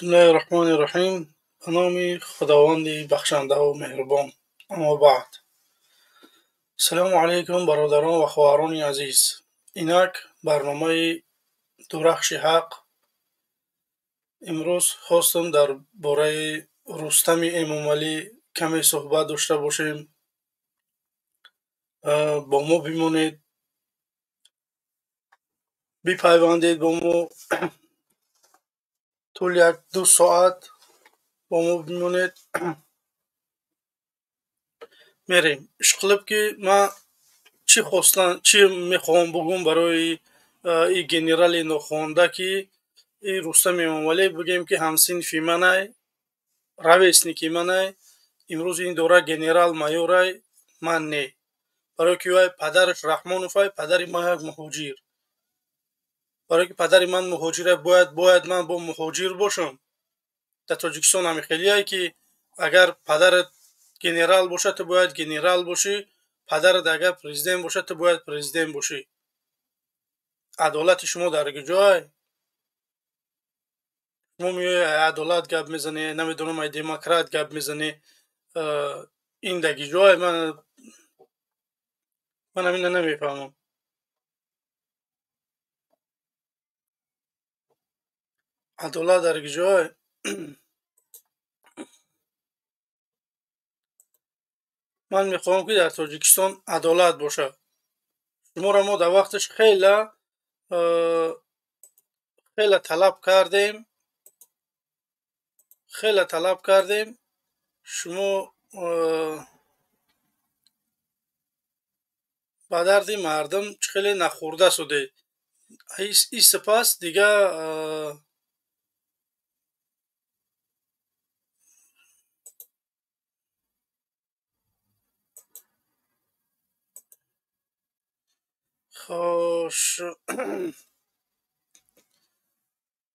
بسم الله الرحمن الرحیم. به نام خداوند بخشنده و مهربان. اما بعد، سلام علیکم برادران و خواهران عزیز. اینک برنامه درخش حق. امروز خواستم در باره رستم امامعلی کمی صحبت داشته باشیم. با ما بمانید، بپیوندید با ما. طول یک دو ساعت با ما بمانید. میریم. اشقلب که من چی میخوام بگم برای این گنرال نخوانده که این رستم امامعلی بگیم که همسنفی منه، ровесники منه. امروز این دوره گنرال майоре، من نه. برای که وای پدرش رحمانوف، پدر من یک مهاجر. برای که پدر من مهاجره، باید من با مهاجر باشم. در تاجیکستان هم خیلیه که اگر پدرت گنرال باشه تو باید گنرال باشی، پدرت اگر پرزیدنت باشه تو باید پرزیدنت باشی. عدالت شما در کجای؟ شما میای عدالت گپ میزنی، نمیدونم ای دموکرات گپ میزنی. این در کجای؟ من همین نمیفهمم. عدالت در کجای؟ من میخوام که در تاجیکستان عدالت باشه. شما را ما در وقتش خیلی طلب کردیم. شما با درد مردم خیلی نخورده شده. این سپاس دیگه خوش.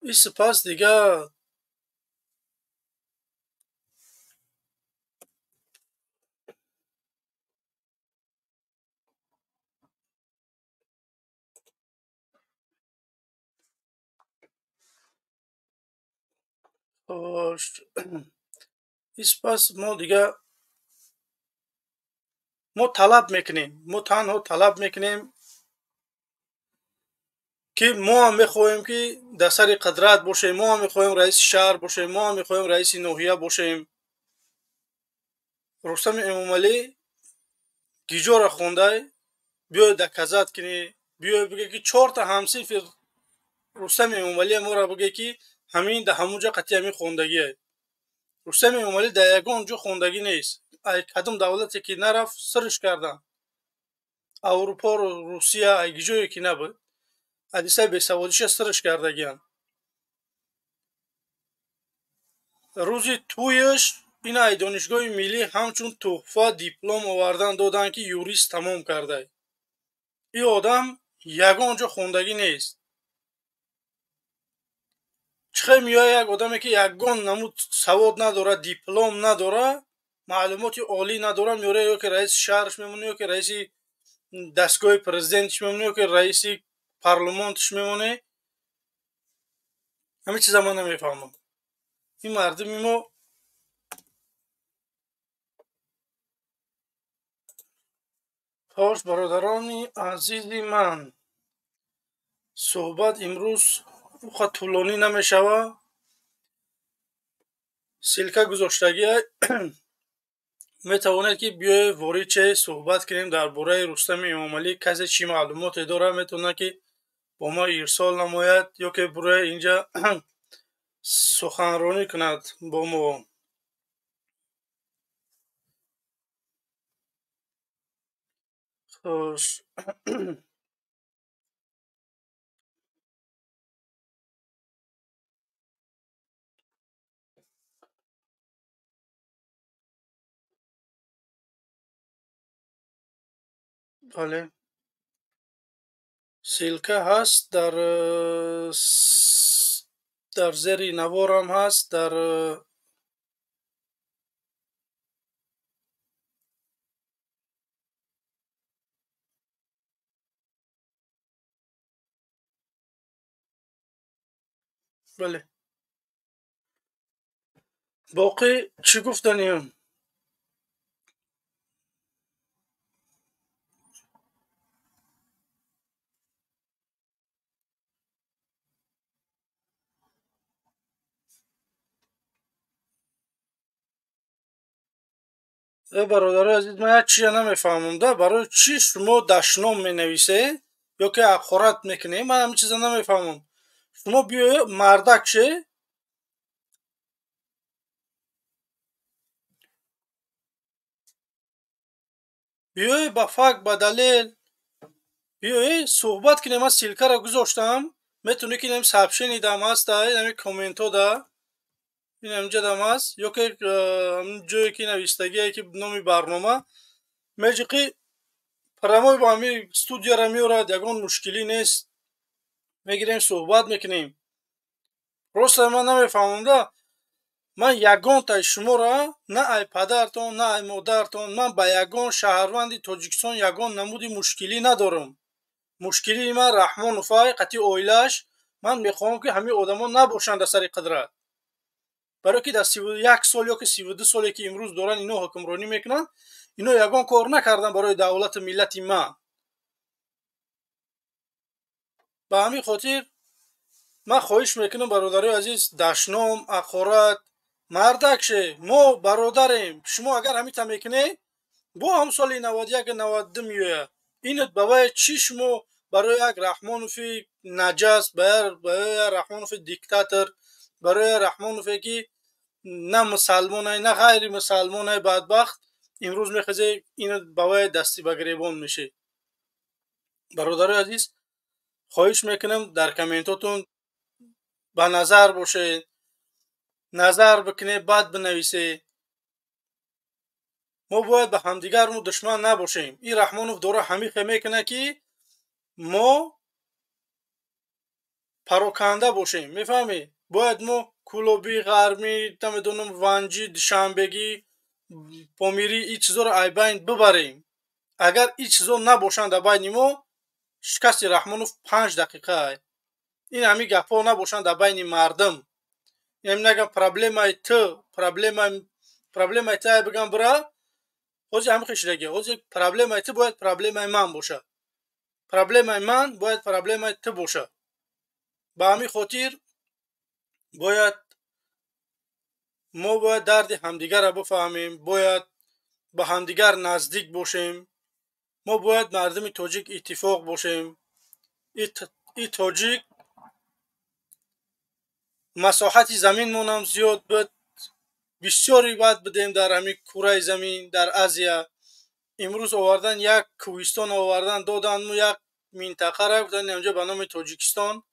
این سپاس دیگه خوش. این سپاس ما طلب میکنیم. ما تنها طلب میکنیم که ما هم میخواهیم که در سر قدرت باشیم. ما هم میخواهیم رئیس شهر باشیم. ما هم میخواهیم رئیس ناحیه باشیم. رستم امامعلی گیجا را خونده، بیای دکزت کنی، بیای بگه که 4 تا همسیف رستم امامعلی ما را بگه که همین در همونجا قطعی همین خوندگیه. رستم امامعلی در یگان جا خوندگی نیست. ای کدام دولتی که نرفت سرش کردن. اروپا و روسیه ای گیجایی که نبود، حدیثه بیسوادیش سرش کردگیان. روزی تویش این ای دانشگاه ملی همچون تحفه دیپلم آوردن دادن که یوریست تمام کرده. این آدم یگان جا خوندگی نیست. چخه میای یک آدمی که یگان نمود سواد نداره، دیپلم نداره، معلومات عالی نداره، میاره یا که رئیس شهرش میمونه، یا که رئیس دستگاه پرزیدنتش میمونه، یا که رئیس پارلمانتش میمونه. همه چیز من نمیفهمم. این مردم ما خوش. برادران عزیز من، صحبت امروز خود طولانی نمیشوه. سلکه گذاشتگی میتواند که بیای وارد چه صحبت کنیم در باره رستم امامعلی. کسی چی معلومات داره میتونه که با ما ارسال نماید یا که برای اینجا سخنرانی کند با ما. خوش. بله، سلکه هست در زیر نوارم هست. در بله، باقی چی گفتنیم؟ برادر عزیز، من یک چیز نمیفهمم ده. برای چی شما دشنام می نویسه یا که اخورت میکنه؟ من همین چیزا نمیفهمم. شما بیای مردک شه، بیای با فک با دلیل بیای صحبت کنیم. من سیلکه را گذاشتم، میتونی که نمی سبشن دم هست ده، نمی کومنت ها ده، این همینجا دم هست، یا که همین جایی که نویستگی که نامی برنامه میجی پراموی با همین استودیو را میورد، یکان مشکلی نیست، میگیریم صحبت میکنیم. راست من نمیفهمم ده. من یگان تا شما را نه ای پدرتون نه ای مادرتون، من با یگان شهروندی تاجیکستان یگان نمودی مشکلی ندارم. مشکلی من رحمان فای قطعی اویلش، من میخوام که همه آدما نباشند در سر قدرت. برای که در 31 سال یا که 32 سالی که امروز دارن اینا حکمرانی میکنن، اینا یگان کار نکردن برای دولت ملت من. به همین خاطر من خواهش میکنم برادرای عزیز، دشنام اخورت مردک شه. ما برادریم. شما اگر همین تا میکنه با هم سال 91 92 میوه، اینت بابای چی شما برای یک رحمانوفی نجس، برای رحمانوفی دیکتاتور، برای رحمانوفی که نه مسلمان های نه غیر مسلمان های بدبخت امروز میخوزه اینت بابای دستی به گریبان میشه. برادر عزیز خواهش میکنم در کامنتاتون با نظر باشه، نظر بکنه، بعد بنویسه. ما باید به همدیگر مو دشمن نباشیم. این رحمانوف دوره همیخه میکنه که ما پراکنده باشیم، میفهمی؟ باید ما کلوبی غرمی نمیدونم ونجی دشنبگی پامیری این چیزا رو ای بین ببریم. اگر این چیزا نباشند در بین ما، شکست رحمانوف 5 دقیقه. این همین گپا نباشند در بین مردم. این نگم پرابلم ای تو پرابلم ای تا بگم برا خوزی همه خشلگی خوزی پرابلم ای تو باید پرابلم ای من باشه، پرابلم ای من باید پرابلم ای تو باشه. به همین خاطر باید ما باید درد همدیگر را بفهمیم، باید به همدیگر نزدیک باشیم. ما باید مردم تاجیک اتفاق باشیم. این تاجیک مساحت زمین مونم زیاد بود، بسیاری باید بدیم در همین کره زمین. در آسیا امروز آوردن یک کوهستان آوردن دادن مو یک منطقه را گفتن اینجا به نام تاجیکستان،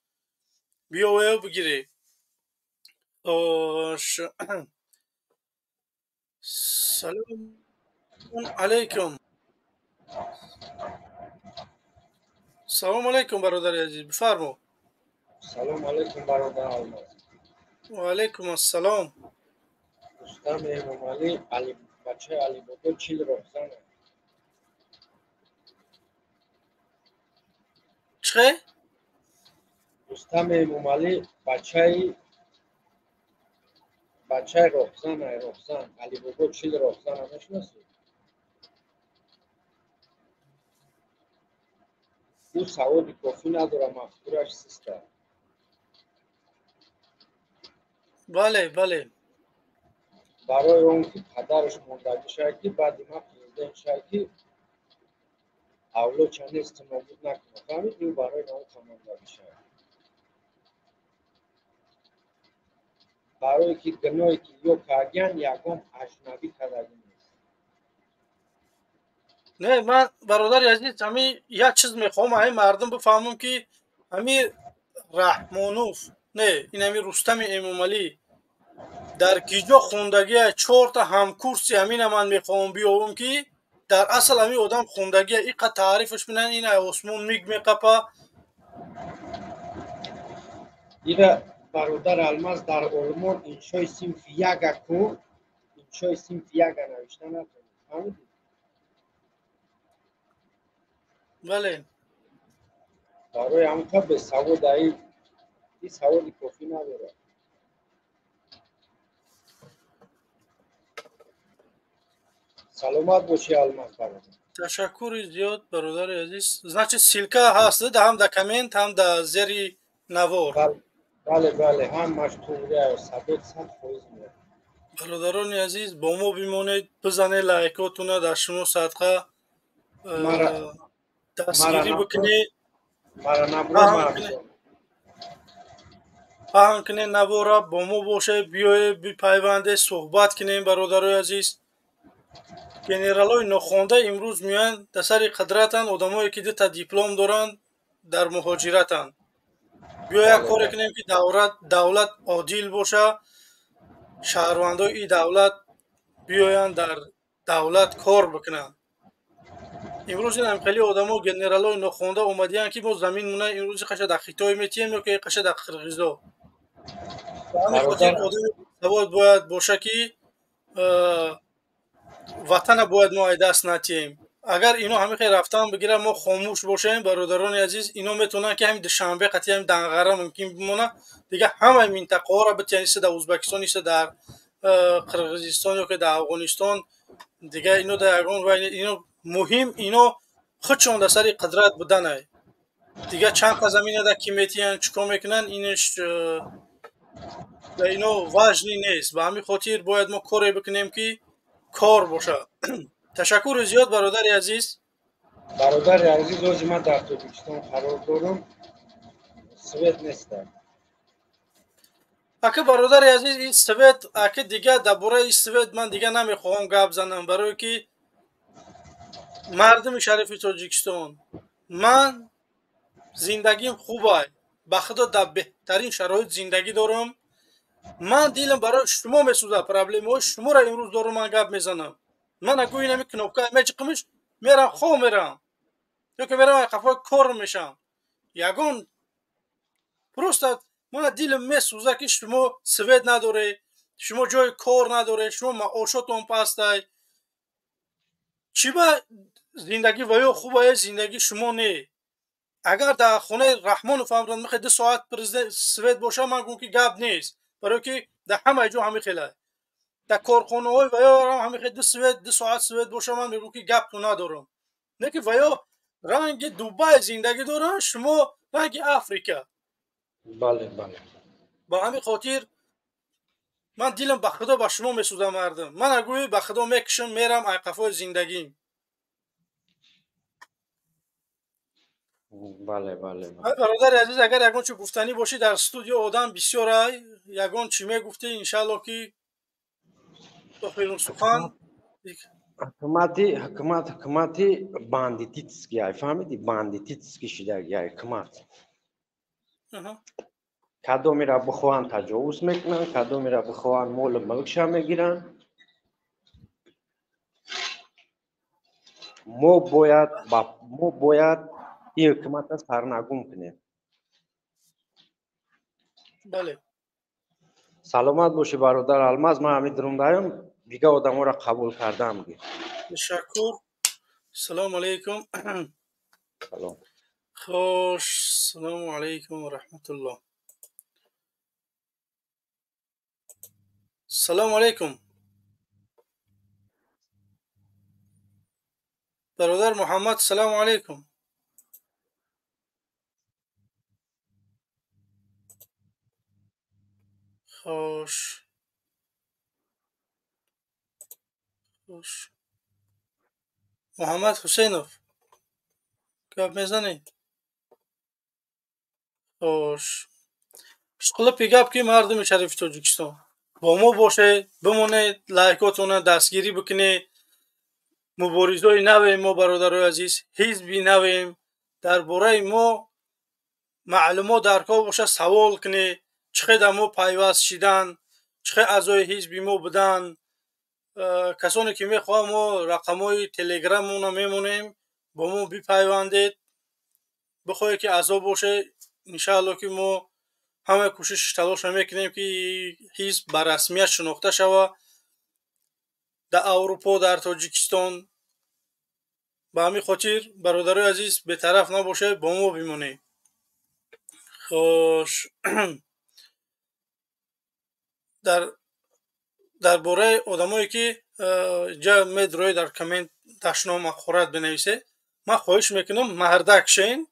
بیا و بگیری. سلام علیکم. سلام علیکم برادر عزیز، بفرمو. سلام علیکم برادر آلمان. و علیکم السلام. رستم امامعلی بچه علی بابا چیل رخزنه. چه؟ رستم امامعلی بچه رخزن علی بابا چیل رخزنه نشناسی؟ او سواد کافی نداره، مفکورش سیسته. بله بله. برای اون که پدرش مندگی شد که بعد ما پریزیدنت شد که اولو چنیست نابود نکنه، فهمید؟ این برای اون کمانداری شد، برای که گناهی که یا کردن یکم اجنبی کردگی نیست. نه من برادر عزیز همین یک چیز میخوام همین مردم بفهمم که همین رحمانوف، نه این همین رستم امامعلی در گیجا خوندگی 4 تا همکورسی همین من میخوام بیاوم که در اصل همین آدم خوندگی اینقدر تعریفش بینن این آسمون میگ میقپا. ایره برادر الماس در آلمان انشای صنف یک کو انشای صنف یک نوشته نکنید، فهمیدید؟ بله. برای همونطور به سواد این سواد کافی نداره. саломат бошӣ алмаз бародар. ташаккури зиёд бародари азиз. Значит силка ҳаст ҳам да коммент, ҳам да зери навор. бале бале, ҳамаш туғрия сабед 100% меяд. бародарони азиз, бо мо бимонед, бизанед лайкотуна, дар шумо садқа дастгирӣ бикунед, мара набуд паҳн кунед навора, бо мо бошед, биёед, бипайвандед, суҳбат кунем бародарои азиз. генералои нохонда имрӯз меоянд дар сари қидратанд, одамое ки дита диплом доранд, дар муҳоҷиратанд. биёя коре кунем ки давлат одил боша, шаҳрвандои ин давлат биёянд дар давлат кор бикунанд. имрӯз ин ҳамхелӣ одамо генералои нохонда омадиянд ки мо замин муна имрӯзи қаша дар Хитой метием ё ки қаша дар Қирғизо. ба ҳамин хотир одами савод бояд боша ки ватана бояд мо ай даст натием. агар ино ҳамихе рафтан бигирад, мо хомӯш бошем, бародарони азиз, ино метавонанд ки ҳамин душанбе қати ҳамин Данғара мумкин бимона, дига ҳамаи минтақаҳоро битиҳанд, иса дар Узбекистон, иса дар Қирғизистон ё ки дар Афғонистон, дига ино дар ягон вай ино муҳим, ино худшон дар сари қудрат буданай. дига чанд қа заминада ки метиҳанд, чӣ кор мекунанд, инаш ино важни нест. ба ҳамин хотир бояд мо коре бикунем ки кор боша. ташаккури зиёд бародари азиз. бародари азиз, ҳоҷи ман дар Тоҷикистон қарор дорам, свет нестам. ака бародари азиз, ин свет, ака дига дар бораи свет ман дига намехоҳам гап занам, барое ки мардуми шарифи Тоҷикистон, ман зиндагим хубай, ба худо дар беҳтарин шароит зиндагӣ дорам. ман дилам барои шумо месӯзад, проблемаҳои шуморо имрӯз дорам, ман гап мезанам. ман агӯ инами кнопка мечиқимиш, мерам хоб мерам, ё ки мерам қафои кор мешам. ягон просто ман дилам месӯзад ки шумо свет надоред, шумо ҷои кор надоред, шумо маошотон пастай. чӣ ба зиндагӣ ва ё хубае, зиндагӣ шумо не. агар дар хонаи Раҳмонов амрон мехе 2 соат свет боша, ман гӯм ки гап нест, барое ки дар ҳамаи ҷо ҳамихелай. дар корхонаҳои ва ё ҳамихе 2 соат свет боша, ман мегӯм ки гапу надорам. не ки ва ё ранги Дубай зиндагӣ доранд, шумо ранги Африка. бале бале. ба ҳамин хотир ман дилам ба худо ба шумо месӯзам мардам. ман агӯи ба худо мекушам, мерам ай қафои зиндагим. бале бале. бародари азиз, агар ягон чӣ гуфтанӣ бошӣ дар студио, одам бисёрай, ягон чӣ мегуфтӣ, иншаалло ки охирин сухан. ҳукумати бандититский, ай фаҳмиди, бандититский шидаги ай ҳукумат. кадомира бихоҳанд таҷовуз мекунанд, кадомира бихоҳанд молу мулкша мегиранд. мо бояд ин ҳукуматро сарнагун кунем. бале. саломат бошӣ бародар Алмаз, ман ҳамин дурумдаём дига одаморо қабул кардам. ташаккур. салому алайкум. салом. хош, салому алайкум ва раҳматуллоҳ. салому алайкум. бародар Муҳаммад, салому алайкум. خوش محمد حسینов گپ میزنید؟ خوش. اشقلب گپ کی مردم شریف تاجیکستان با ما باشه، بمونه، لایکاتون دستگیری بکنه، مبارزای نویم ما برادرای عزیز، حزبی نویم، درباره ما معلومات درکار باشه، سوال کنه، چقدر ما پیوست شدن، چقدر اعضای حزبی ما بودن، کسانی که میخواه ما رقمای تلگرام مونا میمونیم، با ما بپیوندید، بخواهی که اعضا باشه، انشاءالله که ما همه کوشش تلاش میکنیم که حزب به رسمیت شناخته شوه در اروپا، در تاجیکستان. به همین خاطر برادرای عزیز به طرف نباشه، با ما بمونه. خوش. در باره آدمایی که جا مدروی در کامنت دشنام خورد بنویسه. من خواهش میکنم مردک شین،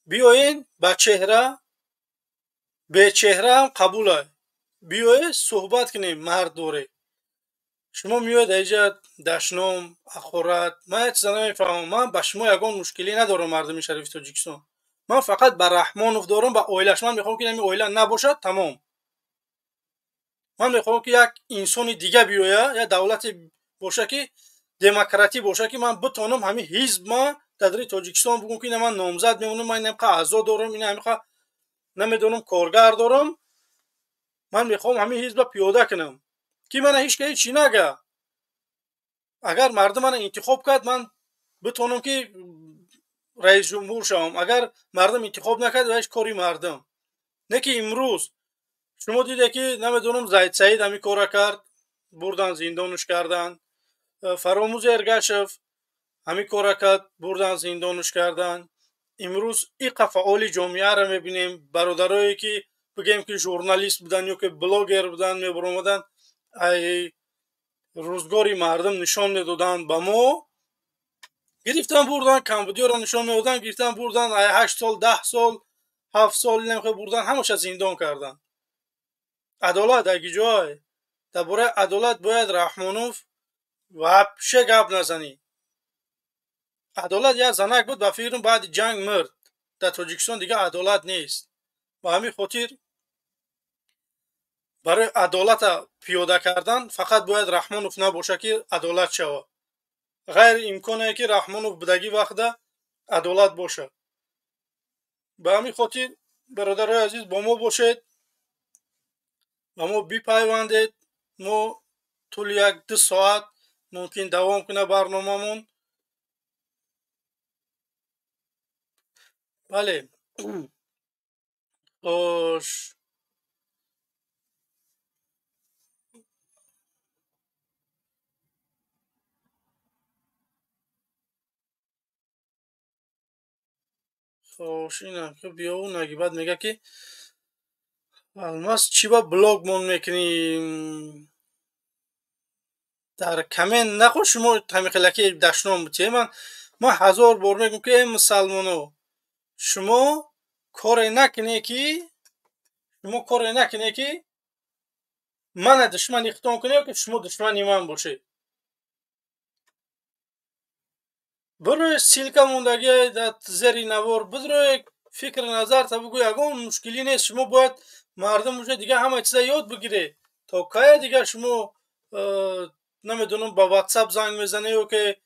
بیاین با چهره به چهره هم قبوله، بیاین صحبت کنیم مرد دوره. شما میاد اینجا دشنام اخورت، من یه چیزا نمیفهمم. من با شما یگان مشکلی ندارم مردم شریف تاجیکستان، من فقط با رحمانوف دارم با اویلش. من میخوام که این اویله نباشد تمام. من میخوام که یک انسان دیگه بیاید، یا دولت باشه که دموکراتی باشه که من بتونم همین حزب ما در تاجیکستان بگم که من نامزد میمونم، من نمیخوام اعضا دارم، این نمیخوام نمیدونم کارگر دارم، من میخوام همین حزب پیاده کنم که من هیچ چی نگه. اگر مردم من انتخاب کرد من بتونم که رئیس جمهور شوم، اگر مردم انتخاب نکرد هیچ کاری مردم. نه که امروز شما دیده که نمیدونم زید سعید همین کارا کرد، بردن زندانش کردن. فراموز ارگشف همین کارا کرد، بردن زندانش کردن. امروز این فعال جامعه را میبینیم، برادرایی که بگیم که ژورنالیست بودن یا که بلاگر بودن، میبرمدن روزگاری مردم نشان میدادن به ما، گرفتن بردن کمبودی را نشان میدادن، گرفتن بردن 8 سال 10 سال 7 سال نمیخواه بردن، همش زندان کردن. عدالت اگه جای درباره عدالت باید رحمانوف وحشه گپ نزنی. عدالت یک زنک بود به فکرم بعد جنگ مرد، در تاجیکستان دیگه عدالت نیست. و همین خاطر برای عدالت پیاده کردن فقط باید رحمانوف نباشه که عدالت شود. غیر امکانه که رحمانوف بدگی وقت عدالت باشه. به همین خاطر برادرای عزیز با ما باشید، با ما بیپیوندید. ما طول 1-2 ساعت ممکن دوام کنه برنامه‌مون. بله. خوش اینم که بیا اون نگی بعد میگه که الماس چی با بلاگ مون میکنیم در کمن نخوش شما همی خلکی دشنام بچه. من 1000 بار میگم که مسلمانو شما کار نکنه که من دشمن اختیار کنه یا که شما دشمنی من باشه. برای سیلکا موندگی در زیر نوار بدروی فکر نظر تا بگوی اگه مشکلی نیست. شما باید مردم اونجا دیگه همه چیزا یاد بگیره تا که دیگه شما نمیدونم با واتساپ زنگ میزنه یا که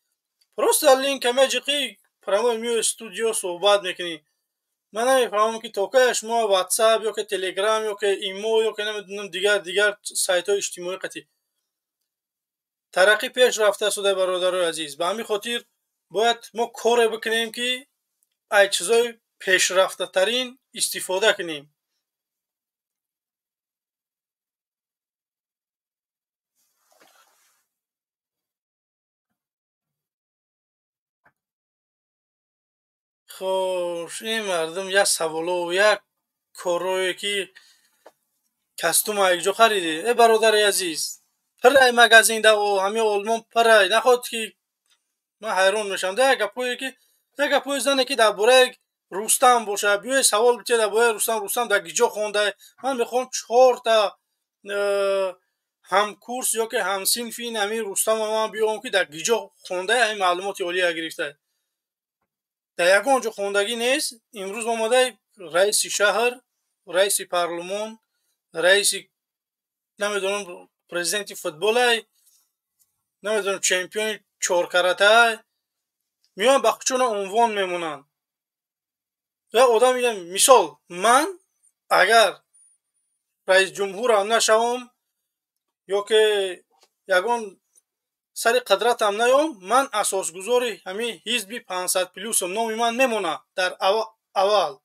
پروست لینک همه جقی پرامو میو استودیو صحبت میکنی. من نمیفهمم که تا که شما واتساپ یا که تلگرام یا که ایمو یا که نمیدونم دیگر سایت های اجتماعی قطعی ترقی پیش رفته شده برادرای عزیز. به همین خاطر باید ما کار بکنیم که از چیزای پیشرفته ترین استفاده کنیم. خب این مردم یک سوالا و یک کارایی که کستوم ایجا خریده. ای برادر عزیز پرای مگزین ده و همه آلمان پرای نخواد که من حیران میشم. ده گپوی زنه که در باره رستم باشه بیای سوال بچه در باره رستم در گیجا خونده. من میخوام 4 تا هم کورس یا که هم صنفی نمی رستم من بیام که در گیجا خونده این معلومات عالی گرفته. در یگان جا خوندگی نیست. امروز آمده رئیس شهر، رئیس پارلمان، رئیس نمیدونم پرزیدنت فوتبال، نمیدونم چمپیون 4 کاراته میان بخچون عنوان میمونن. یا آدم میگه مثال من اگر رئیس جمهور هم نشوم یا که یگان سر قدرت هم نیام، من اساسگذاری همین حزب 500 پلوس نام من میمونه در اول.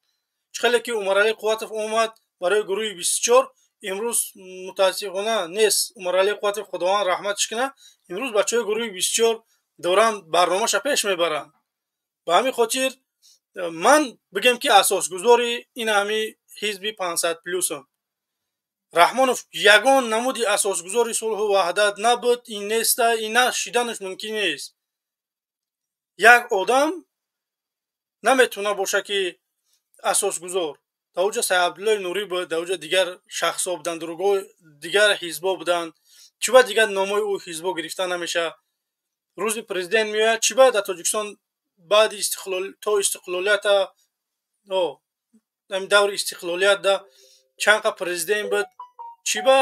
خیلی که عمرعلی قواتف اومد برای گروه 24 امروز متاسفانه نیست. عمرعلی قواتف خداوند رحمتش کنه امروز بچهای گروه 24 دوران برنامه‌ش پیش میبرن. به همین خاطر من بگم که اساسگذاری این همین حزب 500 پلوسم. раҳмонов ягон намуди асосгузори сулҳу ваҳдат набуд. ин неста, ина шиданаш мумкин нест. як одам наметавона боша ки асосгузор. даоҷа Саидабдуллои Нурӣ буд, даоҷа дигар шахсҳо буданд, дургоҳи дигар ҳизбҳо буданд. чиба дигар номои ӯ ҳизбҳо гирифта намеша? рӯзи президент меояд, чиба дар Тоҷикистон баъди то истиқлолията даври истиқлолията чанд қа президент буд, чиба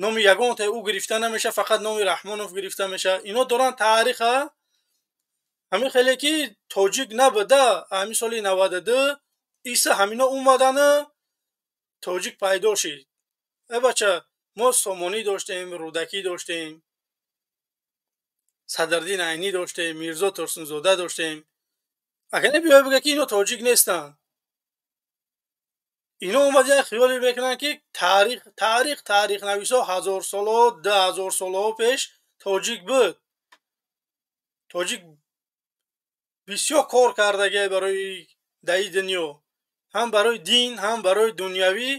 номи ягонатаи ӯ гирифта намеша, фақат номи Раҳмонов гирифта меша? ино доранд таъриха. ҳамин хеле ки тоҷик набуда, ҳамин соли 92 иса ҳамино омадана тоҷик пайдо шид. бача, мо Сомонӣ доштем, Рӯдакӣ доштем, Садриддин Айнӣ доштем, Мирзо Турсунзода доштем. агар набиёй бига ки ино тоҷик нестанд, ино омада хиёле мекунанд ки таърихнависо 1000 солҳо 2000 солҳо пеш тоҷик буд. тоҷик бисёр кор кардагӣ барои даи дунё, ҳам барои дин, ҳам барои дунявӣ.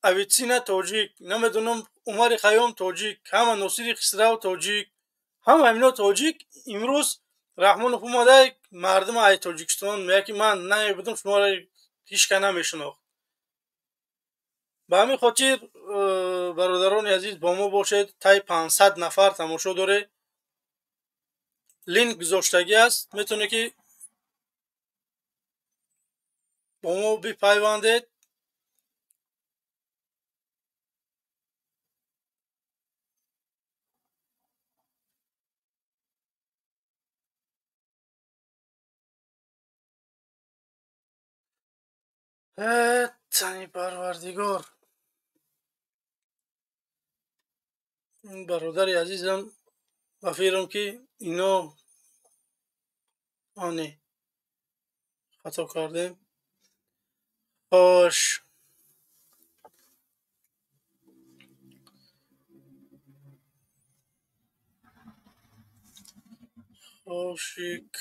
Авицина тоҷик, намедонам Умари Хайём тоҷик, ҳама Носири Хисрав тоҷик, ҳама ҳамино тоҷик. имрӯз Раҳмонов омада мардума ай Тоҷикистон меяд ки ман намебудам, шуморо ҳеч ка намешунохт. ба ҳамин хотир бародарони азиз бо мо бошед. таи 500 нафар тамошо доре. линк гузоштагӣ аст, метавонед ки бо мо бипайвандед. тани парвардигор, ин бародари азизам ба фиkrам ки ино ане хато кардем. хош, хошик.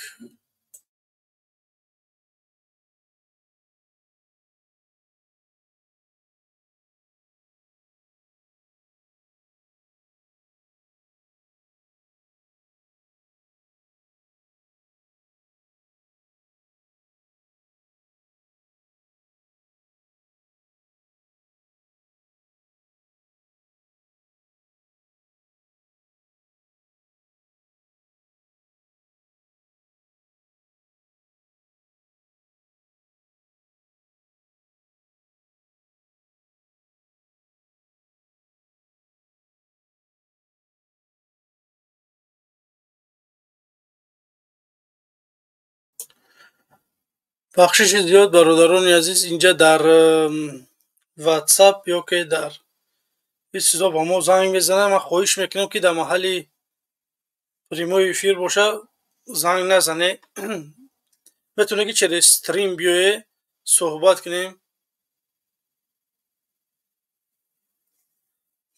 бахшиши зиёд бародарони азиз, инҷа дар ватсап ёке дар ин чизо ба мо занг мезананд. ман хоҳиш мекунам ки дар маҳалли прямои эфир боша занг назане. метавонед ки через стрим биёе суҳбат кунем.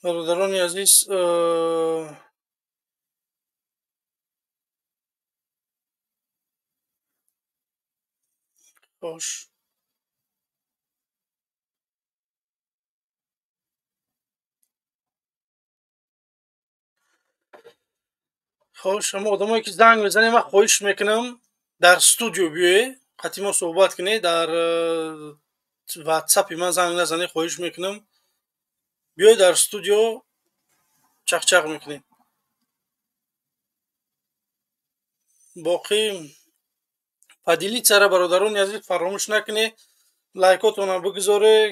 бародарони азиз, хош. хош, ҳама одамое ки занг мезанед, ман хоҳиш мекунам дар студио биёе, қатъи мо суҳбат кунед. дар ватсапи ман занг назанед, хоҳиш мекунам биёед дар студио чақчақ мекунем. боқӣ падилитсара бародарони азиз фаромӯш накунед, лайкотонам бигузоред.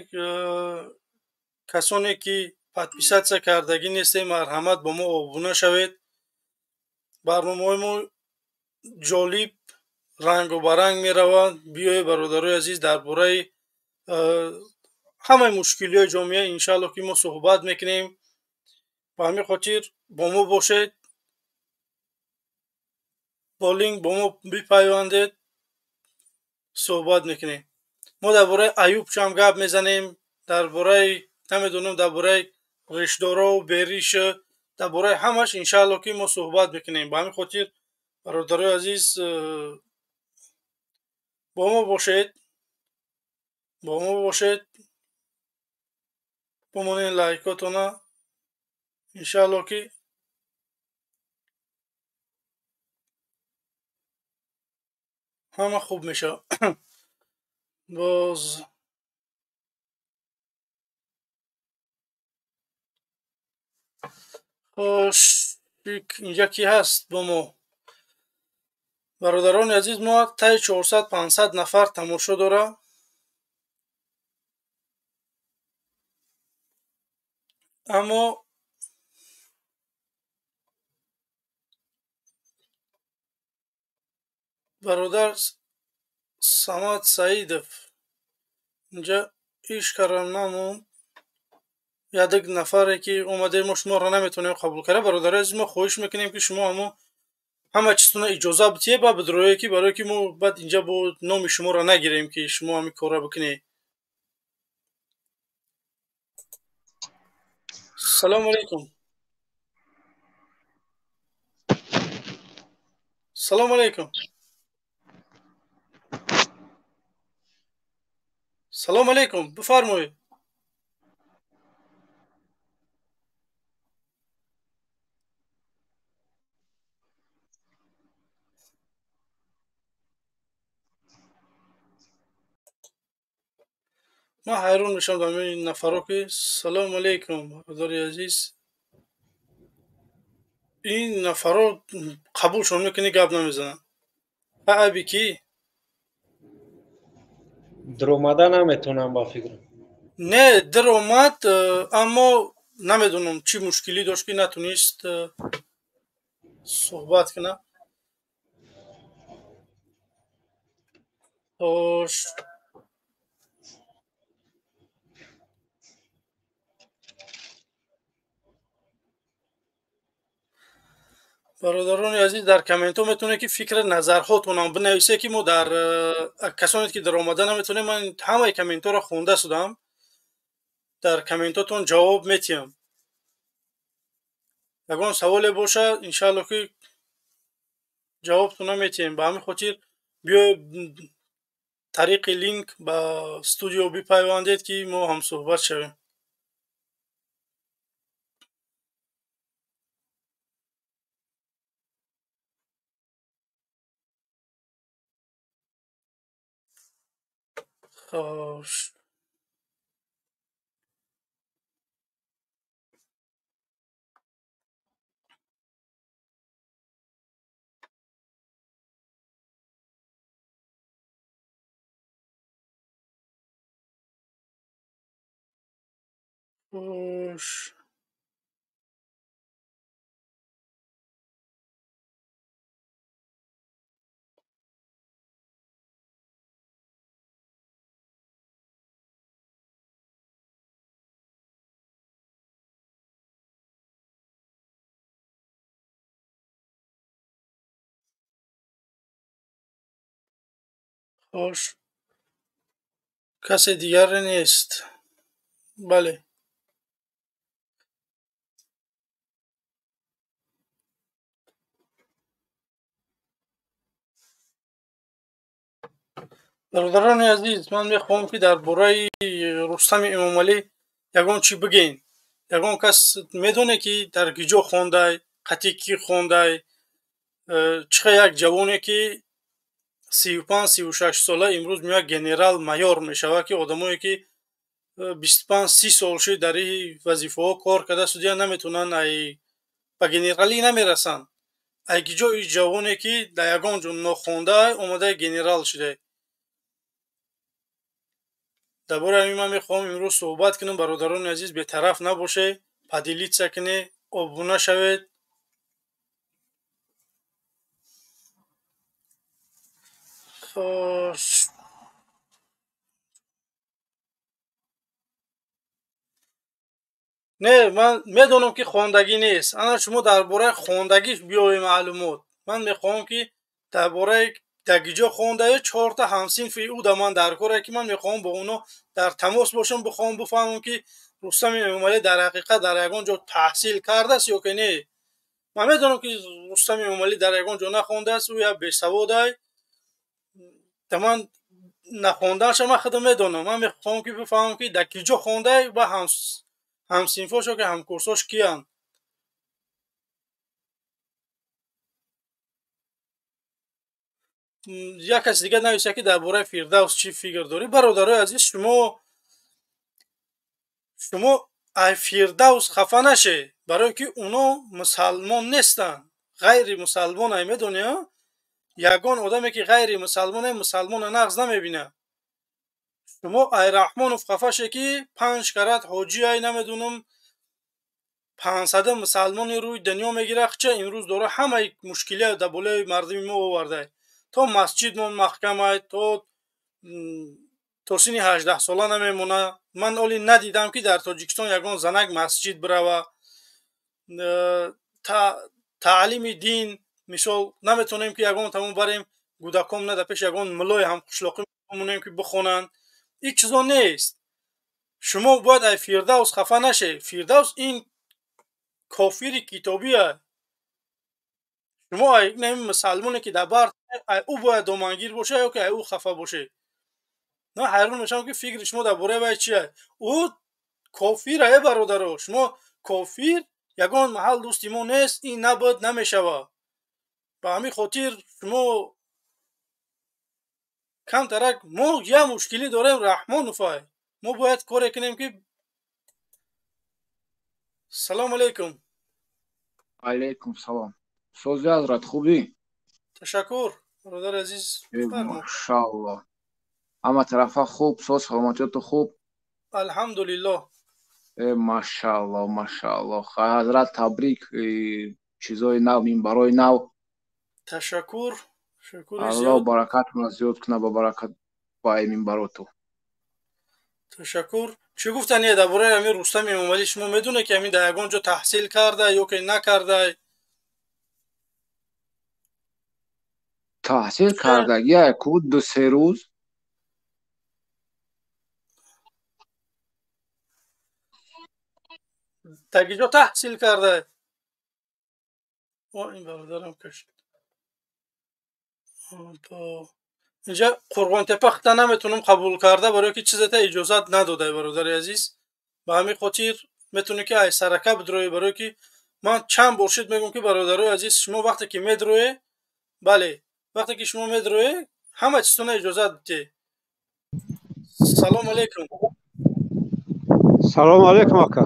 касоне ки подписатсия кардагӣ нестед, марҳамат бо мо обуна шавед. барномаҳои мо ҷолиб, рангу баранг меравад. биёед бародарои азиз дар бораи ҳамаи мушкилиҳои ҷомеа иншаалло ки мо суҳбат мекунем. ба ҳамин хотир бо мо бошед, бо линк бо мо бипайвандед, суҳбат мекунем. мо дар бораи Аюб чам гап мезанем, дар бораи намедонам, дар бораи ришдорову беришу, дар бораи ҳамаш иншаалло ки мо суҳбат мекунем. ба ҳамин хотир бародарои азиз бо мо бошед, бо мо бошед. бомонен лайкотона иншалло ки ҳама хуб мешавад. боз хош инҷа ки ҳаст бо мо? бародарони азиз, мо таи 400-500 нафар тамошо дора. аммо бародар самад саидов инҷа иш каранамон ядик нафаре ки омаде мо шуморо наметавонем қабул кара. бародари азиз, мо хоҳиш мекунем ки шумо ҳама чизтона иҷоза битие ба бидрое ки барое ки мо баъд инҷа бо номи шуморо нагирем ки шумо ҳамин кора бикунед. салому алайкум. салому алайкум. салому алайкум, бифармоед. من حیران میشم در این نفرا که سلام علیکم برادر عزیز، این نفرا قبولشون میکنی گپ نمیزنن. عیبی کی؟ در اومدن نمیتونم با فکرم. نه در اومد، اما نمیدونم چی مشکلی داشت که نتونست صحبت کنه. خوش برادران عزیز، در کامنت ها میتونه که فکر نظرهاتون هم بنویسه که ما در کسانی که در آمده نمیتونه، من همه کامنت ها رو خونده شدم، در کامنت هاتون جواب میتیم. اگر سوال باشه انشالله که جوابتون میتیم. به همین خاطر بیا طریق لینک با استودیو بپیوندید که ما هم صحبت شویم. خوش خوش خوش کسی دیگر نیست. بله برادران عزیز، من میخوام که درباره رستم امامعلی یگان چی بگین. یگان کس میدونه که در گیجو خونده، قطیکی خونده، چه یک جوانی که 35-36 ساله امروز میاد گنرال مایور میشوه که آدمایی که 25-30 سال شده در این وظیفه ها کار کرده سودیا نمیتونن ای به گنرالی نمیرسن. ای گیجو جوانی که در یگان جون نخونده اومده گنرال شده. درباره همین من میخوام امروز صحبت کنم. برادران عزیز بی‌طرف نباشه، پدیلیت سکنه، آبونه شوید. خوش نه، من میدونم که خواندگی نیست. انا شما درباره خواندگی بیای معلومات. من میخوام که درباره دگیجا خونده 4 تا همصنف او در من در کاره که من میخوام با اونا در تماس باشم، بخوام بفهمم که رستم امامعلی در حقیقت در یگان جا تحصیل کرده است یا که نه. من میدونم که رستم امامعلی در یگان جا نخونده است، او یا بیسواده. من نخوندهش من خودم میدونم. من میخوام که بفهمم که در کجا خونده و ҳамсинфошо ки ҳамкурсош киянд? як каси дига нависа ки дар бораи Фирдавс чӣ фикр дорӣ? Бародарои азиз, шумо ай Фирдавс хафа наше, барое ки уно мусалмон нестанд, ғайри мусалмон ай медони. ягон одаме ки ғайри мусалмон ай мусалмона нағз намебина. шумо ай Раҳмонов хафаше ки 5 карат ҳоҷи ай намедонам 500 мусалмони рӯи дунё мегира. ча имрӯз дора ҳамаи мушкилия дар болои мардими мо овардай. то масҷидмон маҳкам ай, то сини 18 сола намемона. ман оли надидам ки дар Тоҷикистон ягон занак масҷид бирава. таълими дин мисол наметонем ки ягон тамом барем гудакомна дар пеши ягон муллои ҳамқишлоқӣ монем ки бихонанд. ин чизо нест. шумо бояд ай Фирдавс хафа наше. Фирдавс ин кофири китобӣ ай. шумо ай нами мусалмоне ки дар бар ай ӯ бояд домангир боша ё ки ай ӯ хафа боше. на ҳайрон мешавам ки фикри шумо дар бораи вай чи ай. ӯ кофир ай бародаро. шумо кофир ягон маҳал дӯсти мо нест. ин набояд намешава. ба ҳамин хотир шумо камтарак мо як мушкилӣ дорем Раҳмонов ай. мо бояд коре кунем ки салому алейкум. алейкум салом. Сози ҳазрат хубӣ? Ташаккур бародари азиз. Машааллоҳ. ҳама тарафа хуб, соз саломатиёту хуб? алҳамдулиллоҳ. Машааллоҳ, машааллоҳ. ҳазрат табрик, чизои нав, минбарои нав. Ташаккур. аллоҳ баракатуна зиёд куна ба баракат ба минбароту. ташаккур. чӣ гуфтани дар бораи ҳамин Рустами Эмомалӣ? шумо медонед ки ҳамин дар ягон ҷо таҳсил карда ё ки накардай? таҳсил кардаги яку 2-3 рӯз. таги ҷо таҳсил кардай? ин бародарам кашид. инҷа Қурғонтепа хита наметунам қабул карда, барое ки чизата иҷозат надодай бародари азиз. ба ҳамин хотир метавонӣ ки ай сарака бидроӣ, барое ки ман чанд бор шуд мегӯям ки бародарои азиз, шумо вақте ки медроӣ, бале, вақте ки шумо медроӣ, ҳама чизтона иҷозат бидӣ. салому алейкум. салому алейкум ака.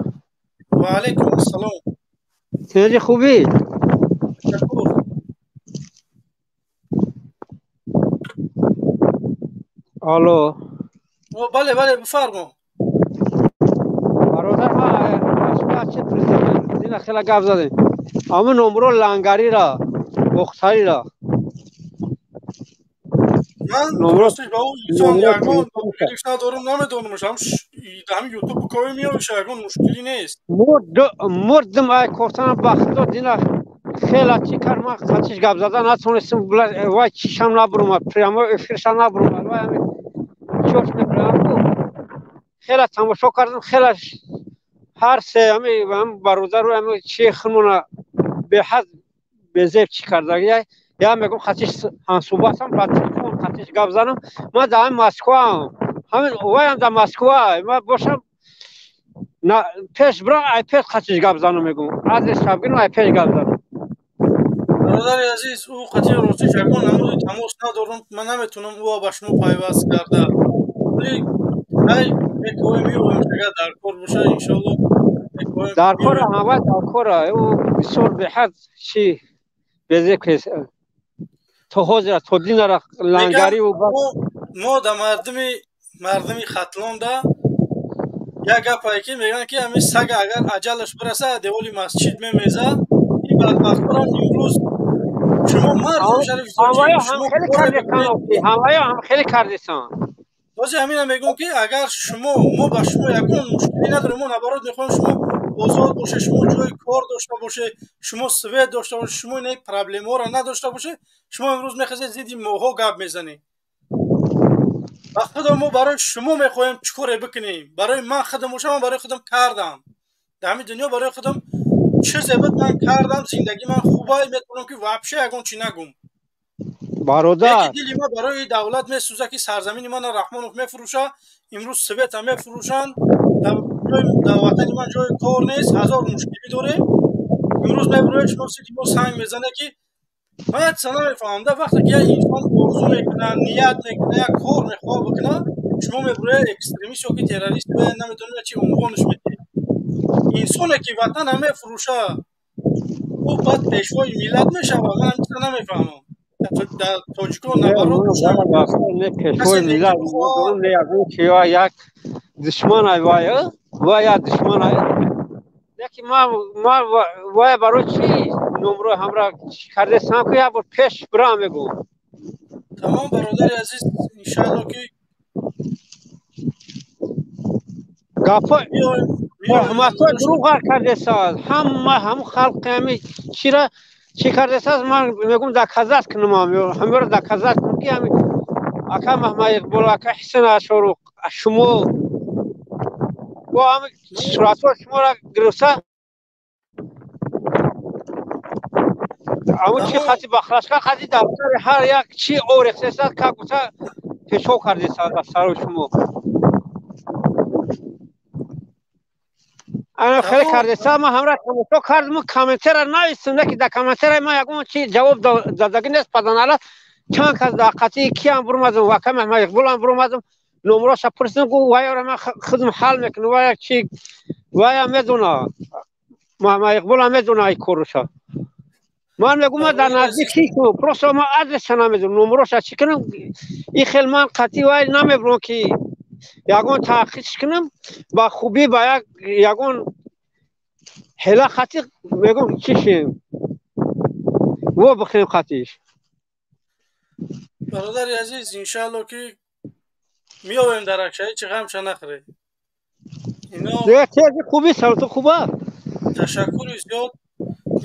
ва алейкум ассалом. тинҷи хубӣ? ташаккур. алло. бале бале бифармо. бародар ма чӣ президент хела гап задем. ҳама номро лангарира, бохтарира. ман ростиш ба ӯ инсон ягон мушкилиш надорам, намедонамш. ҳамин ютуб бикови меоиша, ягон мушкилӣ нест. мурдим ай кортана ба худо дина хела чӣ кар ман қатиш гап зада натонистам. вай чишам набуромад, прямо эфирша набуромад. вай ҳамин чош мебирам. хела тамошо кардам, хела ҳар се ҳамин бародару ҳамин чехмона беҳад безеб чӣ кардаги ай. я мегӯям қатиш ҳамсӯҳбатам ба телефон қатиш гап задам. ман дар ҳамин Москваам. ҳамин вайам дар Москва. ман бошам пеш бирам ай пеш қатиш гап задам мегӯям. адрес шабгирам ай пеш гап задам. бародари азиз, ӯ қатиш ростиш ягон намуди тамос надорам. ман наметунам ӯ ба шумо пайваст карда. вале ай мекоем меоем агар дар кор боша иншоаллоҳ мекоем. дар кора ҳама дар кора. ӯ бисёр беҳад чӣ безеб то ҳозир то динара лангари мо да мардими хатлонда як гапае ки мегӯянд ки ҳамин сага агар аҷалаш бираса деволи масҷид мемеза. ин бадбахторам имрӯз шумо мардуми шариф ҳамаё хеле кардисан. бози ҳамина мегӯям ки агар мо ба шумо ягон мушкилӣ надорем. мо наоборот мехоҳем шумо озод боше, шумо ҷои кор дошта боше, шумо свет дошта боше, шумо ин проблемаҳоро надошта боше. шумо имрӯз мехозед зидди моҳо гап мезанед. ба худо мо барои шумо мехоҳем чӣ коре бикунем. барои ман худам бошам, ман барои худам кардам. дар ҳамин дунё барои худам чизе буд ман кардам. зиндагии ман хубай, метавонам ки вообще ягон чӣ нагӯм. бародар дили ма барои давлат месӯза ки сарзамини мана Раҳмонов мефурӯша, имрӯз света мефурӯшанд. جای در وطن من جای کار نیست، هزار مشکلی داره. امروز میبره شما سیدی ما سنگ میزنه که من اصلا نمیفهمم در وقتی که انسان آرزو میکنه، نیت میکنه، یک کار میخواه بکنه، شما میبره اکستریمیست یا که تروریست و نمیدونم چی عنوانش میده. انسانی که وطن همه فروشه او بعد پیشوای ملت میشه. من اصلا نمیفهمم. در تاجیکستان نبرات میشه کسی پیشوای نیکی ملت بخواه. نه که یک دشمن ای و یا دشمن ای یکی ما وای برای چی نمره همراه کرده سام که یا پیش برام میگو تمام برادر عزیز انشالله که گپا میایم ما تو منظورش. دروغ کرده ساز هم خلق همی چرا چی کرده ساز من میگم در کذات کنم همه رو در کذات کنم که همین اکا محمد اقبال اکا حسن اشارو شما و همین صورت شما را گرفته اما چی تمام خطی بخلاش که خطی دفتر هر یک چی اور اختصاص که گفته پیشو کرده ساز سر شما انا خیلی تمام کرده ساز ما همراه تو کردم کامنتر نویسنده که در کامنتر ما یکم چی جواب دادگی نیست پدانالا چند کس در قطعی کی هم برمازم واقعا محمد اقبال هم برمازم نمره شپرسن گو وای را من خودم حل میکنم وای چی وای میدونه محمد اقبال هم میدونه ای کورشا من میگم ما در برادر نزدیک عزیز. شو پروسا ما ادرس نمیدونم نمره شا چی کنم این خیلی من قطعی وای نمیبرم که یگون تحقیقش کنم با خوبی با یگون حالا خطی میگم چی شیم و بخیم خطیش برادر عزیز انشالله که میایم در اکشایی چه غم نخوری. اینا دیگه تیزی خوبی سلطه خوبه تشکر زیاد.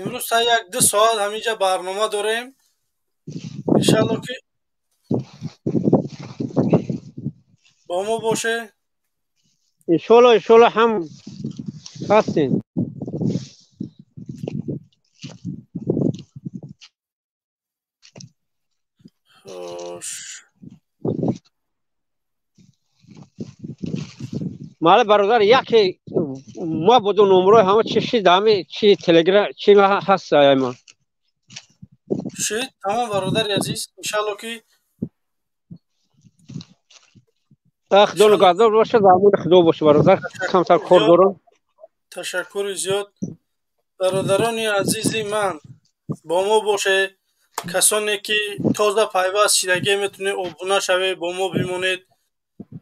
امروز تا یک دو ساعت همینجا برنامه داریم انشالله که با ما باشه. انشالله هم هستین خوش مال برادر یکی ما بدون نمره همه چشی دامی چی تلگرام چی هست ما شید. تمام برادر عزیز انشالله که خدا انشالله نگهدار باشه دامون خدا باشه برادر کمتر تشکر کار زیاد. دارم تشکر زیاد برادران عزیز من با ما باشه. کسانی که تازه پیوست شدگی میتونه ابونه شوه با ما بمونید.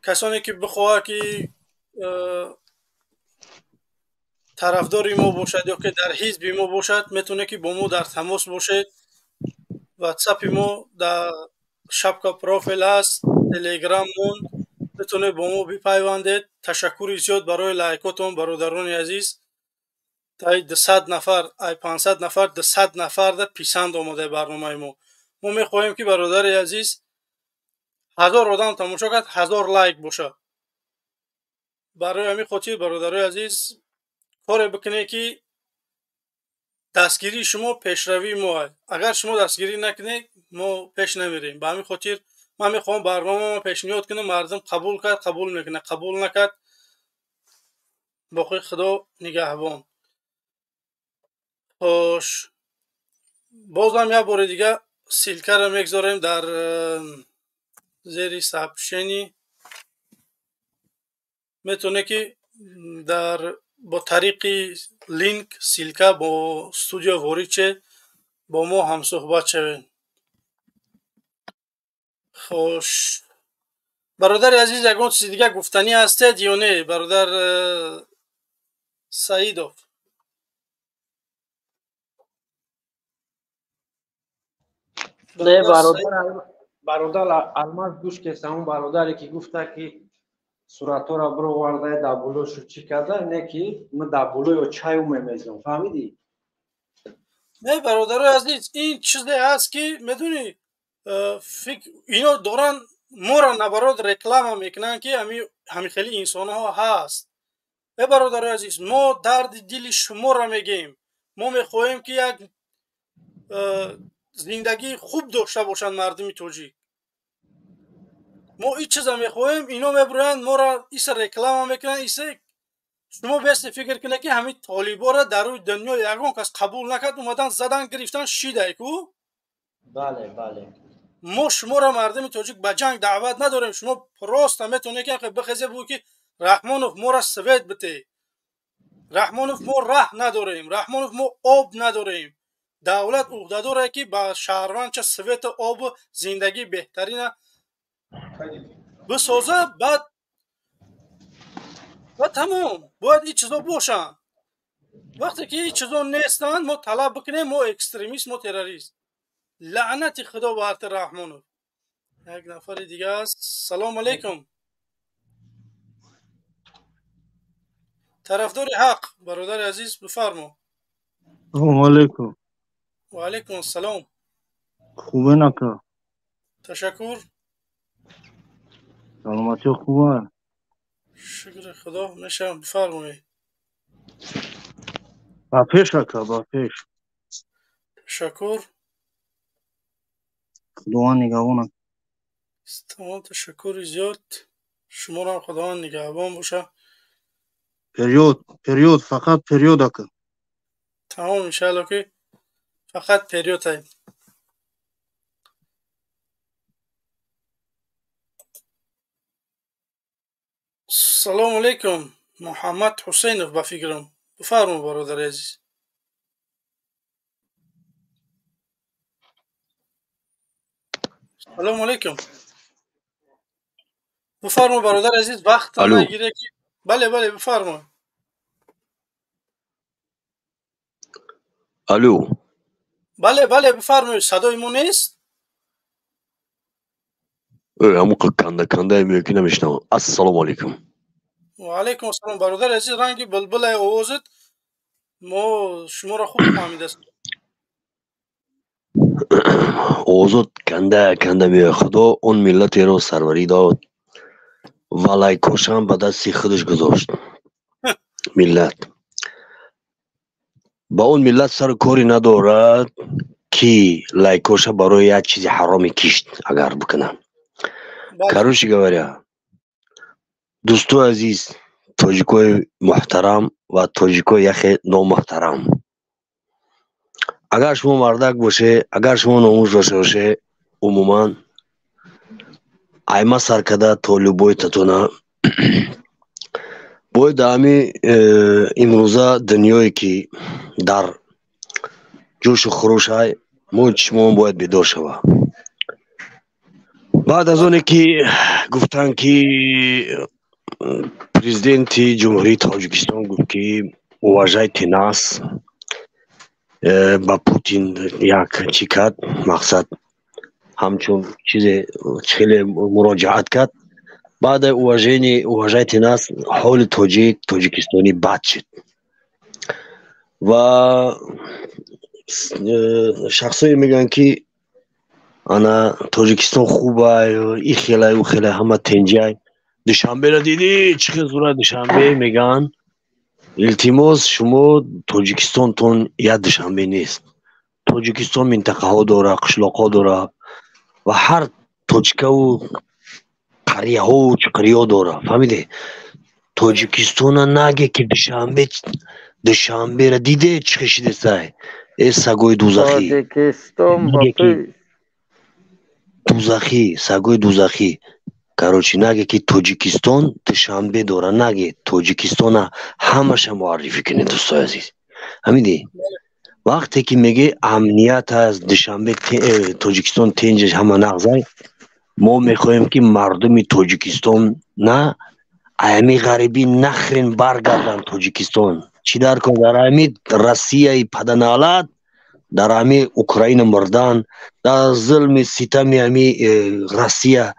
کسانی که بخواه که طرفدار ما باشد یا که در حزب ما باشد میتونه که با ما در تماس باشد. واتساپ ما در شبکه پروفیل است. تلگرام مون میتونه با ما بپیوندید. تشکر زیاد برای لایکاتون برادران عزیز. تا 200 نفر ای 500 نفر 200 نفر ده پسند آمده برنامه ما میخواهیم که برادر عزیز 1000 آدم تماشا کرد 1000 لایک باشه. برای همین خاطر برادر عزیز کار بکنه که دستگیری شما پیشروی ما. اگر شما دستگیری نکنید ما پیش نمیریم. به همین خاطر من میخوام برنامه ما پیشنهاد کنم مردم قبول کرد قبول میکنه قبول نکرد باقی خدا نگهبان. خوش بازم یک بار دیگه سیلکه را میگذاریم در زیر سبشنی. میتونه که در با طریق لینک سیلکه با استودیو وارد با ما هم صحبت شوین. خوش برادر عزیز یگان چیز دیگه گفتنی هستید یا نه برادر سعیدов؟ نه برادر سعید برادر الماس گوش که همون برادری که گفته که صورت را برو ورده دبولوشو چی کرده نه که من دبولو یا چای میمیزم فهمیدی؟ نه برادر عزیز این چیزی هست که میدونی فکر اینا دارن ما را نبراد رکلام میکنن که همین خیلی انسان ها هست. برادر عزیز ما درد دل شما را میگیم. ما میخواهیم که یک زندگی خوب داشته باشند مردم توجیک. ما این چیزا میخواهیم اینا میبرند ما را ایسا رکلام میکنن ایسا شما بس فکر کنید که همین طالبا را در روی دنیا یگان کس قبول نکرد اومدن زدن گرفتن شیده کو. بله ما شما را مردم تاجیک به جنگ دعوت نداریم. شما راست میتونه که بخیزه بگو که رحمانوف ما را سوید بده. رحمانوف ما راه نداریم. رحمانوف ما آب نداریم. دولت عهده‌داره که با شهروند چه سویت آب زندگی بهترین بسازه. بعد تمام باید این چیزا باشن. وقتی که این چیزا نیستن ما طلب بکنیم ما اکستریمیست ما تروریست. لعنت خدا به حضرت رحمانوف. یک نفر دیگه است. سلام علیکم. طرفدار حق برادر عزیز بفرما. سلام علیکم. و علیکم السلام. خوبه نکه؟ تشکر. سلامتی خوبه؟ شکر خدا. میشم بفرمایید. با پیش اکه با پیش. تشکر. خدا نگهبان. تمام تشکر زیاد. شما را خدا نگهبان باشه. پریود فقط پریود اکه. تمام انشاءالله که فقط پریود هایم. سلام علیکم. محمد حسینوف با فکرم. بفرما برادر عزیز. سلام علیکم. بفرما برادر عزیز. وقت نگیره که بله بفرما. الو. بله بفرمایید. صدای ما نیست؟ همون کنده میگی نمیشنم. السلام علیکم. و علیکم السلام برادر عزیز. رنگ بلبل آوازت ما شما را خوب فهمیده است. آوازت کنده میگه. خدا اون ملت رو سروری داد و لایکوش هم به دستی خودش گذاشت. ملت با اون ملت سر کاری ندارد که لایکوش برای یک چیز حرامی کشت اگر بکنم. کاروشی گواریا دوستو عزیز تاجیکوی محترم و تاجیکوی یخی نامحترم، اگر شما مردک باشه اگر شما ناموز داشته باشه عموما ایما سرکده طالبوی تتونه باید همی امروزه دنیایی که در جوش و خروش های شما باید بیدار شوه. بعد از اونه که گفتن که پریزیدنت جمهوری تاجیکستان گفت که واژه تناس با پوتین یک چی کرد، مقصد همچون چیز خیلی مراجعت کرد. بعد واژه تناس حال تاجیکستانی بد شد و شخصایی میگن که انا تاجیکستان خوبه ای خیلی او خیلی همه تنجای دوشنبه را دیدی چه صورت دوشنبه میگن التماس شما تاجیکستان تون یا دوشنبه نیست. تاجیکستان منطقه ها داره، قشلاق ها داره و هر تاجیکه و قریه ها و چقریه ها داره. فهمیده؟ تاجیکستان نگه که دوشنبه را دیده چه خشیده سای ای سگوی دوزخی تاجیکستان با دوزخی سگوی دوزخی کاروچی نگه که تاجیکستان دوشنبه داره، نگه تاجیکستان همش معرفی کنه. دوستای عزیز همیدی وقتی که میگه امنیت از دوشنبه تاجیکستان تنجش همه نغزای ما میخوایم که مردم تاجیکستان نه ایمی غریبی نخرین برگردن تاجیکستان. چی در کن در ایمی روسیه پدنالت در ایمی اوکراین مردن در ظلم ستم ایمی روسیه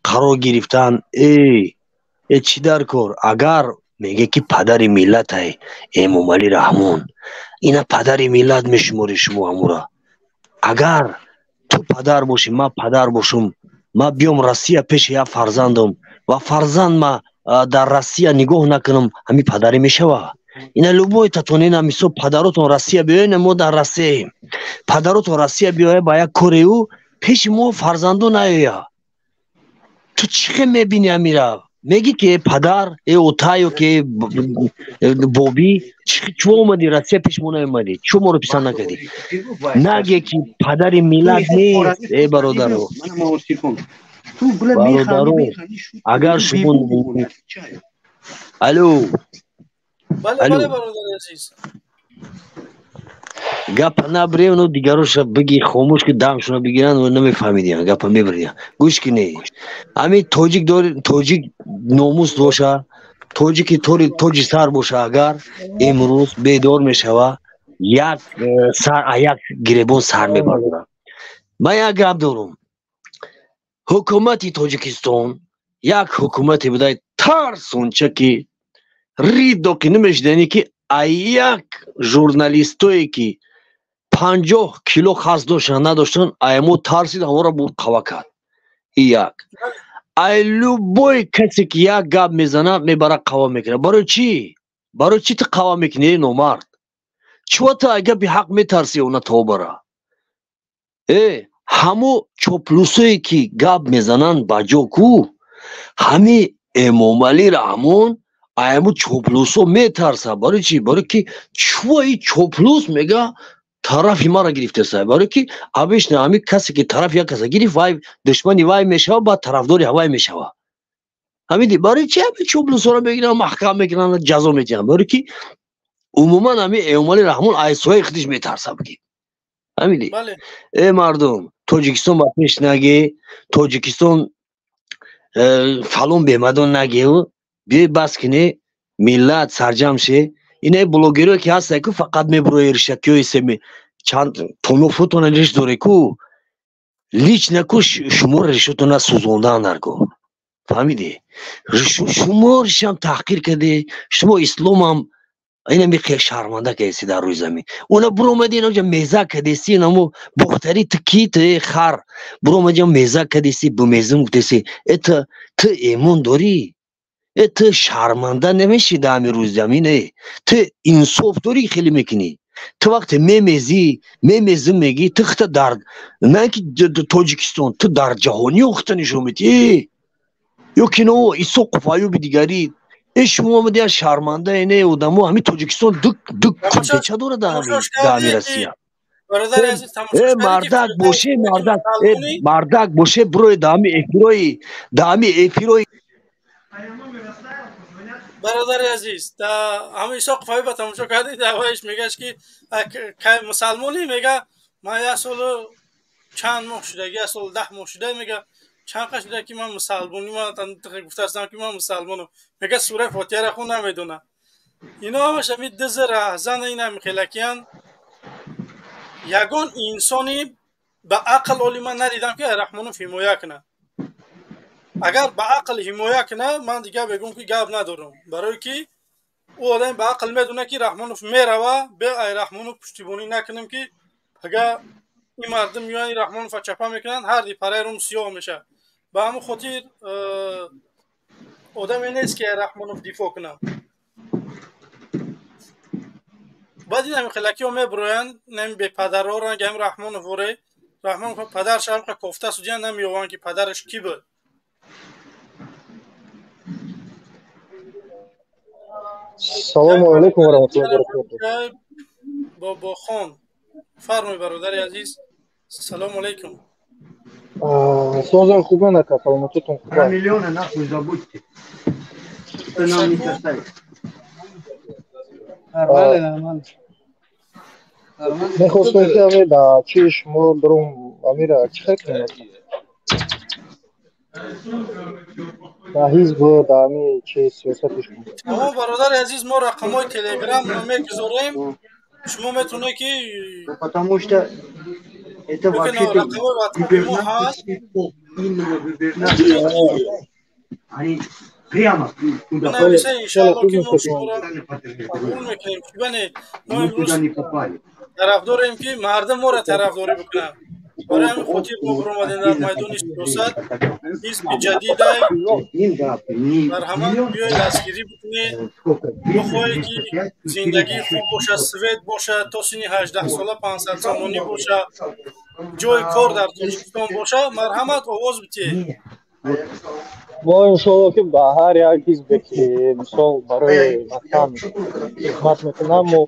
قرار گرفتن. ای چی در کن اگر میگه که پدر ملت های امام علی رحمان اینا پدر ملت میشموری شما امورا. اگر تو پدر باشی ما پدر باشم ما بیام روسیه پیش یا فرزندم و فرزند ما در روسیه نگاه نکنم همی پدری میشوه. اینا لوبوی تتونین همیسو پدراتون روسیه بیاین ما در روسیه پدراتون روسیه بیایه با یک کوریو پیش ما فرزندو نیایا. تو چی میبینی امیرا میگی که پدر اوتایو که بوبی چو اومدی راسیه پیش مونه اومدی چو ما رو پیسان نکردی نگه که پدر میلاد نیست ای برادرو اگر شما الو بله بله برادر عزیز گپ نبریم و دیگروش بگی خاموش که دمشون بگیرن و نمیفهمیدین گپ میبردین گوش کنی همین توجیک داری توجیک ناموس باشه توجیکی طوری توجی سر باشه اگر امروز بیدار میشوه یک گریبون سر میبردن من یک گپ دارم حکومتی تاجیکستان یک حکومتی بوده ترس اونچه که ریدو که نمیشدنی که یک ژورنالیستوی که 50 کیلو خزدوشن نداشتن ایمو ترسید همه را بود قوا کرد یک لوبوی کسی که یک گپ میزنه میبره قوا میکنه برای چی تو قوا میکنی نومرد چو تا اگه به حق میترسی اونا تو بره همو چوپلوسوی که گپ میزنن بجو کو همی امام علی رحمون ایمو چوپلوسو میترسه برای چی برای که چو ای چوپلوس میگه طرفی ما را گرفته سای برای که ابیش نه همی کسی که طرف یک کسی گرفت وای دشمنی وای میشه با طرفداری هوای میشه همیدی برای چی همی چوبلوس را بگیرن محکم میکنن جزا میتونن برای که عموما همی امام علی رحمون ایسوی خودش میترسه بگی همیدی بله ای مردم تاجیکستان با پیش نگی تاجیکستان فلون بیمدون نگی و بیای بس کنی ملت سرجم شه اینه بلوگری که هست که فقط میبروی رشکی های سمی چند تونو فوتون ریش داره که لیچ نکو شما رشتون سوزوندن نرگو فهمیدی شما رشم تحقیر کرده شما اسلام هم اینه میخی شرمنده که ایسی در روی زمین اونا برو مدین اوجا میزه کدیسی نمو بختری تکیت خر برو مدین میزه کدیسی بمیزه مکتیسی تو ایمون داری تو شرمنده نمیشی در همین روز زمینه تو انصاف داری خیلی میکنی تو وقت میمیزی میگی تو خطا در نه که تاجیکستان تو در جهانی اختا نشون میدی یا که نو ایسا قفایو بی دیگری شما آمده شرمنده اینه ادمو همین تاجیکستان دک کنده چه دوره در همین رسیه برادر عزیز تماشاش مردک باشه مردک باشه بروی دامی افیروی برادر عزیز همه ایسا قفایی با تماشا کردی دوایش میگهش که مسلمانی میگه من یه سال چند ماه شده یه سال 10 ماه شده میگه چند قش شده که من مسلمانی من گفته هستم که من مسلمانم میگه سوره فاتحه را خون نمیدونه اینا همش همین دزر زن این هم خیلکیان یگان انسانی به عقل اولی من ندیدم که رحمانوف حمایه کنه اگر به عقل حمایه کنه من دیگه بگم که گپ ندارم برای که او آدم به عقل میدونه که رحمانوف میروه به ای رحمانوف پشتیبانی نکنیم که اگر این مردم میان رحمانوف چپه میکنن هر دی پرای روم سیاه میشه به همون خاطر آدمی نیست که رحمانوف دفاع کنه بعد این همین خلکی ها میبروین نمی به پدر ها رنگ هم رحمانوف وره رحمانوف پدرش هم کفته سودیان نمیوان که پدرش کی بود سلام علیکم و رحمت الله و برکاته. با خان فرمای برادر عزیز سلام علیکم. سازم خوبه نکه سلامتتون خوبه. میلیون نخوی زبوتی. نامی کستایی. میخواستم که همه در چی شما درم امیره چی خیلی کنید؟ در حزب در همی چی سیاستش کنید؟ اما برادر عزیز ما رقم های تلگرام میگذاریم شما میتونه که потому что это вообще-то они прямо туда не попали. طرفداریم که مردم ما را طرفداری بکنن برای همین خاطر ما برآمدیم در میدان سیاست حزب جدید مرحمت بیاید دستگیری بکنید بخواهید که زندگی خوب باشه سوید باشه تا سن 18 ساله 500 سامانی باشه جای کار در تاجیکستان باشه مرحمت آواز بتید ما انشالله که به هر یک حزبی که مثال برای وطن خدمت میکنم و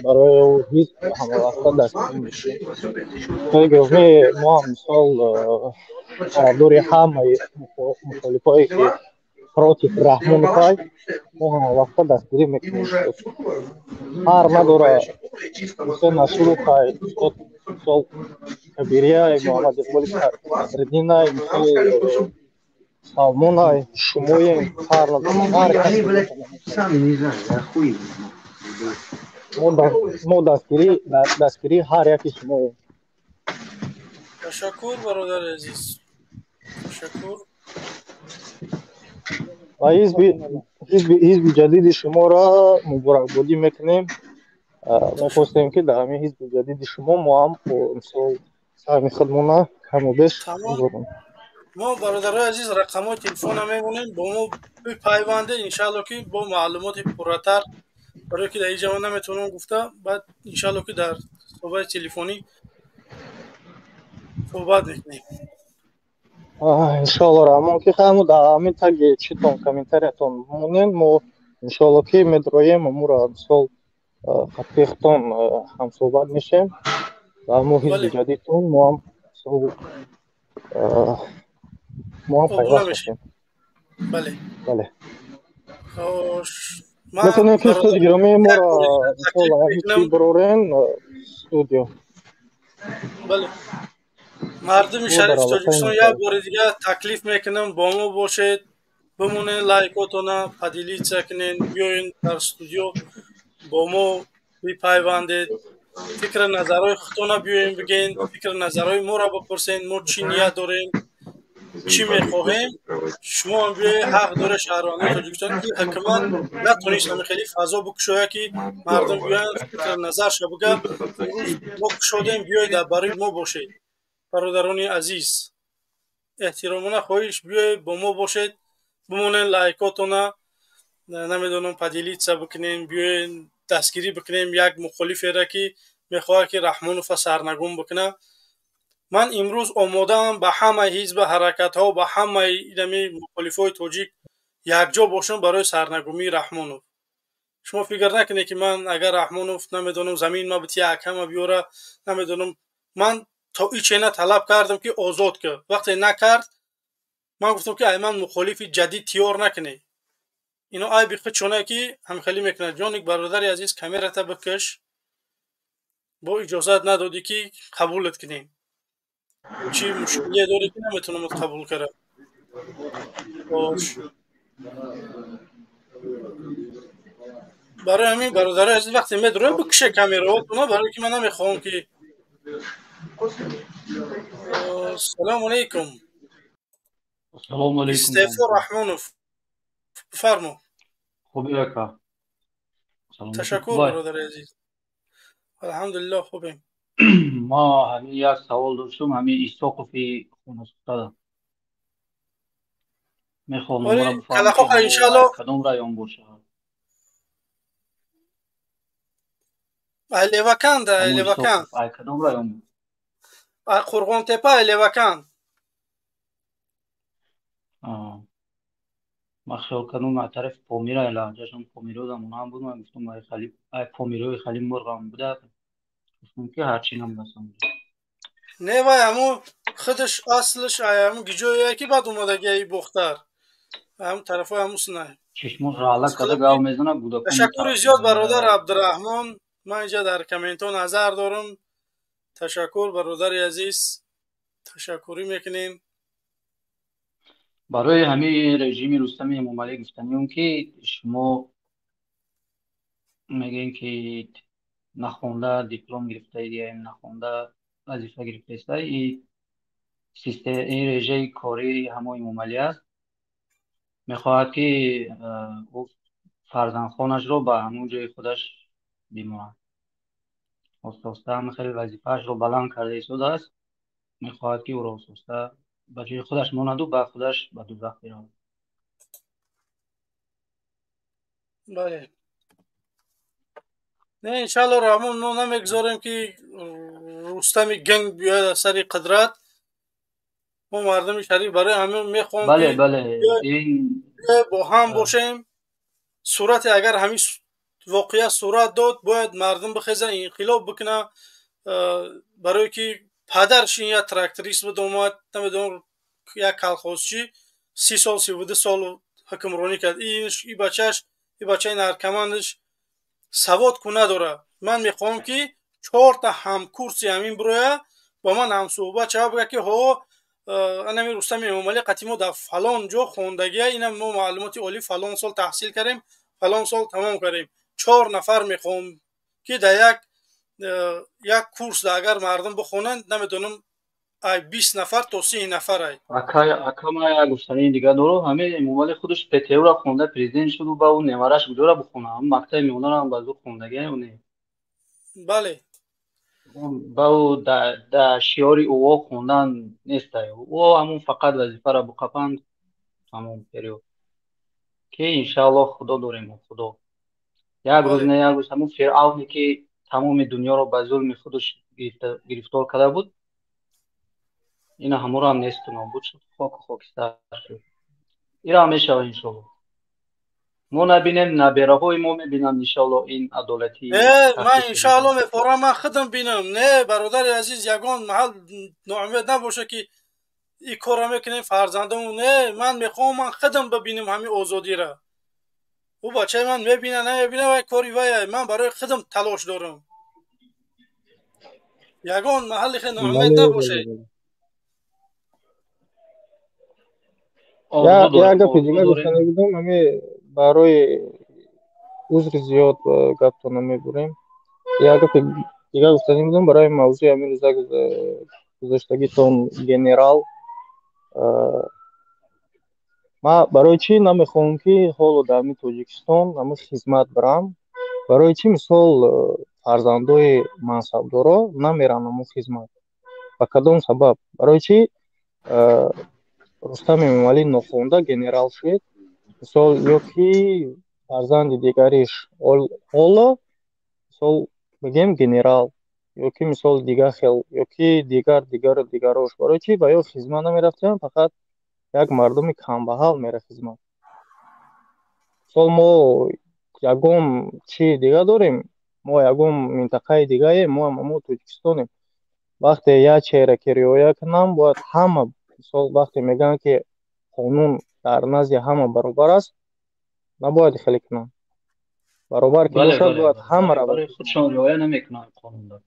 برای او حزب همه وقتا دستگیری میشیم. ما هم مثال طرفداری همه مخالفایی که پراتیف رحمان پای ما همه وقتا دستگیری میکنیم. هر نداره مثال نصور پای مثال کبیریه محمد اقبال قدردین مثال سالمون شموی هر کسی ما دستگیری هر یکی شما. تشکر برادر عزیز، تشکر. و حزب جدید شما را مبارکبادی میکنیم. ما خواستیم که در همین حزب جدید شما ما هم مثال سهم خودمون کم و بیش تمام. بکنیم. ما برادرای عزیز رقم‌های تلفن هم میمونیم با ما پیوانده انشالله که با معلومات پرتر، برای که در این جوان نمیتونم گفته، بعد انشالله که در صحبت تلفنی صحبت میکنیم. انشالله رحمان که خیلی در همین تگ چیتون کامنتاریتون مونین ما انشالله که میدرویم امور مثال خطیختون هم صحبت میشیم. در مو حزب جدیدتون ما هم پیوست میشیم. بله. خوش. میتونیم که استودیو گرامی ما را مثال هیچی برورین استودیو. بله. مردم شریف تاجیکستان یک بار دیگه تکلیف میکنم با ما باشید، بمونه لایکاتون پدیلیت کنین، بیاین در استودیو با ما پیوندید، فکر نظرهای خودتون بیاین بگین، فکر نظرهای ما را بپرسین، ما چی نیت داریم، چی میخواهیم. شما هم بیای، حق داره شهروندان تاجیکستان این حکومت نتونیست همه خیلی فضا بکشوه که مردم بیاین فکر نظرش بگه. امروز ما کشادیم، بیاید در برای ما باشید. برادران عزیز، احترامانه خواهش بیاید با ما باشید، بمونین لایکاتون نمیدونم پدیلیت بکنین، بیاین دستگیری بکنیم یک مخالفی را که میخواه که رحمانوف سرنگون بکنه. من امروز آمادم به همه حزب حرکت ها و به همه مخالف های تاجیک یکجا باشم برای سرنگونی رحمانوف. شما فکر نکنه که من اگر رحمانوف نمیدونم زمین ما بتی حکم بیاره، نمیدونم، من تا این چینه طلب کردم که آزاد کرد، وقتی نکرد من گفتم که ای من مخالف جدید تیار نکنه. اینا ای بخواد چونه که هم خیلی میکنه. جانک برادری عزیز کامیرا بکش، با اجازت ندادی که قبولت کنیم. چی مشکلی داری که نمیتونم قبول کنم؟ باش. برای همین برادر عزیز وقتی میداره بکشه کامیرا تو، برای که من نمیخوام که. سلام علیکم. سلام علیکم. استعفا رحمانوف بفرما. خوبی بکا. تشکر برادر عزیز. الحمدلله خوبیم. ما همین یک سوال داشتم، همین استوقفی خونسته دادم. میخوام ما را بفهمم که انشالله کدام رایون باشه. لیوکان ده لیوکان. کدام رایون؟ قرغون تپه لیوکان. ما خیال کردم از طرف پامیره لهجهشون پامیرو دم اونها هم بود. من گفتم ای خالی پامیروی خالی مرغم بوده، گفتم که هرچی نم بسم. نه وای همون خودش اصلش همون گیجویه که بعد اومده گی بختر همون طرفای همون سنه چشمون راله کده گاو میزنه بوده. تشکر زیاد برادر عبدالرحمن. من اینجا در کامنت ها نظر دارم. تشکر برادر عزیز، تشکری میکنیم. برای همین رژیم رستم امامعلی گفتنیم که شما میگین که نخونده دیپلم گرفته یا نخونده وظیفه گرفته است. این سیستم، این رژه کاری همه امامعلی است. میخواهد که او فرزند خانش رو به همون جای خودش بماند. آساسته هم خیلی وظیفهش رو بلند کرده ایستاده است. میخواهد که او را آساسته به جای خودش ماند و به خودش به دوزخ برود. بله. نه انشالله رحمان ما نمیگذاریم که رستم گنگ بیاید از سر قدرت. ما مردم شریف برای همه میخوام بله که بله این با هم باشیم. صورت اگر همین واقعیت صورت داد باید مردم بخیزن انقلاب بکنه، برای که پدرش این یک تراکتوریست بود اومد نمیدونم یک کلخوزچی 30 سال 32 سال حکمرانی کرد. این بچه نرکمندش سواد کو نداره. من میخوام که 4 تا هم کورسی همین بروه با من هم صحبت چه بگه که ها انا رستم امامعلی قطعی در فلان جا خوندگی اینا ما معلومات عالی فلان سال تحصیل کردیم فلان سال تمام کردیم. 4 نفر میخوام که در یک کورس اگر مردم بخونن نمیدونم 20 نفر تا 30 نفر ای اکا ما یک گفتنی دیگه دارو. همه امامعلی خودش پتیو را خونده پرزیدنت شد و با اون نمرش بجورا بخونه. هم مقطع میمونه هم بازو خوندگی اونه. بله با او در شیاری او خوندن نیست. او همون فقط وظیفه را بقپند همون پریود که انشاءالله خدا داریم. خدا یک روز نه یک روز همون فرعونی که تمام دنیا رو به ظلم خودش گرفتار کرده بود این همون رو هم نیست و نابود شد. خاکستر شد. این هم میشه انشاءالله. ما نبینیم نبیرهای ما میبینن انشاءالله این عدالتی من انشاءالله میپارم. من خودم بینم. نه برادر عزیز یگان محل ناامید نباشه که این کار میکنیم فرزندمون. نه من میخوام من خودم ببینم همین آزادی را. او بچه من میبینه نمیبینه و کاری وای من برای خودم تلاش دارم. یگان محل خیلی ناامید نباشه. یا گپی دیگه گفتنی بودم همه برای عذر زیاد گپتو نمیبریم. یا گپی دیگه گفتنی بودم برای موضوع همین روزا گذاشتگیتون گنرال. ما برای چی نمیخوام که حالا در می توجیکستان همه خدمت برم. برای چی مثال فرزندای منصبدارا نمیرن همون خدمت به کدام سبب؟ برای چی رستم امامعلی نخونده گنرال شد مثال یکی فرزند دیگریش حالا مثال بگیم گنرال یکی مثال دیگه خیل یکی دیگروش برای چی با یا خدمت نمیرفتن؟ فقط یک مردم کمبغل میره خدمت. مثال ما یگم چی دیگه داریم. ما یگم منطقه دیگه ما هم توجیکستانیم. وقتی یا چهره که رعایه کنم باید همه مثال وقتی میگن که قانون در نزد همه برابر است نباید خیلی کنم. برابر که باشد باید همه را برای خودشان رعایه نمیکنن قانون را.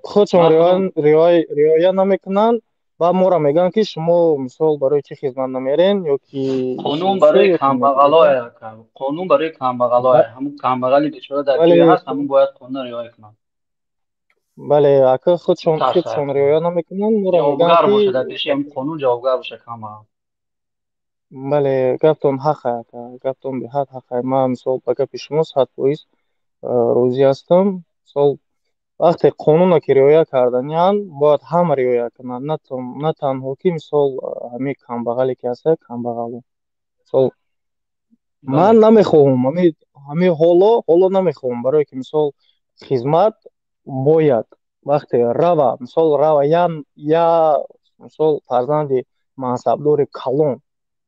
خودشان رعایه نمیکنن و ما را میگن که شما مثال برای چی خدمت نمیرین یا که قانون برای کمبغلای قانون برای کمبغلای همون کمبغلی بیچاره در جای هست همون باید قانون رعایه کنن. بله اگه خودشان رعایه نمیکنن ما را میگن باشه در پیش هم قانون جوابگر باشه کما. بله گفتم حقه گفتم به حقه. ما مثال بگه پیش شما 100% روزی هستم. مثال وقتی قانون که رعایه کردنیان باید همه رعایه کنن نه تنها که مثال همین کمبغلی که هست کمبغل. مثال من نمیخوام همین حالا نمیخوام برای که مثال خدمت باید وقتی مثال یا مثال فرزند منصبدار کلان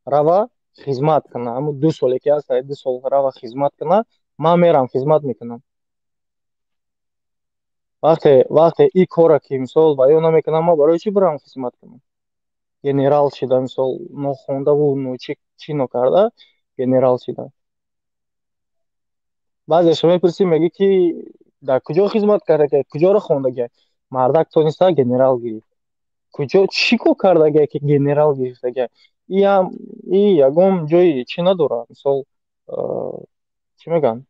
روا خدمت کنه اما 2 سالی که هست 2 سال روا خدمت کنه من میرم خدمت میکنم. وقتی این کارا که مثال بیان نمیکنم ما برای چی برم خدمت کنم؟ گنرال شده مثال نخونده و چی نکرده گنرال شده. بعضی شما میپرسی میگی که در کجا خدمت کرده که کجا را خونده مردک تونسته گنرال گرفت کجا چی کو کرده که گنرال گرفته این یگم جای چی نداره. مثال چی میگن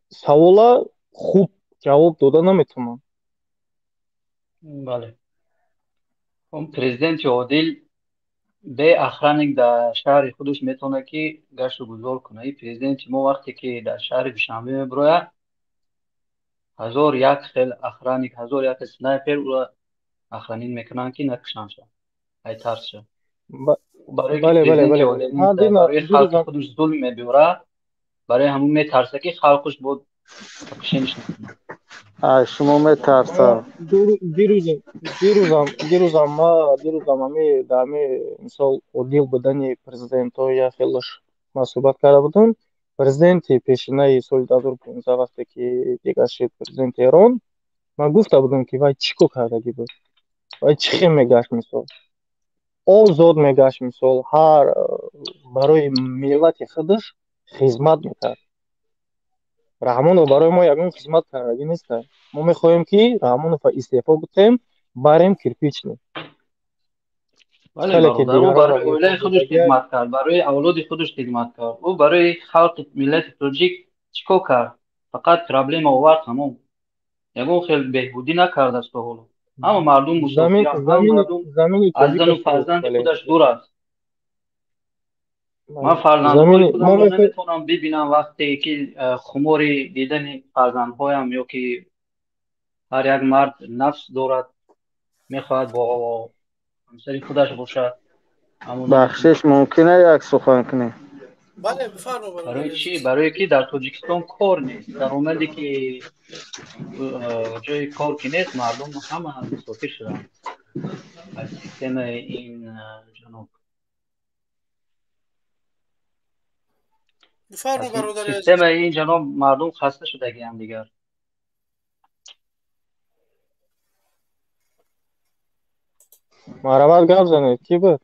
سوالا خوب جواب داده نمیتونم. بله اون پرزیدنت عادل به اخرانک در شهر خودش میتونه که گشت و گذار کنه. این پرزیدنت ما وقتی که در شهر دوشنبه میبره 1001 خیل اخرانک 1001 سنایپر او اخرانین میکنن که نکشن شد ای ترس شد. برای که پرزیدنت عادل نیست برای خلق خودش ظلم میبره برای همون میترسه که خلقش بود تکشنش نکنه. شما میترسه دیروزم همی دمی مثال عادل بودن президент یا خیلیش ما صحبت کرده بودم. президент پیشینه سال 2015 وقتی که دیگه شد президент ایران، من گفته بودم که وای چیکو کردگی بود، وای چی میگشت مثال آزاد میگشت مثال هر برای ملت خودش خدمت میکرد. رحمانو برای ما یگان خدمت کردگی نیست. ما میخواهیم که رحمانو استعفا بدیم بریم کیرپیچ نیم. ولی برادر او برای اویله خودش خدمت کرد، برای اولاد خودش خدمت کرد. او برای خلق ملت تاجیک چیکار کرد؟ فقط پرابلم آورد تمام. یگان خیلی بهبودی نکرد است تا حالا. اما مردم مسافر، اما مردم از زن و فرزند خودش دور است. من فرزندهای خودم را نمیتونم ببینم وقتی که خماری دیدن فرزندهایم یا که هر یک مرد نفس دارد میخواهد با همسر خودش باشد. بخشش ممکنه یک سخن کنی؟ بله بفرمایید. برای چی؟ برای که در تاجیکستان کار نیست، در اومدی که جای کار که نیست، مردم همه مسافر شدن از سیستم این جنوب. سیستم این جناب مردم خسته شدگی هم دیگر. مرحبت گپ زنید کی بود؟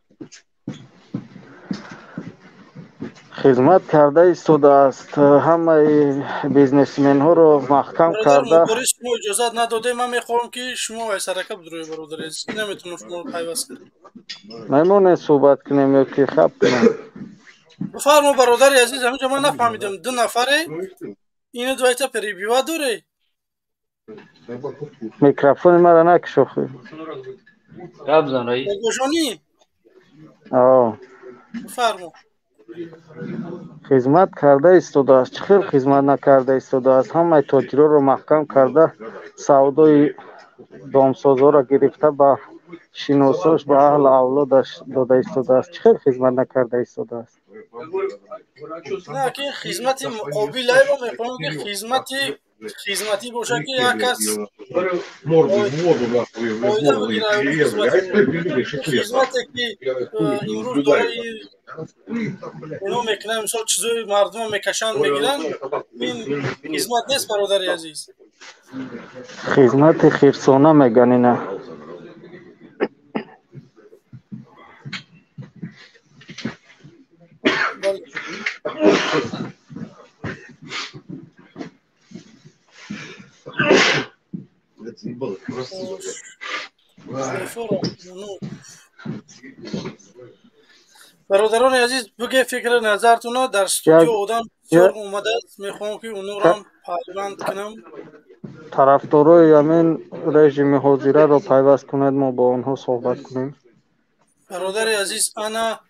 خدمت کرده ایستاده است، همه بیزنسمن ها رو محکم کرده. برادر شما اجازت نداده، من میخوام که شما وای سرکه بدروی برادر عزیز، نمیتونم شما رو پیوست کنم. میمونه صحبت کنیم یا که خب کنیم؟ بفرما برادر عزیز. همینجا من نفهمیدم 2 نفره اینو دویتا پری بیوا دوره. میکروفون مرا نکشو خوی گپ زن رئیس. بگوشانی بفرما. خدمت کرده ایستاده است. چه خیلی خدمت نکرده ایستاده است. همه تاجرها رو محکم کرده، سودای دامسازها را گرفته به شناساش به اهل اولادش داده ایستاده است. چه خیلی خدمت نکرده ایستاده است. نه که خدمت مقابل لایو میخوام که خدمتی باشه که یک کس فایده بگیره. خدمتی که امروز داره اینو میکنه، مثلا چیزای مردم میکشن میگیرن، این خدمت نیست برادر عزیز. خدمت خیرسانه میگن اینا. برادران عزیز بگه فکر نظرتون در استودیو آدم بسیار اومده است، میخوام که اونو را پیوند کنم. طرفدارای همین رژیم حاضره رو پیوست کنید، ما با اونها صحبت کنیم. برادر عزیز انا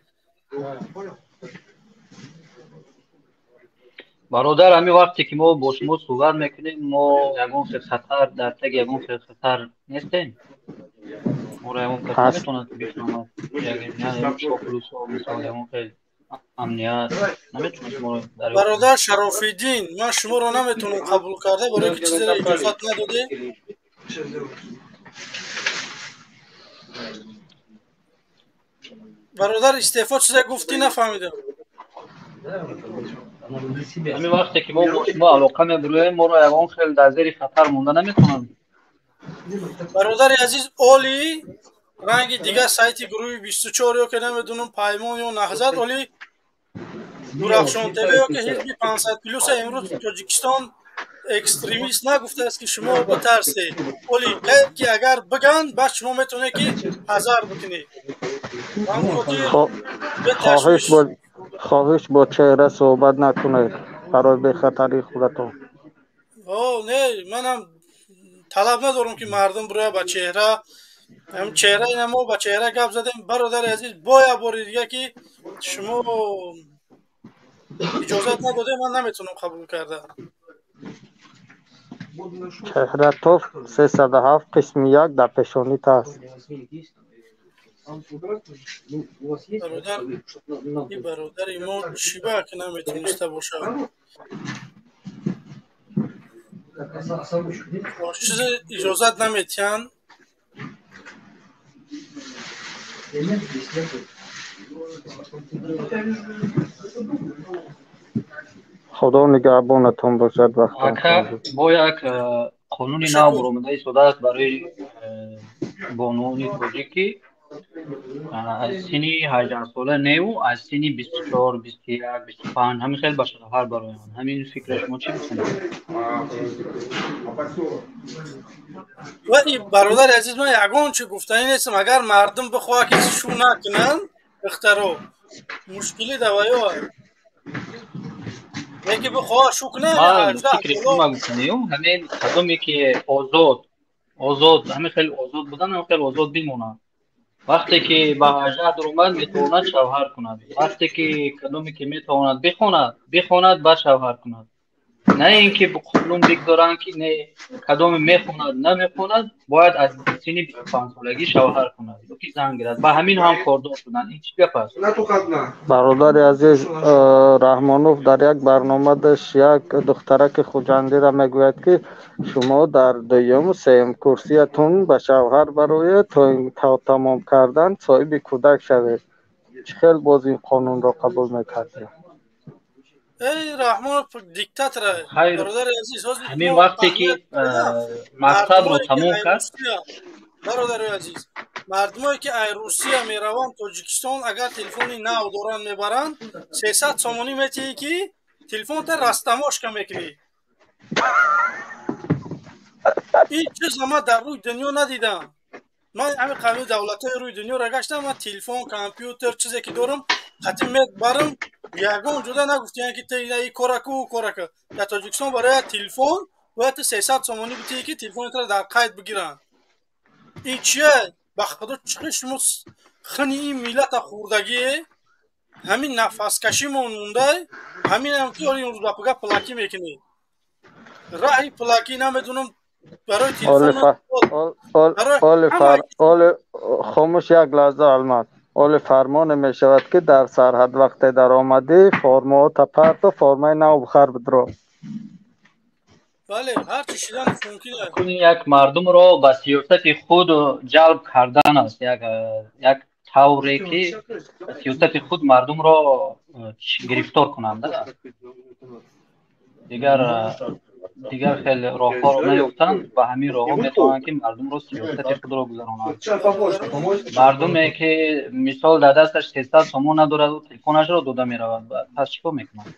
برادر، همین وقتی که ما با شما صحبت میکنیم ما یگان خیلی خطر در تگ یگان خیلی خطر نیستیم. ما را یگان کس نمیتونن که بفهمد یعنی شاکلوس ها مثال یگان خیلی امنیت نمیتونن شما را در برادر شرافیدین، من شما را نمیتونم قبول کرده برای که چیزی را اجازت نداده. برادر استعفا چیزی گفتی نفهمیدم. همین وقتی که ما با شما علاقه میبرویم ما را یگان خیلی در زیر خطر مونده نمیتونن. برادر عزیز اولی رنگ دیگه سایت گروه 24 یا که نمیدونم پیمان یا نهضت، اولی درخشان تیوی یا که حزب 500 پلوس امروز تاجیکستان اکستریمیست نگفته است که شما بترسید، ولی که اگر بگن بعد شما میتونه که حذر بکنید. خواهش با چهره صحبت نکنید برای به خطری خودتون. نه منم طلب ندارم که مردم برای با چهره هم چهره اینا ما با چهره گپ زدیم. برادر عزیز باید باری دیگه که شما اجازت نداده من نمیتونم قبول کرده. چهره توف 307 قسم 1 در پیشانیت است. برادر ما شیبه که نمیتونسته باشه. چیز اجازت نمیتین. خدا نگهبانتون باشد وقتتون اکا خوش. با یک قانون نو برآمده شده است برای بانوان تاجیکی از سنی 18 ساله نیو از سنی 24 21 25 همین خیلی باشه هر برای آن همین فکر شما چی میکنید؟ ولی برادر عزیز من یگان چه گفتنی نیستم اگر مردم بخواه که شو نکنن اخترا مشکلی دوایو یکی بخواه شو کنن ما 18 فکر سالا شما گفتنیم همین قدمی که آزاد همین خیلی آزاد بودن همین خیلی آزاد بمونن وقتی که به 18 در اومد میتواند شوهر کند وقتی که کدومی که میتواند بخواند بعد شوهر کند نه اینکه به قانون بگذارن که نه کدام میخواند نمیخواند باید از سن 25 سالگی شوهر کند یا که زن گیرد با همین هم کاردار شدن این چی گپ است؟ برادر عزیز رحمانوف در یک برنامه داشت یک دخترک خوجندی را میگوید که شما در دویم و سوم کورسیتون به شوهر بروید تا تمام کردن صاحب کودک شوید. چه خیلی باز این قانون را قبول میکردید؟ ای رحمان دیکتاتور خیر برادر عزیز همین ما وقتی اهمیت که بدم مکتب رو مردمایی که تمام ای کرد روسیا برادر عزیز مردمایی که ای روسیا میروند تاجیکستان اگر تلفنی نو دوران میبرند 300 سومونی میتی که تلفن تا راستاموش کم میکنی این چیز ما در روی دنیا ندیدم من همین قانون دولت روی دنیا را گشتم من تلفن کامپیوتر چیزی که دارم خطی میبرم یگان جدا نگفتین که ای کورکو در تاجیکستان برای تلفن باید 300 سومونی بتی که تلفن را در قید بگیرن این چیه به خدا چقدر شما خنی این ملت خوردگی همین نفس کشی مونده همین هم که اون روز بپگه پلاکی میکنی رای پلاکی نمیدونم برای تلفن برای خاموش یک لحظه علمت اول فرمان می شود که در سرحد وقت در آمده فرما تپرت و فرمای نو بخر بدرو بله هر چی شدن ممکنه کنی یک مردم را به سیاست خود جلب کردن است یک طوری که سیاست خود مردم را گرفتار کنند دیگر خیلی راهها رو نیفتند و همین راهها میتوانند که مردم را سیاست خود را گذرانند مردمی که مثال در دستش 300 سومون ندارد و تلفنش را داده میرود پس چیکار میکنند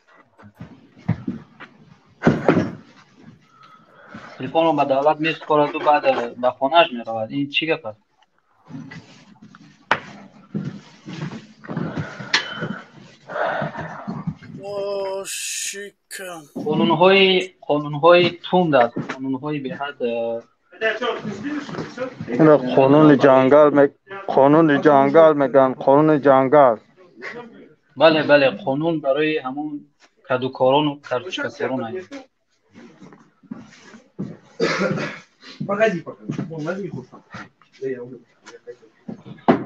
تلفن رو به دولت میسپارد و بعد به خانه‌اش میرود این چی گپ است قانون‌های تند است قانون‌های به حد قانون جنگل میگن قانون جنگل بله قانون برای همون کدوکاران و کارچکاران است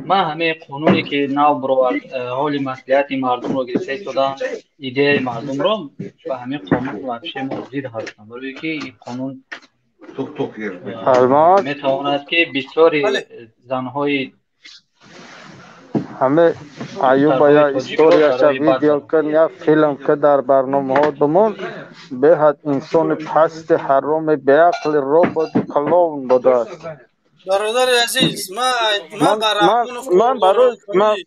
ما همه قانونی که نو برای حال مصلحت مردم رو گرفته شدن ایده مردم رو و همه قانون و افشه موجود هستند برای که این قانون میتواند که بسیاری زنهای همه ایوب یا استوریش ویدیو کن یا فیلم که در برنامه ها دمون به حد انسان پست حرام به عقل روبوت کلون بوده برادر عزیز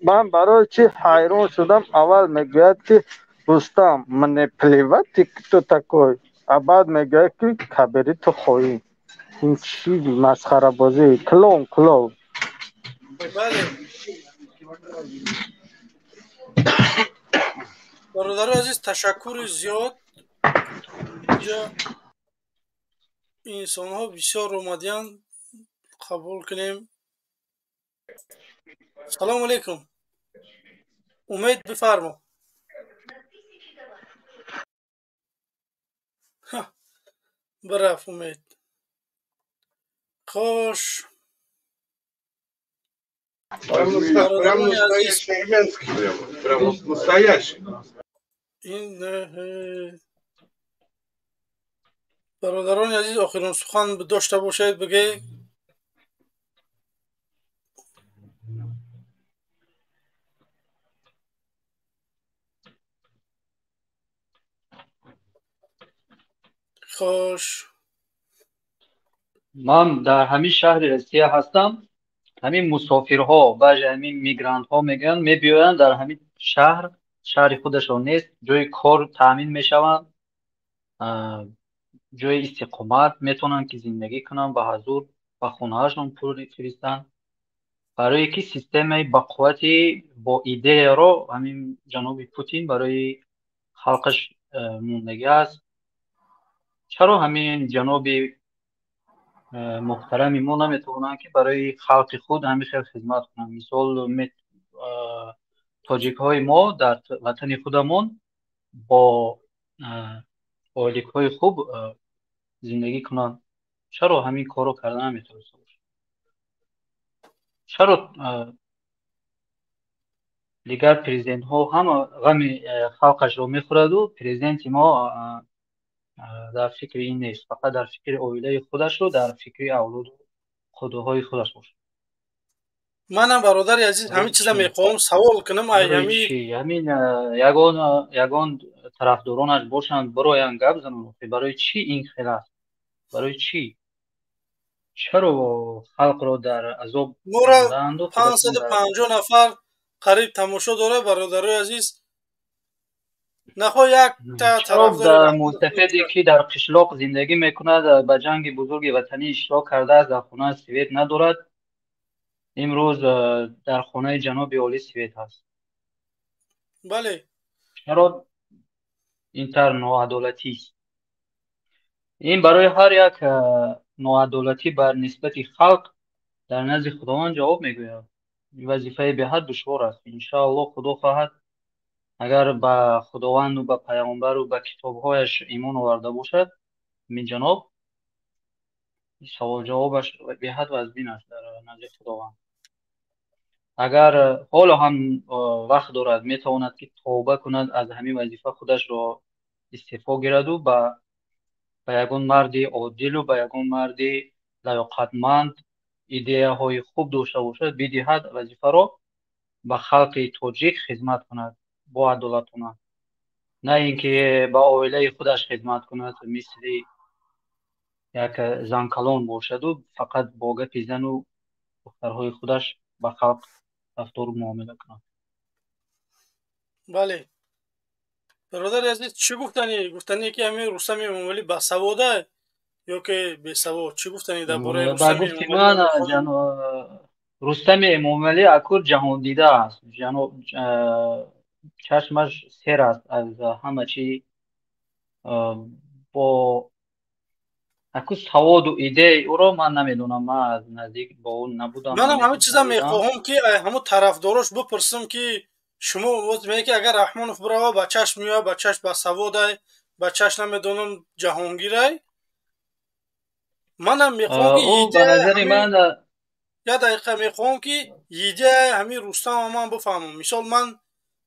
من برای چی حیران شدم اول میگوید که دوستم من پلیوتی که تو تکوی بعد میگوید که کبری تو خویی این چی مسخره بازی کلون بله برادر عزیز تشکر زیاد اینجا انسان ها بسیار اومدین قبول کنیم سلام علیکم امید بفرما برف امید خوش Прям настоящий. برادران عزیز آخرین سخن داشته باشید بگه. خوش من در همین شهر روسیه هستم. همین مسافرها و همین میگرانت ها میگن میبیاین در همین شهر خودشون نیست، جای کار تامین میشوند، جای استقامت میتونن که زندگی کنن به حضور و خونه هاشون پول فرستن. برای که سیستم بقوتی با ایده رو همین جناب پوتین برای خلقش موندگی است. چرا همین جناب محترم ما نمیتونن که برای خلق خود همیشه خدمت کنن؟ مثال تاجیک های ما در وطن خودمون با آلیک های خوب زندگی کنن. چرا همین کارو کردن نمیتونه؟ چرا دیگر پرزیدنت ها همه غم خلقش رو میخورد و پرزیدنت ما در فکر این نیست، فقط در فکر اویله خودش رو در فکر اولاد و خودهای خودش باشه. منم برادر عزیز همین چیزا میخوام سوال کنم. برای چی همین یگان طرفدارانش باشند براین گپ زنن؟ برای چی این خلاف؟ برای چی؟ چرا خلق رو در عذاب مورا 550 نفر قریب تماشا داره برادرای عزیز. نخواه یک چرا در مستفیدی که در قشلاق زندگی میکند به جنگ بزرگ وطنی اشتراک کرده است در خانه سویت ندارد، امروز در خانه جناب عالی سویت هست؟ بله. چرا اینطور ناعدالتی است؟ این برای هر یک ناعدالتی بر نسبت خلق در نزد خداوند جواب میگوید. وظیفه به حد دشوار است. انشاءالله خدا خواهد اگر به خداوند و به پیامبر و به کتابهایش ایمان آورده باشد، می جناب سوال جوابش به حد وزبین است در نزد خداوند. اگر حالا هم وقت دارد میتواند که توبه کند، از همین وظیفه خودش را استعفا گیرد و به یگان مرد عادل و به یگان مرد لیاقتمند ایده های خوب داشته باشد، بدهد وظیفه را به خلق تاجیک خدمت کند با عدالتانه، نه اینکه به عائله خودش خدمت کند مثل یک زنکلان باشد و فقط با گپ زن و دخترهای خودش به خلق رفتار و معامله کند. بله برادر عزیز چی گفتنی؟ گفتنی که همین رستم امامعلی باسواده یا که بیسواد؟ چی گفتنی درباره رستم امامعلی؟ رستم امامعلی اکور جهان دیده است. چشمش سر است از همه چی. با اکو سواد و ایده او را من نمیدونم، من از نزدیک با اون نبودم. منم همه چیزا میخواهم که همون طرفداراش بپرسم که شما میگه که اگر رحمانов بروا با چشم میاد، با چشم باسواد، با چشم نمیدونم جهانگیر. منم میخوام که ایده نظر من یا دقیقه میخوام که ایده همین رستم من بفهمم. مثال من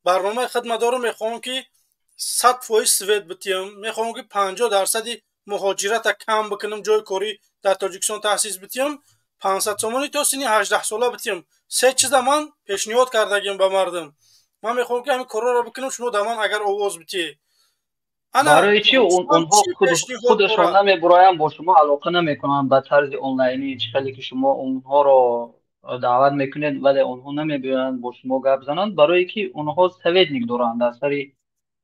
برنامه خدمت دارم، میخوام که 100% سوید بتیم، میخوام که 50% مهاجرت کم بکنم، جای کاری در تاجیکستان تاسیس بتیم، 500 سومانی تا سنی 18 ساله بتیم. سه چیز من پیشنهاد کردگیم به مردم. من میخوام که همین کارا رو بکنم، شما در من اگر آواز بدی. برای چی اونها خودشان نمیبراین با شما علاقه نمیکنن به طرز آنلاینی؟ چخیلی که شما اونها رو دعوت میکنید ولی اونها نمیبراین با شما گپ زنن؟ برای که اونها سوید نگدارن در سری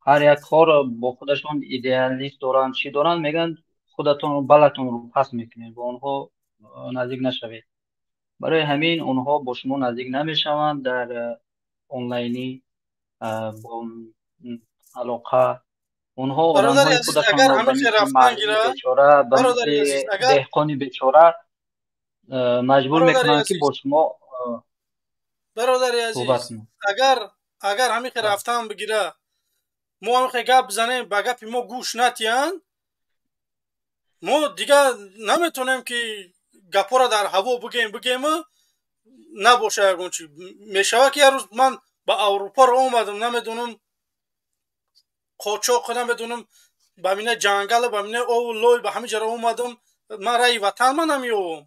هر یک کار با خودشون ایدئالیست دارن، چی دارن، میگن خودتون رو بلتون رو پس میکنید، با اونها نزدیک نشوید. برای همین اونها با شما نزدیک نمیشوند در آنلاینی با علاقه. اونها آدم‌های خودشان را به مثل مردی بیچاره، به مثل دهقانی بیچاره مجبور میکنن که با شما برادری عزیز اگر همین که رفتن بگیره ما همین گپ بزنیم به گپ ما گوش نتیان، ما دیگه نمیتونیم که گپا را در هوا بگیم نباشه. یگون چی میشوه که یه روز من به اروپا رو اومدم، نمیدونم قاچاق نمیدونم بامینه جنگل بامینه او لوی به همه جرا اومدم من رای وطن من نمیوم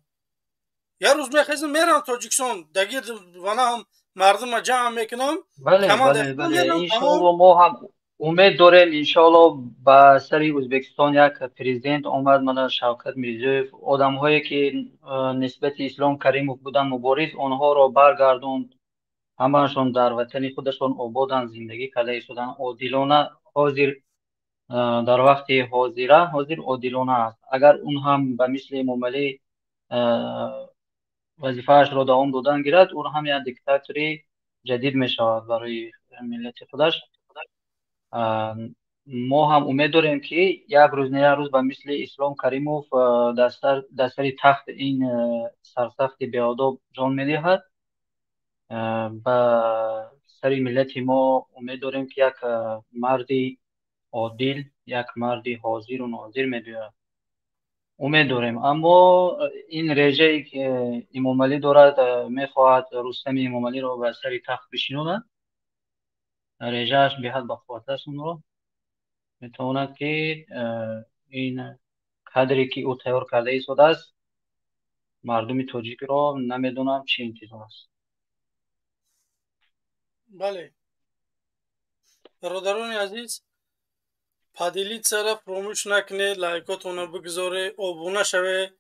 یه روز میخیزم میرم تاجیکستان دگیر وانا هم مردم جمع میکنم بله کمان بله دستم بله میرم تمام. انشالله ما هم امید داریم انشالله با سری ازبکستان یک پرزیدنت آمد من شوکت میرزیوف آدم هایی که نسبت اسلام کریموف بودن مبارز آنها را برگردوند همهشون در وطن خودشون آبادن زندگی کرده ایستادن عادلانه حاضر در وقت حاضر عادلانه است اگر اون هم به مثل امام علی وظیفه‌اش را دوام دادن گیرد اون هم یک دیکتاتوری جدید می شود برای ملت خودش ما هم امید داریم که یک روز نه یک روز به مثل اسلام کریموف در سر تخت این سرسخت بیاداب جان می‌دهد به سر ملت ما امید داریم که یک مردی عادل یک مردی حاضر و ناظر می‌دهد امید داریم اما این رژه ای که امام علی دارد میخواهد رستم امام علی را به سر تخت بشیناند رژه‌اش به حد بخواهد است اون را میتواند که این کادری که او تیار کرده ایستاده است مردم تاجیک را نمیدونم چی انتظار است. بله برادران عزیز падилӣ сара фаромӯш накунед лайкотонро бигузоред обуна шавед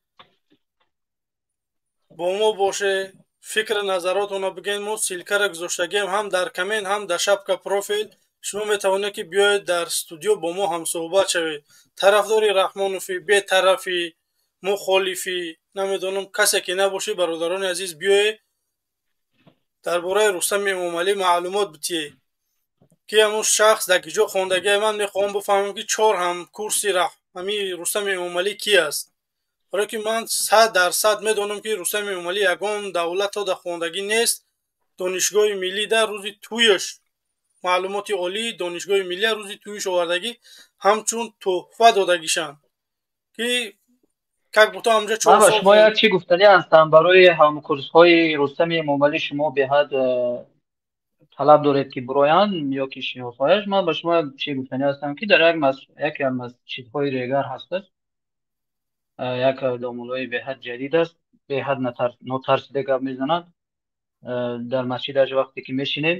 бо мо бошед фикру назаротонро бигӯед мо силкара гузоштагием ҳам дар комент ҳам дар шапка профил шумо метавонед ки биёед дар студио бо мо ҳамсуҳбат шавед тарафдори раҳмонови бетарафи мухолифи намедонам касе ки набошед бародарони азиз биёед дар бораи рустами эмомалӣ маълумот битиҳед ки ҳамун шахс дар киҷо хондагие ман мехоҳам бифаҳмам ки 4 ҳам курси ҳами рустами эмомалӣ ки аст барое ки ман 100% медонам ки рустами эмомалӣ ягон давлато дар хондагӣ нест донишгоҳи миллида рӯзи тӯяш маълумоти олии донишгоҳи миллия рӯзи тӯяш овардагӣ ҳамчун тӯҳфа додагишанд ки как будто ҳамҷо 4 баба сол шумо як чӣ гуфтанӣ ҳастам барои ҳамкурсҳои рустами эмомалӣ шумо беҳад талаб доред ки бироянд ё ки шиносояш ман ба шумо чӣ гуфтанӣ ҳастам ки дар яке аз масҷидҳои регар ҳасташ як домулои беҳад ҷадид аст беҳад нотарсида гап мезанад дар масҷидаш вақте ки мешинем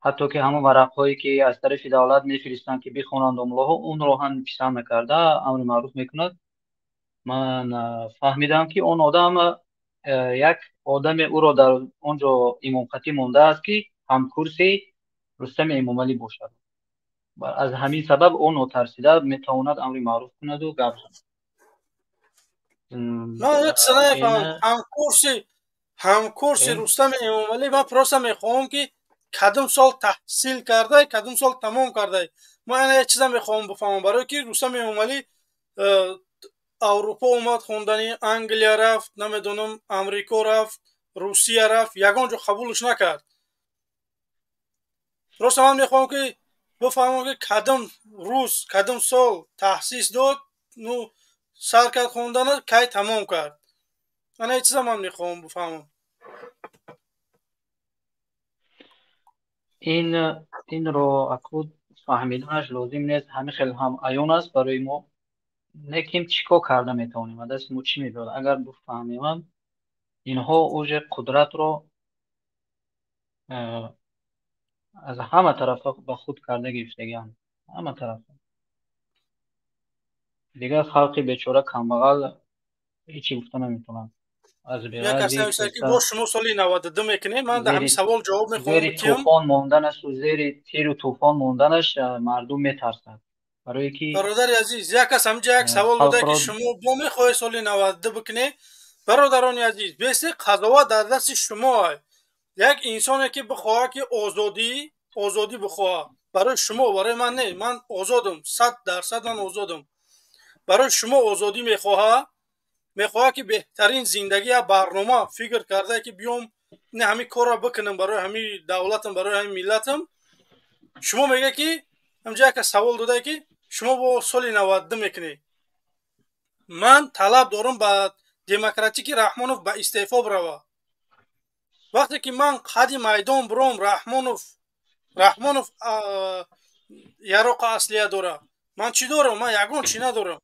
ҳатто ки ҳамон варақҳое ки аз тарафи давлат мефиристанд ки бихонанд домулоҳо унро ҳам писанд накарда амри маъруф мекунад ман фаҳмидам ки он одам як одаме ӯро дар он ҷо имомхатӣ мондааст ки ҳамкурси рустами эмомалӣ бошад аз ҳамин сабаб он нотарсида метавонад амри маъруф кунаду гап занад ман як чиза нафаҳмам ҳамкурси рустами эмомалӣ ман просто мехоҳам ки кадом сол таҳсил кардай кадом сол тамом кардай ман яна як чиза мехоҳам бифаҳмам барое ки рустами эмомалӣ аврупо омад хондани англия рафт намедонам амрико рафт русия рафт ягон ҷо қабулш накард просто ман мехоҳам ки бифаҳмам ки кадом рӯз кадом сол таъсис дод ну сар кард хондана кай тамом кард ана як чиза ман мехоҳам бифаҳмам инро акуд фаҳмиданаш лозим нест ҳамин хел ҳам аён аст барои мо лекин чӣ кор карда метавонем аз дасти мо чӣ мебиёд агар бифаҳмем инҳо уже қудратро аз ҳама тарафа ба худ карда гирифтагианд ҳама тарафа дигар халқи бечора камбағал ҳечи гуфта наметавонанд аз як асе навиштад ки бо шумо соли 92 мекунем ман дар ҳамин савол ҷавоб мехоҳам зери тӯфон монданаш зери тиру тӯфон монданаш мардум метарсад барое ки бародари азиз як кас ҳамҷа як савол дода ки шумо бо мехоҳед соли 92 бикунед бародарони азиз беси қазоват дар дасти шумо аст як инсоне ки бихоҳад ки озодӣ бихоҳад барои шумо барои ман не ман озодам 100% ман озодам барои шумо озодӣ мехоҳад ки беҳтарин зиндагӣ я барнома фикр карда ки биём не ҳамин корро бикунам барои ҳамин давлатам барои ҳамин миллатам шумо мега ки ҳамҷа як савол дода ки шумо бо соли 92 мекунед ман талаб дорам ба демократики раҳмонов ба истеъфо бирава вақте ки ман қадди майдон биром раҳмонов яроқа аслия дора من چی دارم؟ من یگان چی ندارم.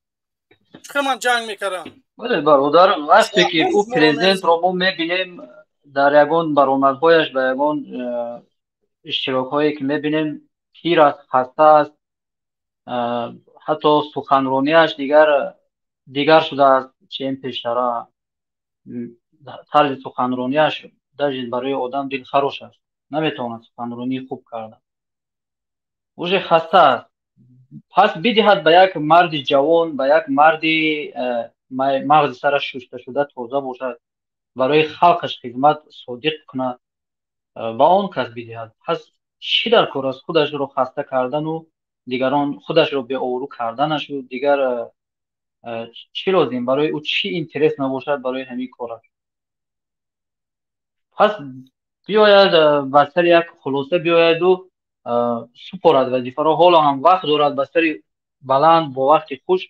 چخه من جنگ میکردم؟ بله برادر، وقتی که او پرزیدنت رو ما میبینیم در یگان برآمدهایش و یگان اشتراک هایی که میبینیم پیر است، خسته است، حتی سخنرانیش دیگر شده است. چه این پیشتره طرز سخنرانیش در برای آدم دلخراش است، نمیتواند سخنرانی خوب کرده، اوج خسته است. پس بدهد به یک مرد جوان، به یک مردی مغز سرش شسته شده تازه باشد، برای خلقش خدمت صادق کند، با آن کس بدهد. پس چی در کار است؟ خودش رو خسته کردن و دیگران خودش رو به آورو کردنش و دیگر چی لازم برای او؟ چی اینترس نباشد برای همین کارش؟ پس بیاید بر سر یک خلاصه بیاید و سپارد وظیفه را. حالا هم وقت دارد بر سر بلند با وقت خوش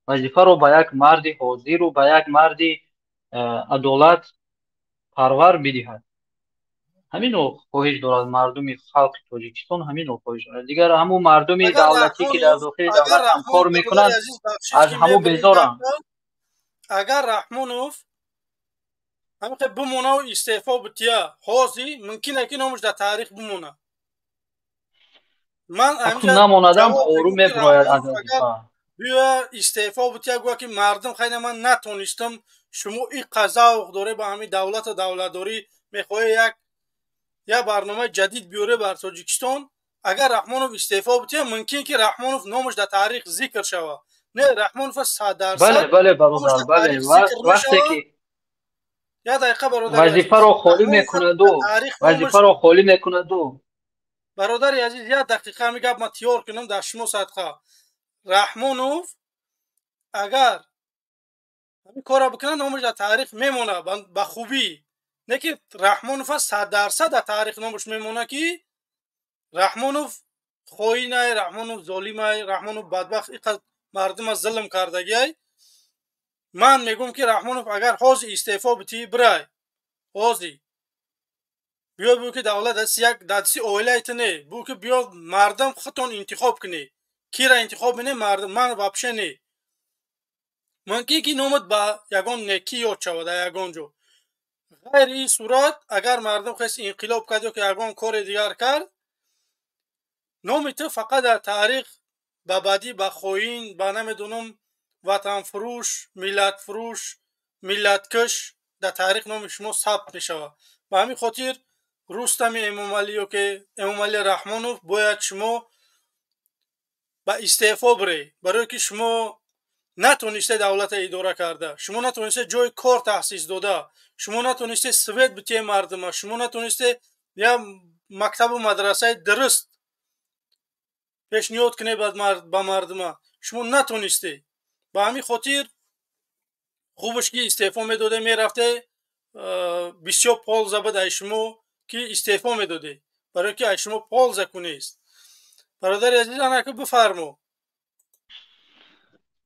وظیفه را به یک مرد حاضر و به یک مرد عدالت پرور بدهد. همین رو خواهش دارد مردم خلق تاجیکستان، همین رو خواهش دارد. دیگر همون مردم دولتی که در داخل دولت هم کار میکنند از همون بیزارند. اگر رحمانوف همین که بمونه و استعفا بتیا حاضی ممکنه که نامش در تاریخ بمونه. من اکنون نماندم آروم میبراید از وظیفه. بیا استعفا بتیا گویا که مردم خیلی من نتونستم، شما این قضاوق داره به همین دولت و دولتداری میخواه یک برنامه جدید بیاره بر تاجیکستان. اگر رحمانوف استعفا بتیا ممکن که رحمانوف نامش در تاریخ ذکر شود. نه رحمانوف 100%. بله برادر، بله وقتی که یا دقیقه برادر وظیفه رو خالی میکنه دو برادر عزیز یک دقیقه میگم من تیار کنم در شما صدقه. رحمانوف اگر همین کار بکنه نامش در تاریخ میمونه به خوبی. نه که رحمانوف 100% در تاریخ نامش میمونه که رحمانوف خائنه، رحمانوف ظالمه، رحمانوف بدبخت اینقدر مردم ظلم کردگی. من میگم که رحمانوف اگر حاضر استعفا بتی برای حاضر بیا که دولت دستی اویله ایتنه بو که بیا مردم خودتون انتخاب کنی کی را انتخاب کنی مردم. من واپشه نی من که نومد با یگان نکی یاد شود در یگان جو. غیر این صورت اگر مردم خواست انقلاب کرد یا که یگان کار دیگر کرد نام تو فقط در تاریخ به بعدی به خائن، به نمیدونم وطن فروش، ملت فروش، ملت کش در تاریخ نام شما ثبت میشود. به همین خاطر رستم امامعلی که امامعلی رحمانوف باید شما به استعفا بری، برای که شما نتونسته دولت اداره کرده، شما نتونسته جای کار تأسیس داده، شما نتونسته سویت بتی مردم، شما نتونسته یا مکتب و مدرسه درست پیشنهاد کنی به مردم، شما نتونسته. به همین خاطر خوبش که استعفا میداده میرفته بسیار پالزه بده شما که استعفا میداده برای که شما پالزه کنیست. برادر عزیز انا که بفرمو.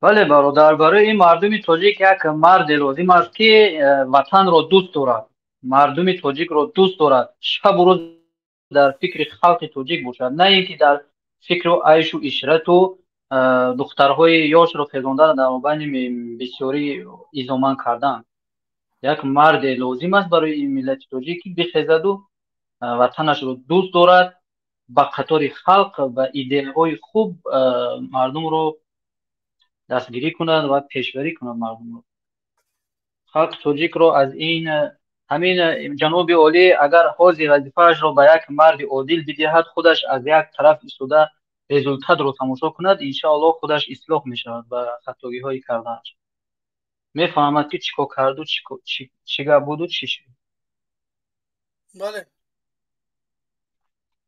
بله برادر، برای این مردم تاجیک یک مرد لازم است که وطن را دوست دارد، مردم تاجیک را دوست دارد، شب و روز در فکر خلق تاجیک باشد، نه اینکه در فکر و عیش و عشرت و دخترهای یاش را خزاندن در مابین بسیاری ایزامن کردن. یک مرد لازم است برای این ملت تاجیک که بخیزد و وطنش را دوست دارد، با قطار خلق و ایده های خوب مردم رو دستگیری کنند و پیشبری کنند. مردم رو خلق تاجیک رو از این همین جناب عالی اگر حاضر وظیفه‌اش رو به یک مرد عادل بدهد، خودش از یک طرف ایستاده رزولتات رو تماشا کند، انشاءالله خودش اصلاح می شود و خطاگی های کردنش میفهمد که چیکار کرد و چیگه بود و چی شد. بله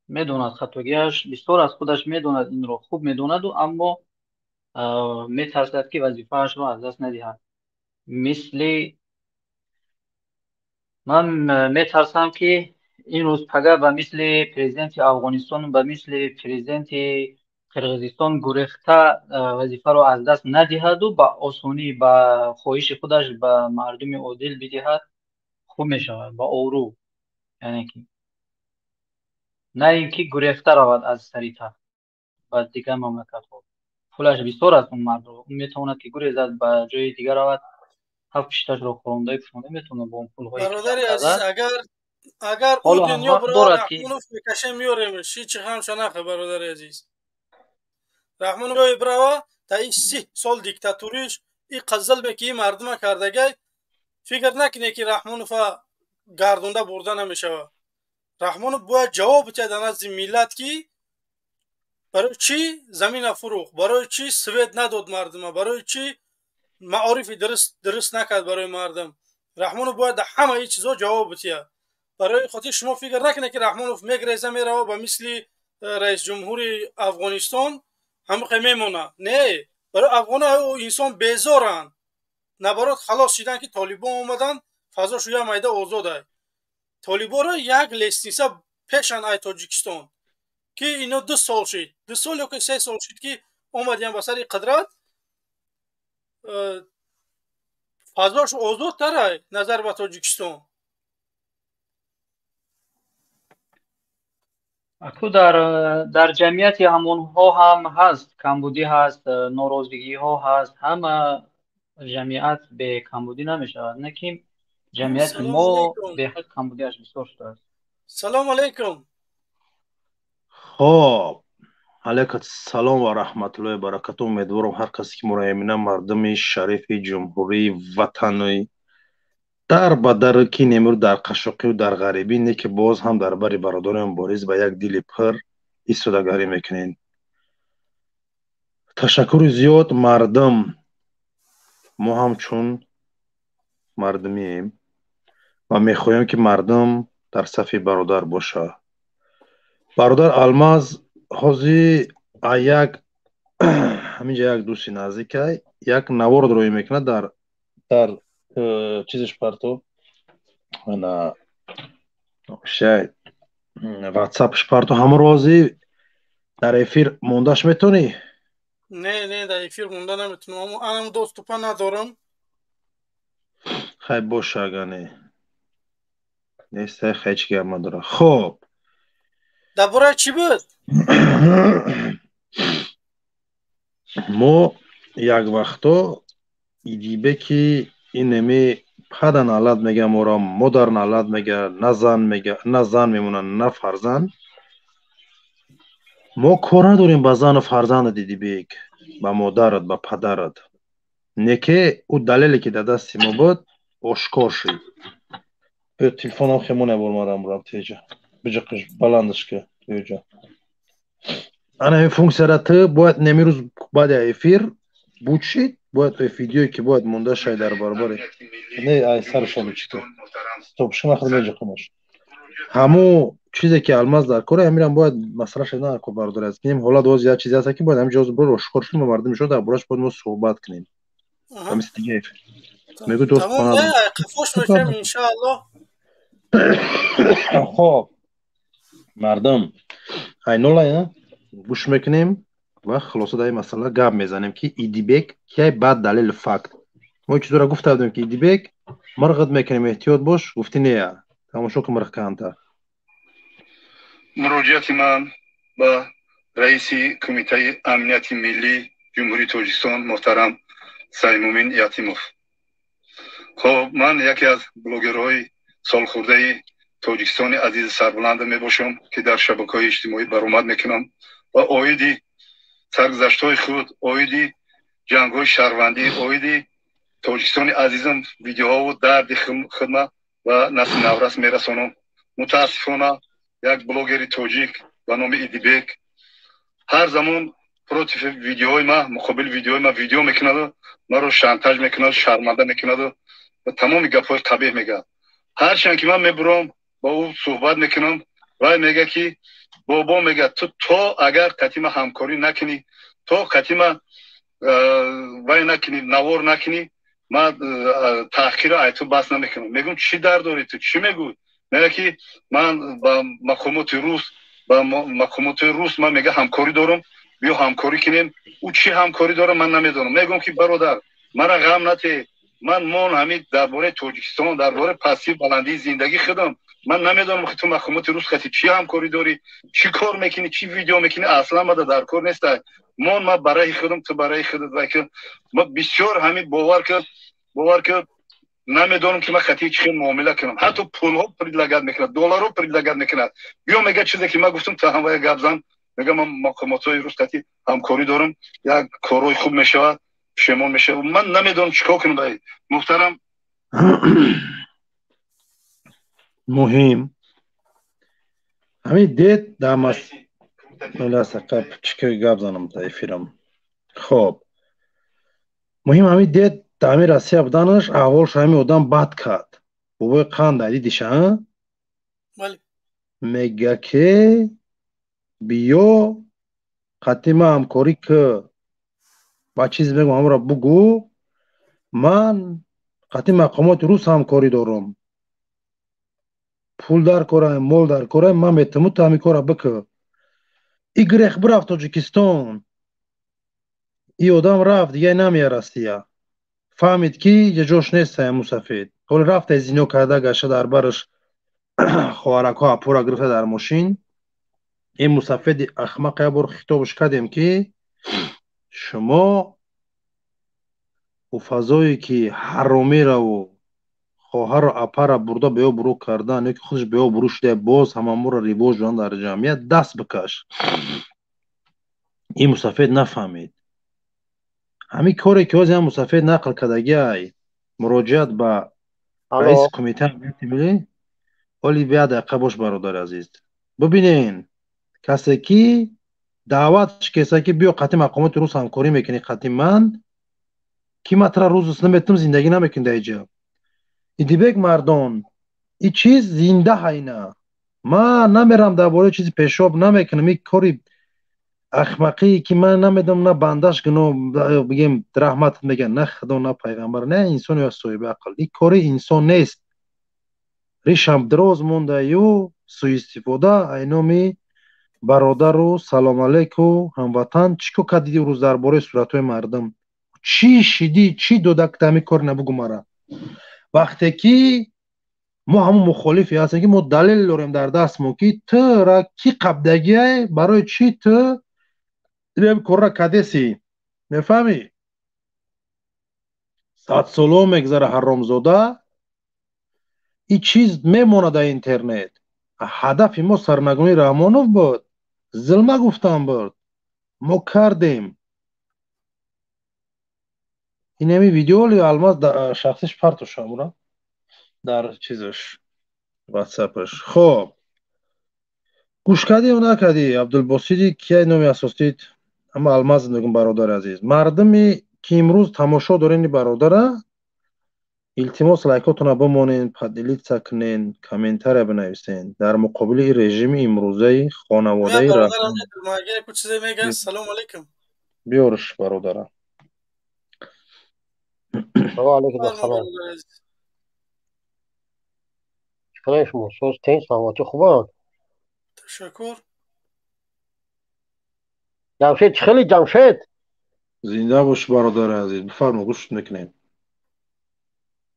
میدوند خطاگیش بسیار از خودش میدوند، این رو خوب میدوند و اما میترسد که وظیفه‌اش رو از دست ندهد. مثل من میترسم که این روز پگه به مثل پرزیدنت افغانستان و به مثل پرزیدنت قرقیزستان گریخته وظیفه رو از دست ندهد و با آسانی با خواهش خودش به مردم عادل بدهد، خوب میشود با آورو. یعنی که نه اینکه گریخته رود از سر تخت و دیگر مملکت ها. پولش بسیار است اون مرد رو. اون میتواند که گریزد به جای دیگر رود، هفت شتاش رو خورنده پشونده میتونه با اون پولهایی که برادر جمع عزیز، کرده. اگر او حالا هم دنیا حق برای دارد که رحمانوف میکشه میاریمش، هیچ هم شناخه. برادر عزیز، رحمانوف برای تا این 30 سال دیکتاتوریش این قزل به که مردم کردگی، فکر نکنه که رحمانوف گردونده برده نمیشه. رحمانوف باید جواب بده از ملت که برای چی زمین فروخت، برای چی سوید نداد مردم، برای چی معارف درست نکرد برای مردم. رحمانوف باید همه این چیزا جواب بده. برای خاطر شما فکر نکنه که رحمانوف میگریزه میره و مثل رئیس جمهور افغانستان همه میمونه. نه، برای افغان ها انسان بیزارن، نبرات خلاص شدن که طالبان اومدن فضا شویا میده آزاده. طالبان را یک لیستنسه پیشن ای تاجیکستان که اینا 2 سال شد، 2 سال یا که 3 سال شد که اومدن به سر قدرت، فضاش آزاد تره نظر به تاجیکستان. اکو در جمعیت همون ها هم هست، کمبودی هست، ناراضگی ها هست. همه جمعیت به کمبودی نمیشه، نه که جمعیت سلام ما علیکم. به حد کمبودیش بسیار شده است. سلام علیکم. خب علیکم سلام و رحمت الله و برکاته. امیدوارم هر کسی که ما را میبینه مردم شریف جمهوری وطنی در بدر که نمور در قشقی و در غریبی نه که باز هم در بری برادر مبارز به یک دل پر ایستادگی میکنین. تشکر زیاد. مردم ما هم چون مردمیم و میخوایم که مردم در صف برادر باشه. برادر الماز حاضی یک همینجا یک دوستی نزدیک یک نوارد روی میکنه در چیزش پرتو на شاید واتساپش پرتو همون روزی در افیر مونداش میتونی؟ نه در افیر مونده نمیتونم، اما انم دوست پا ندارم. خیلی باشه اگه نیست خیلی گرم داره. خب درباره چی بود؟ ما یک وقتا ایدیبه که این نمی پدر نالد میگه، ما را مادر نالد میگه، نه زن میمونن نه فرزند. ما کار نداریم با زن و فرزند دیدیبه با مادرت با پدرت، نه که او دلیلی که در دست ما بود آشکار شد. تلفنم خیمونه برمارم برم تیجا بجا قش بلندش که تیجا انا این فونکسیا را تو باید نمیروز بعد افیر بود شد، باید ویدیویی که باید مونده شاید در برابر نه ای سرش رو چطور ستوب شما خود میجا خماش همو چیزی که الماس در کاره امیرم باید مسئله شد نه که بردار از کنیم. حالا دوز یا چیزی هست که باید همین جوز برو آشکار شد مردم شد در براش باید ما صحبت کنیم. مثل دیگه میگو دوست تمام خانه قفوش میشم انشاءالله. خب مردم اینولا گوش میکنیم و خلاصه در این مسئله گپ میزنیم که ایدیبک که بعد دلیل فکت ما چیزو را گفته بودیم که ایدیبک مرغت میکنیم احتیاط باش، گفتی نه تماشا که مرغ کمتر. مراجعت من به رئیس کمیته امنیت ملی جمهوری تاجیکستان محترم سیمومین یتیموف. خب من یکی از بلوگرهای سالخورده تاجیکستان عزیز سربلند می باشم که در شبکه‌های اجتماعی برآمد میکنم و آیدی سرگذشت‌های خود، آیدی جنگ‌های شهروندی، آیدی تاجیکستان عزیزم ویدیوها و درد خدمت و نسل نورس میرسانم. متاسفانه یک بلوگر تاجیک به نام ایدیبک هر زمان پروتیف ویدیوهای ما مقابل ویدیوهای ما ویدیو میکند، ما رو شانتاژ میکند، شرمنده میکند و تمام گپ‌های قبیح میگه. هر چند که من میبرم با او صحبت میکنم و میگه که بابا میگه تو اگر قطعی همکاری نکنی، تو قطعی وای نکنی، نوار نکنی، من تحقیر ایتو بس نمیکنم. میگم چی در داری تو، چی میگوی؟ میگه که من با مقامات روس من میگه همکاری دارم، بیا همکاری کنیم. او چی همکاری داره من نمیدونم. میگم که برادر مرا غم نده، من همین درباره تاجیکستان، درباره پستی بلندی زندگی خودم من نمیدونم که تو مقامات روس خطی چی همکاری داری، چی کار میکنی، چی ویدیو میکنی، اصلا ما در کار نیست. ما برای خودم تو برای خودت و که ما بسیار همین باور که نمیدونم که من خطی چی معامله کنم. حتی پول ها پردلگت میکنه، دلار ها پردلگت میکنه. یا میگه چیزی که من گفتم تا همواره گپ زدم، میگم من مقامات های روز خطی همکاری دارم، یک کارهای خوب میشه، شما میشه. من نمیدونم چیکار کنم. بای محترم مهم همین دید داماس ملاصق چیکار گپ زدم تا افیرم. خب مهم همین دید دامی راستی بدانش اولش همین آدم بد کرد. بابای قند دیدیش ها؟ بله میگه که بیا قطعی ما همکاری که با چیز بگم همرا بگو، من قطعی مقامات روس همکاری دارم، پول در کارم مال در کارم، من میتونم تو همین کارا بکن. ای گریخ برفت تاجیکستان، ای آدم رفت دیگه نمیه راستی. فهمید که یه جوش نیست مسافید. حال رفت از اینو کرده گشه در برش خوارک ها پورا گرفته در ماشین. این مسافید احمق یه بار خطابش کردیم که شما و فضایی که حرامی را و خواهر و اپا را برده به او برو کردن، یا که خودش به او برو شده، باز همه را ریباج جان در جمعیت دست بکش. این مسافید نفهمید. همین کاری که از این مسافید نقل کردگی های مراجعت به رئیس کمیته امنیت ملی، ولی بیاد دقیقه باش برادر عزیز. ببینین کسی که دعوتش کسی که بیا قطعی مقامات روس همکاری میکنی، قطعی من کی مطرح روز نمیتونم زندگی نمیکنم در اینجا. ایدیبک مردان این چیز زنده هاینا. من نمیرم درباره چیزی پیشاب نمیکنم. این کاری احمقی که من نمیدونم، نه بندش گنو بگیم رحمت میگن، نه خدا نه پیغمبر نه انسان یا صاحب عقل. این کاری انسان نیست. ریشم دراز مونده یو سوء استفاده. اینامی برادر و سلام علیک و هموطن چیکو کدیدی روز درباره صورتهای مردم چی شدی چی دودک تامی کار نبگو مرا. وقتی که ما همون مخالفی هستیم که ما دلیل داریم در دست ما که تو را کی قبدگی برای چی تو دریم کار را کدیسی میفهمی؟ 100 ساله میگذره حرامزاده. این چیز میمونه در اینترنت. هدف ما سرنگونی رحمانوف بود. ظلمه گفتم بود. ما کردیم. این همی ویدیو لی الماس شخصش پرتو شامورا در چیزش واتساپش. خب گوش کردی یا نکردی عبدالباسیدی که نامی اساسی اما الماس نگم برادر عزیز، مردمی که امروز تماشا دارین برادره التماس لایکاتون بمونین، پدیلیت سکنین، کامنتر بنویسین در مقابل رژیم امروزه خانواده را. اگر کچھ چیزی میگه سلام علیکم بیارش برادره. علیکم سلام. چطور شما؟ سوز تنج سلامتی خوبه؟ تشکر. جمشید خیلی جمشید زنده باش برادر عزیز. بفرما گوش میکنین.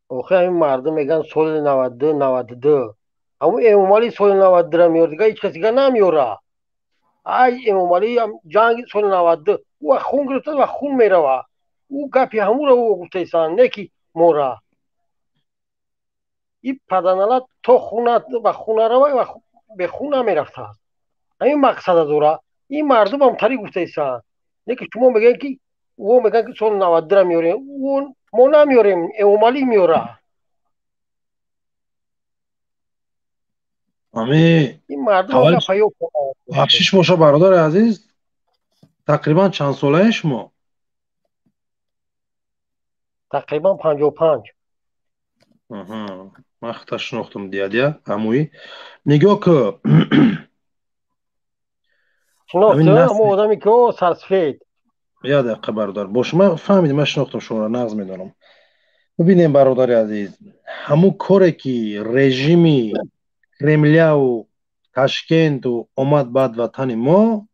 آخه این مردم میگن سال 92 اما امامالی سال 92 را میاره دیگه هیچ کسی دیگه نمیاره. ای امامالی هم جنگ سال 92 او خون گرفته و خون میروه. او گپی همون رو او گفته ایسان نکی مورا. این پدرنالت تا خونه و خونه روه و به خونه میرفته. این مقصد داره. این مردم هم تری گفته ایسان نکی شما میگن که او میگن که سال 92 را میاره، اون ما نمیاریم، امامالی میاره. امی این مردم گپ بخشش باشه برادر عزیز. تقریبا چند ساله شما؟ تقریبا 55. من خطا شناختم دیگه عمویی. نگاه که شناخته اما آدمی که سرسفید. یه دقیقه برادر باش، من فهمیدم، من شناختم شما را، نغز میدانم. ببینیم برادر عزیز، همون کاری که رژیمی کرملیا و تاشکند و اومد بعد وطن ما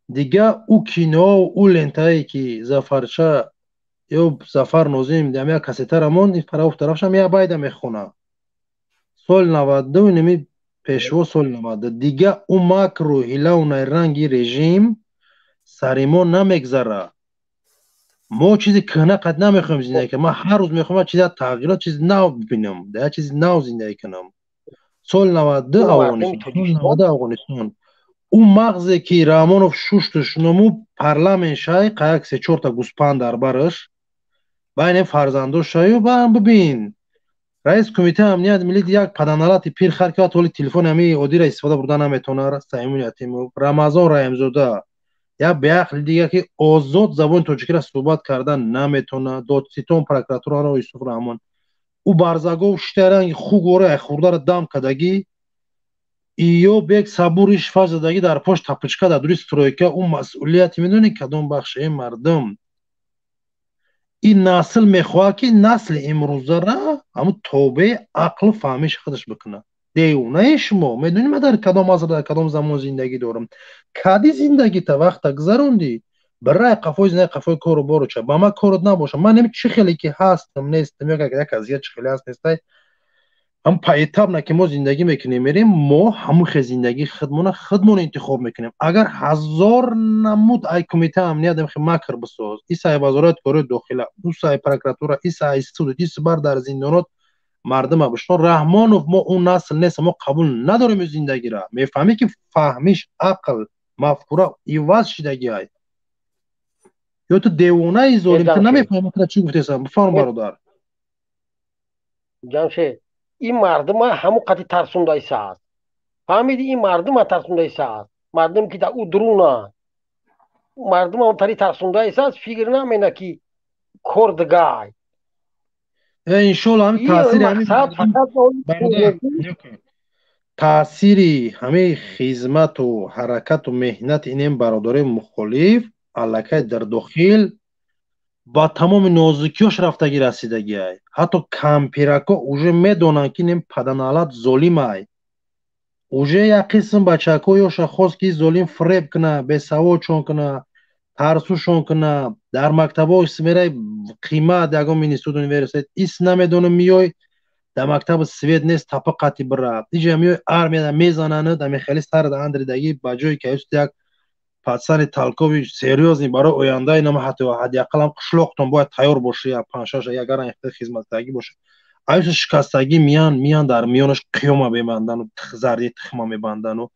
دیگه، او کینو و او لنتایی که زفرشاه یا زفر نازیم دمیا کسیته رمون این طرف طرفش هم یه باید میخونه. سال 92 نمی پیشوا سال 92 دیگه او مکر و هیله و نیرنگی رژیم سری ما نمیگذره. ما چیزی کنه قد نمیخوایم زندگی کنم. من هر روز میخوام چیزی تغییرات، چیز نو ببینم، در چیز نو زندگی کنم. سال 92 افغانستان، سال 90 افغانستان، اون مغزی که رحمانوف شوشتش نمو پارلمان شای قایق 3-4 تا گوسپند در برش بین فرزنداش شای. و ببین رئیس کمیته امنیت ملی یک پدرنالات پیر خر که تولی تلفن همی اودی را استفاده بردن نمیتونه. سیمون یتیموف، رمضان رحمزاده یا به عقل دیگه که آزاد زبان تاجیکی را صحبت کردن نمیتونه. دادستان پروکراتور آن یوسف رحمان او برزگاه شترنگ خوگوره خورده را دم کدگی ایو بیگ صبورش فازدگی در پشت تپچکا در دوری سترویکا اون مسئولیت میدونی کدوم بخشه مردم. این نسل میخواه که نسل امروزه را همون توبه عقل فهمیش خودش بکنه. دیونه شما میدونی من در کدام عصر در کدام زمان زندگی دارم. کدی زندگی تا وقت گذروندی برای قفوی زندگی قفوی کارو بارو چه با ما کارت نباشه. من نمی چه خیلی که هستم نیستم یک ازیت چه خیلی هست نیسته هم پایتاب نه که ما زندگی میکنیم میریم ما همون خیلی زندگی خودمون انتخاب میکنیم. اگر 1000 نمود ای کمیته امنیت هم مکر بساز ای صاحب وزارت کار داخله او صاحب پروکراتور ای صاحب سود ای بر در زندانات مردم بشنو رحمانوف ما اون نسل نیست. ما قبول نداریم زندگی را. میفهمی که فهمیش عقل مفکوره ایواز شدگی های یا تو دیوانه ای ظالم تو نمیفهمی که چی گفتیسم. بفرم برادر جمشید این مردم همون قطعی ترسونده ایساد. فهمیدی این مردم ها ترسونده ایساد. مردم که در او درونه مردم هم تری ترسونده ایساد. فکر نمینه که کردگای انشالله همین تاثیر تاثیری همه خدمت و حرکت و مهنت این برادر مخالف علاقه در داخل با تمام نازکیاش رفتگی رسیدگی های. حتی کمپیرکا اوژه میدونن که این پدرنالات ظالم های. اوژه یک قسم بچه‌ها یا شخص که ظالم فریب کنه به سواد چون کنه ترسوشون کنه در مکتبا اسمیره قیمت یگان مینیستود انیورسیت ایس نمیدونه میای در مکتب سوید نیست طبقاتی بره دیگه میای ارمیده میزننه در میخیلی سر در اندریدگی بجایی که است یک پادسان تالکوی سریوزی برای آینده اینم حتی حداقل هم قشلاقتون باید تیار باشه یا 5-6 اگر احتیاج خدمتگی باشه. ایش شکستگی میان در میانش قیام میبندن و زردی تخم میبندن و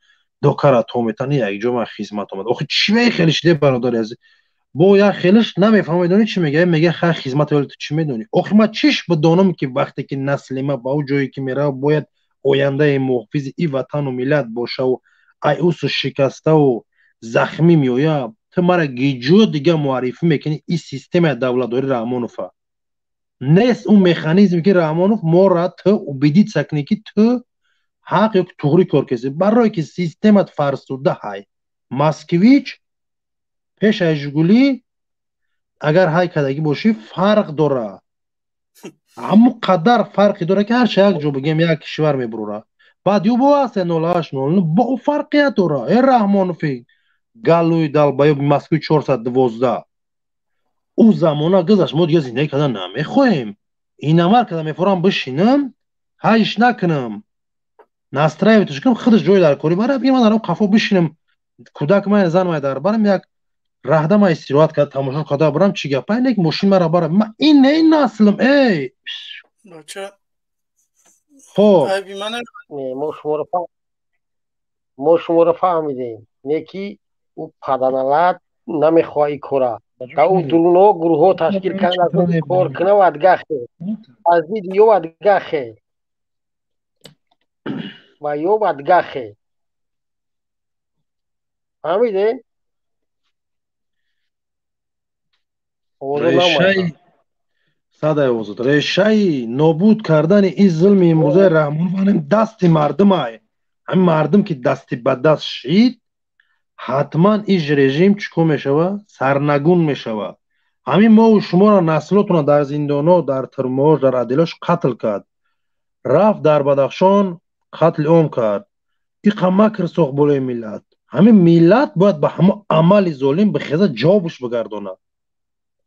دو کاراتو میتن یک جمع خدمت اومد. آخه چی می خیلی شده برادر از با یا خیلیش نمیفهمم میدونی چی میگه خیلی خدمت ولت چی میدونی. آخه ما چیش بدونم که وقتی که نسل ما با جایی که میره باید آینده محافظ این وطن و ملت باشه و ایوس شکسته و زخمی میویا تو مرا گیجو دیگه معرفی میکنی این سیستم دولتداری رحمانوف نیست. اون مکانیزمی که رحمانوف ما را تو بدید سکنی که تو حق یک توری کار کسی برای که سیستمت فرسوده های ماسکویچ پیش اشگولی اگر های کدگی باشی فرق داره. همون قدر فرقی داره که هر چه یک جو بگیم یک کشور میبروره بعد یو با هست 0809 با او فرقیت داره. ای رحمانوفی گلوی دلبایی مسکوی 412 او زمانه گذشت ما دیگه زندگی کردن نمیخوایم. این عمل کردم میفورم بشینم هایش نکنم نسترای بتوش کنم خودش جوی در کاری برای بگیم من دارم قفا بشینم کودک من زن من در برم یک رهده ما استراحت کرد تماشا کده برم چی گپه این یک ماشین مرا برم من این نسلم ای بچه خب ما شما رو فهمیدیم نیکی او پدرنالات نمیخواهی کره تا او درونو گروه ها تشکیل کنه از اون کار کنه و ادگاه خیل از دید یو ادگاه خیل و یو ادگاه خیل فهمیدین؟ ریشه نابود کردن این ظلم امروزه رحمانوف دست مردم های همین مردم که دستی به دست شید حتما این رژیم چکو میشوه سرنگون میشوه. همین ما و شما را نسلاتون در زندانا در ترماش در عدلاش قتل کرد رفت در بدخشان قتل عام کرد. این قمکر سوخ بوله ملت همین ملت باید به همه عمل ظالم به خیزه جوابش بگردانه.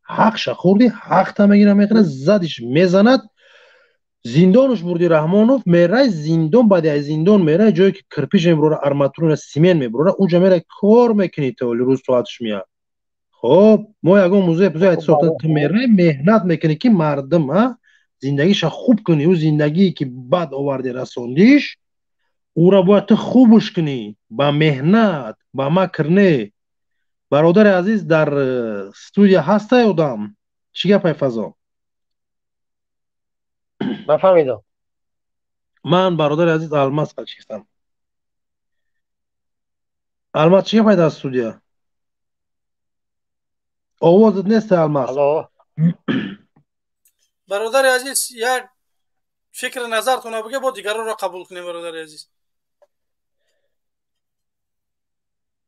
حق شخوردی حق تا میگیره زدش میزند زندانش بردی رحمانوف میره زندان بعد از زندان میره جایی که کرپیش میبره ارماتور سیمن میبره اونجا میره کار میکنی تو روز ساعتش میاد خب ما یگان موضوع اپیزود صحبت تو میره مهنت میکنی که مردم ها زندگیش خوب کنی و زندگی که بد آورده رسوندیش او را باید تو خوبش کنی با مهنت با مکرنه. برادر عزیز در استودیو هسته یادم چی گپ فضا؟ نفهمیدم. من برادر عزیز الماس هستم. الماس چی گپ در استودیو؟ آوازت نیست الماس. الو برادر عزیز یک فکر نظرتون بگه با دیگران را قبول کنیم برادر عزیز.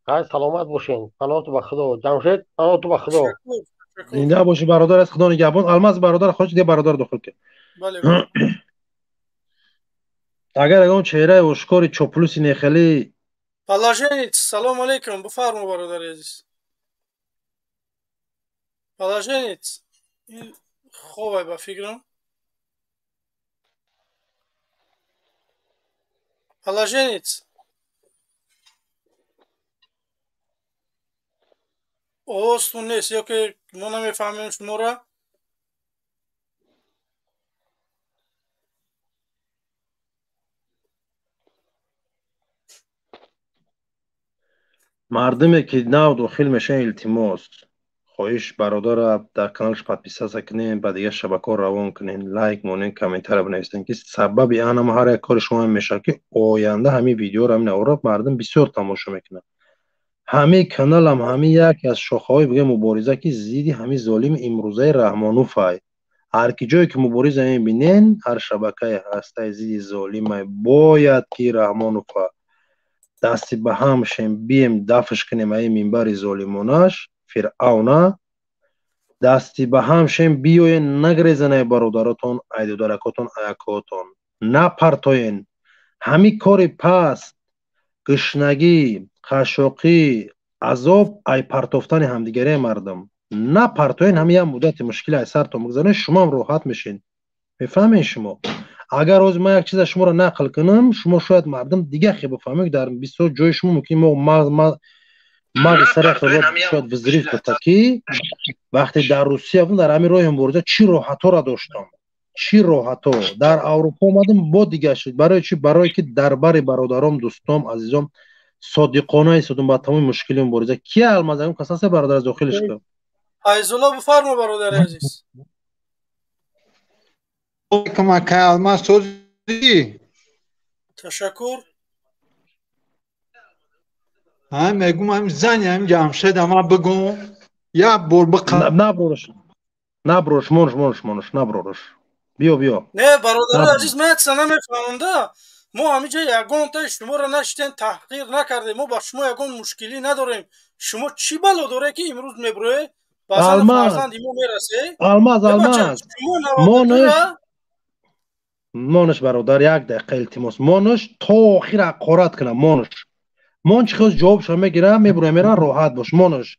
های سلامت باشین. پناه تو به خدا. جمشید پناه تو به خدا. اینجا باشی برادر از خدا نگهبان. الماس برادر خودش دیگه برادر داخل که. بله بله. اگر اون چهره اشکاری چوپلوسی نخلی پالاژنیت سلام علیکم بفرما برادر عزیز. پالاژنیت این خوبه با فکرم. پالاژنیت آوازتون نیست یا که ما نمیفهمیم شما را. مردمی که نو داخل میشن التماس خواهش برادر در کانالش подписаться کنین بعد دیگه شبکه روان کنین لایک مونین کامنتر بنویسین که سبب اینم هر یک کار شما میشه که آینده همین ویدیو رو همین اورا مردم بسیار تماشا میکنن. همین کانال هم همین یک از شاخه‌های بگه مبارزه که زیدی همین ظالم امروزه رحمانوف های هر کی جایی که مبارزه میبینین هر شبکه هسته زیدی ظالم باید که رحمانوف دستی به هم شیم بیم دفش کنیم این منبر ظالمانش فرعون دستی به هم شیم بیاین نگریزن برادراتون ایدودرکاتون ایکاتون نپرتاین همین کار پس گشنگی خشوقی عذاب ای پرتافتن همدیگره مردم نپرتاین همین هم مدت مشکل ای سرتون بگذارین شما هم راحت میشین. میفهمین شما اگر روز ما یک چیز شما را نقل کنم شما شاید مردم دیگه خیلی بفهمید در بسیار جای شما ممکن ما مغز سر خراب شاید وزریف بتکی وقتی در روسیه بودم در همین راه مبارزه چی راحتا را داشتم چی راحتا در اروپا اومدم با دیگه شد برای چی برای که دربار برادرام دوستام عزیزام صادقانه ایستادم با تمام مشکل مبارزه کی المازم کساس برادر از داخلش کرد ایزولا بفرما برادر عزیز. کمک الماس توزی تشکر. میگم هم زنی هم جمشید اما بگم یا بر بقم نبروش مونش نبروش بیا نه برادر عزیز من اصلا نمیفهمم ما همینجا یگان تا شما را نشتین تحقیر نکردیم ما با شما یگان مشکلی نداریم شما چی بلا داره که امروز میبروه بازن فرزند ایمو میرسه الماس مونش برادر یک دقیقه التماس مونش تا آخر قرات کنم مونش خود جوابش میگیره میبره میره راحت باش مونش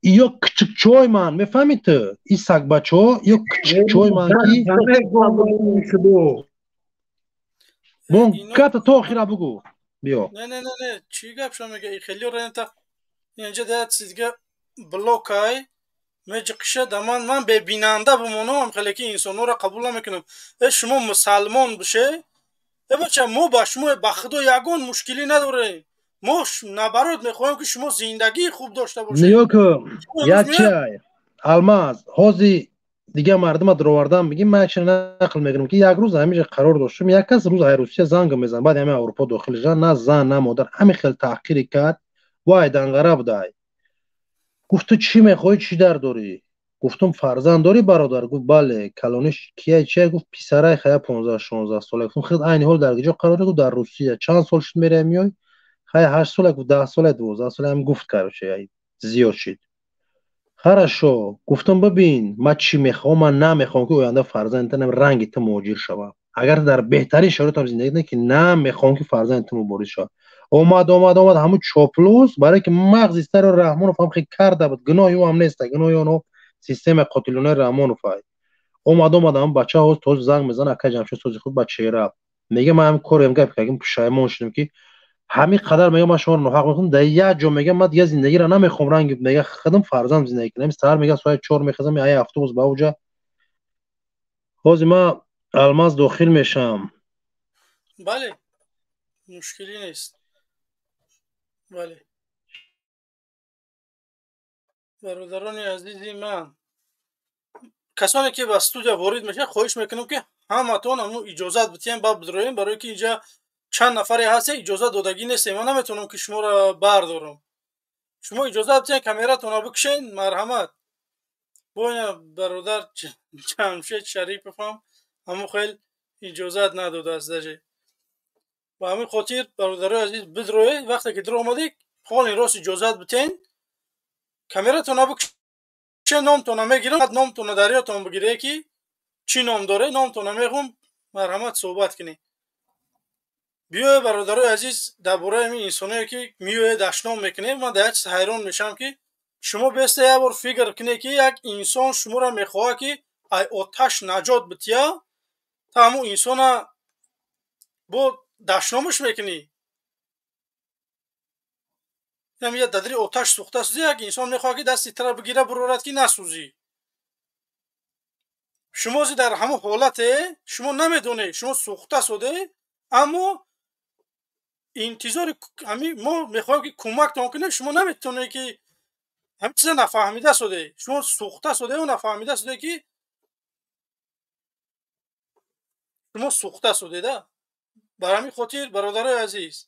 یا کچک چوی من میفهمی تو این سگ بچه ها یا کچک چوی من کی مون کت تا آخر بگو بیا نه چی گپ شما میگه خیلی رنتا اینجا داد سیدگه بلوک های میجقشه دمان من به بیننده بمونم خیلی که انسانو را قبول نمیکنم شما مسلمان بشه بچه ما با شما به خدا یگان مشکلی نداره ما نبرات میخوایم که شما زندگی خوب داشته باشید نیا که یک چی الماس حوزی دیگه مردم دروردم بگیم من یک نقل میگم که یک روز همیشه قرار داشتم یک کس روز روسیه زنگ میزنه بعد همه اروپا داخل جان نه زن نه مادر همین خیلی تحقیر کرد وای دنگره بودای گفت تو چی میخوای چی در داری گفتم فرزند داری برادر گفت بله کلانش کیه چه گفت پسرای خیا 15 16 ساله گفتم خود عین حال در کجا قراره گفت در روسیه چند سال شد میره میای خیا 8 ساله گفت 10 ساله 12 ساله هم گفت کارشه زیاد شد خرشو گفتم ببین من چی میخوام من نمیخوام که آینده فرزندم رنگ تو مهاجر شوه اگر در بهترین شرایط هم زندگی کنه که نمیخوام که فرزندم مبارز شه اومد همون چاپلوس برای که مغز سر رحمانوف هم خیلی کرده بود گناهی او هم نیست گناهی اونو سیستم قاتلانه رحمانوف اومد هم بچه ها تو زنگ میزنه که جمشید سوزی خود بچه را میگه من هم کارم گپ کردم پشیمون شدم که همین قدر میگم من شما رو ناحق میکنم در یک جا میگم من دیگه زندگی را نمیخوام رنگ میگه خودم فرزام زندگی کنم سر میگه ساعت 4 میخوام ای اتوبوس با اوجا حاضر ما الماس داخل میشم بله مشکلی نیست. بله برادران عزیزی من، کسانی که به استودیو وارد میشه خواهش میکنم که همتون همون اجازت بدین با بدرویم، برای که اینجا چند نفری هست اجازه دادگی نیست. من نمیتونم که شما را بردارم. شما اجازه بدین کامراتون رو بکشین. مرحمت. با این برادر جمشید شریفم همون خیلی اجازت نداده است دجه. و همین خاطر برادرای عزیز بدروی وقتی که در آمدید حال راست اجازت بدین کامراتون رو بکشین. نامتون میگیرم، نامتون دریاتون بگیره که چی نام داره، نامتون میگم. مرحمت صحبت کنی. بیای برادرای عزیز درباره این انسانایی که میوه دشنام میکنه من در چیز حیران میشم که شما بیسته یه بار فکر کنی که یک انسان شما را میخواه که ای آتش نجات بتیا تا همون انسان با دشنامش میکنی. یعنی دادری آتش سوخته سوزی یک انسان میخواه که دستی تر بگیره برورد که نسوزی. شما زی در همون حالت شما نمیدونه شما سوخته سوده اما انتظار همین ما میخوایم که کمک تون کنه شما نمیتونه که همین چیزا نفهمیده شده. شما سوخته شده و نفهمیده شده که شما سوخته شده ده. برای همین خاطر برادرای عزیز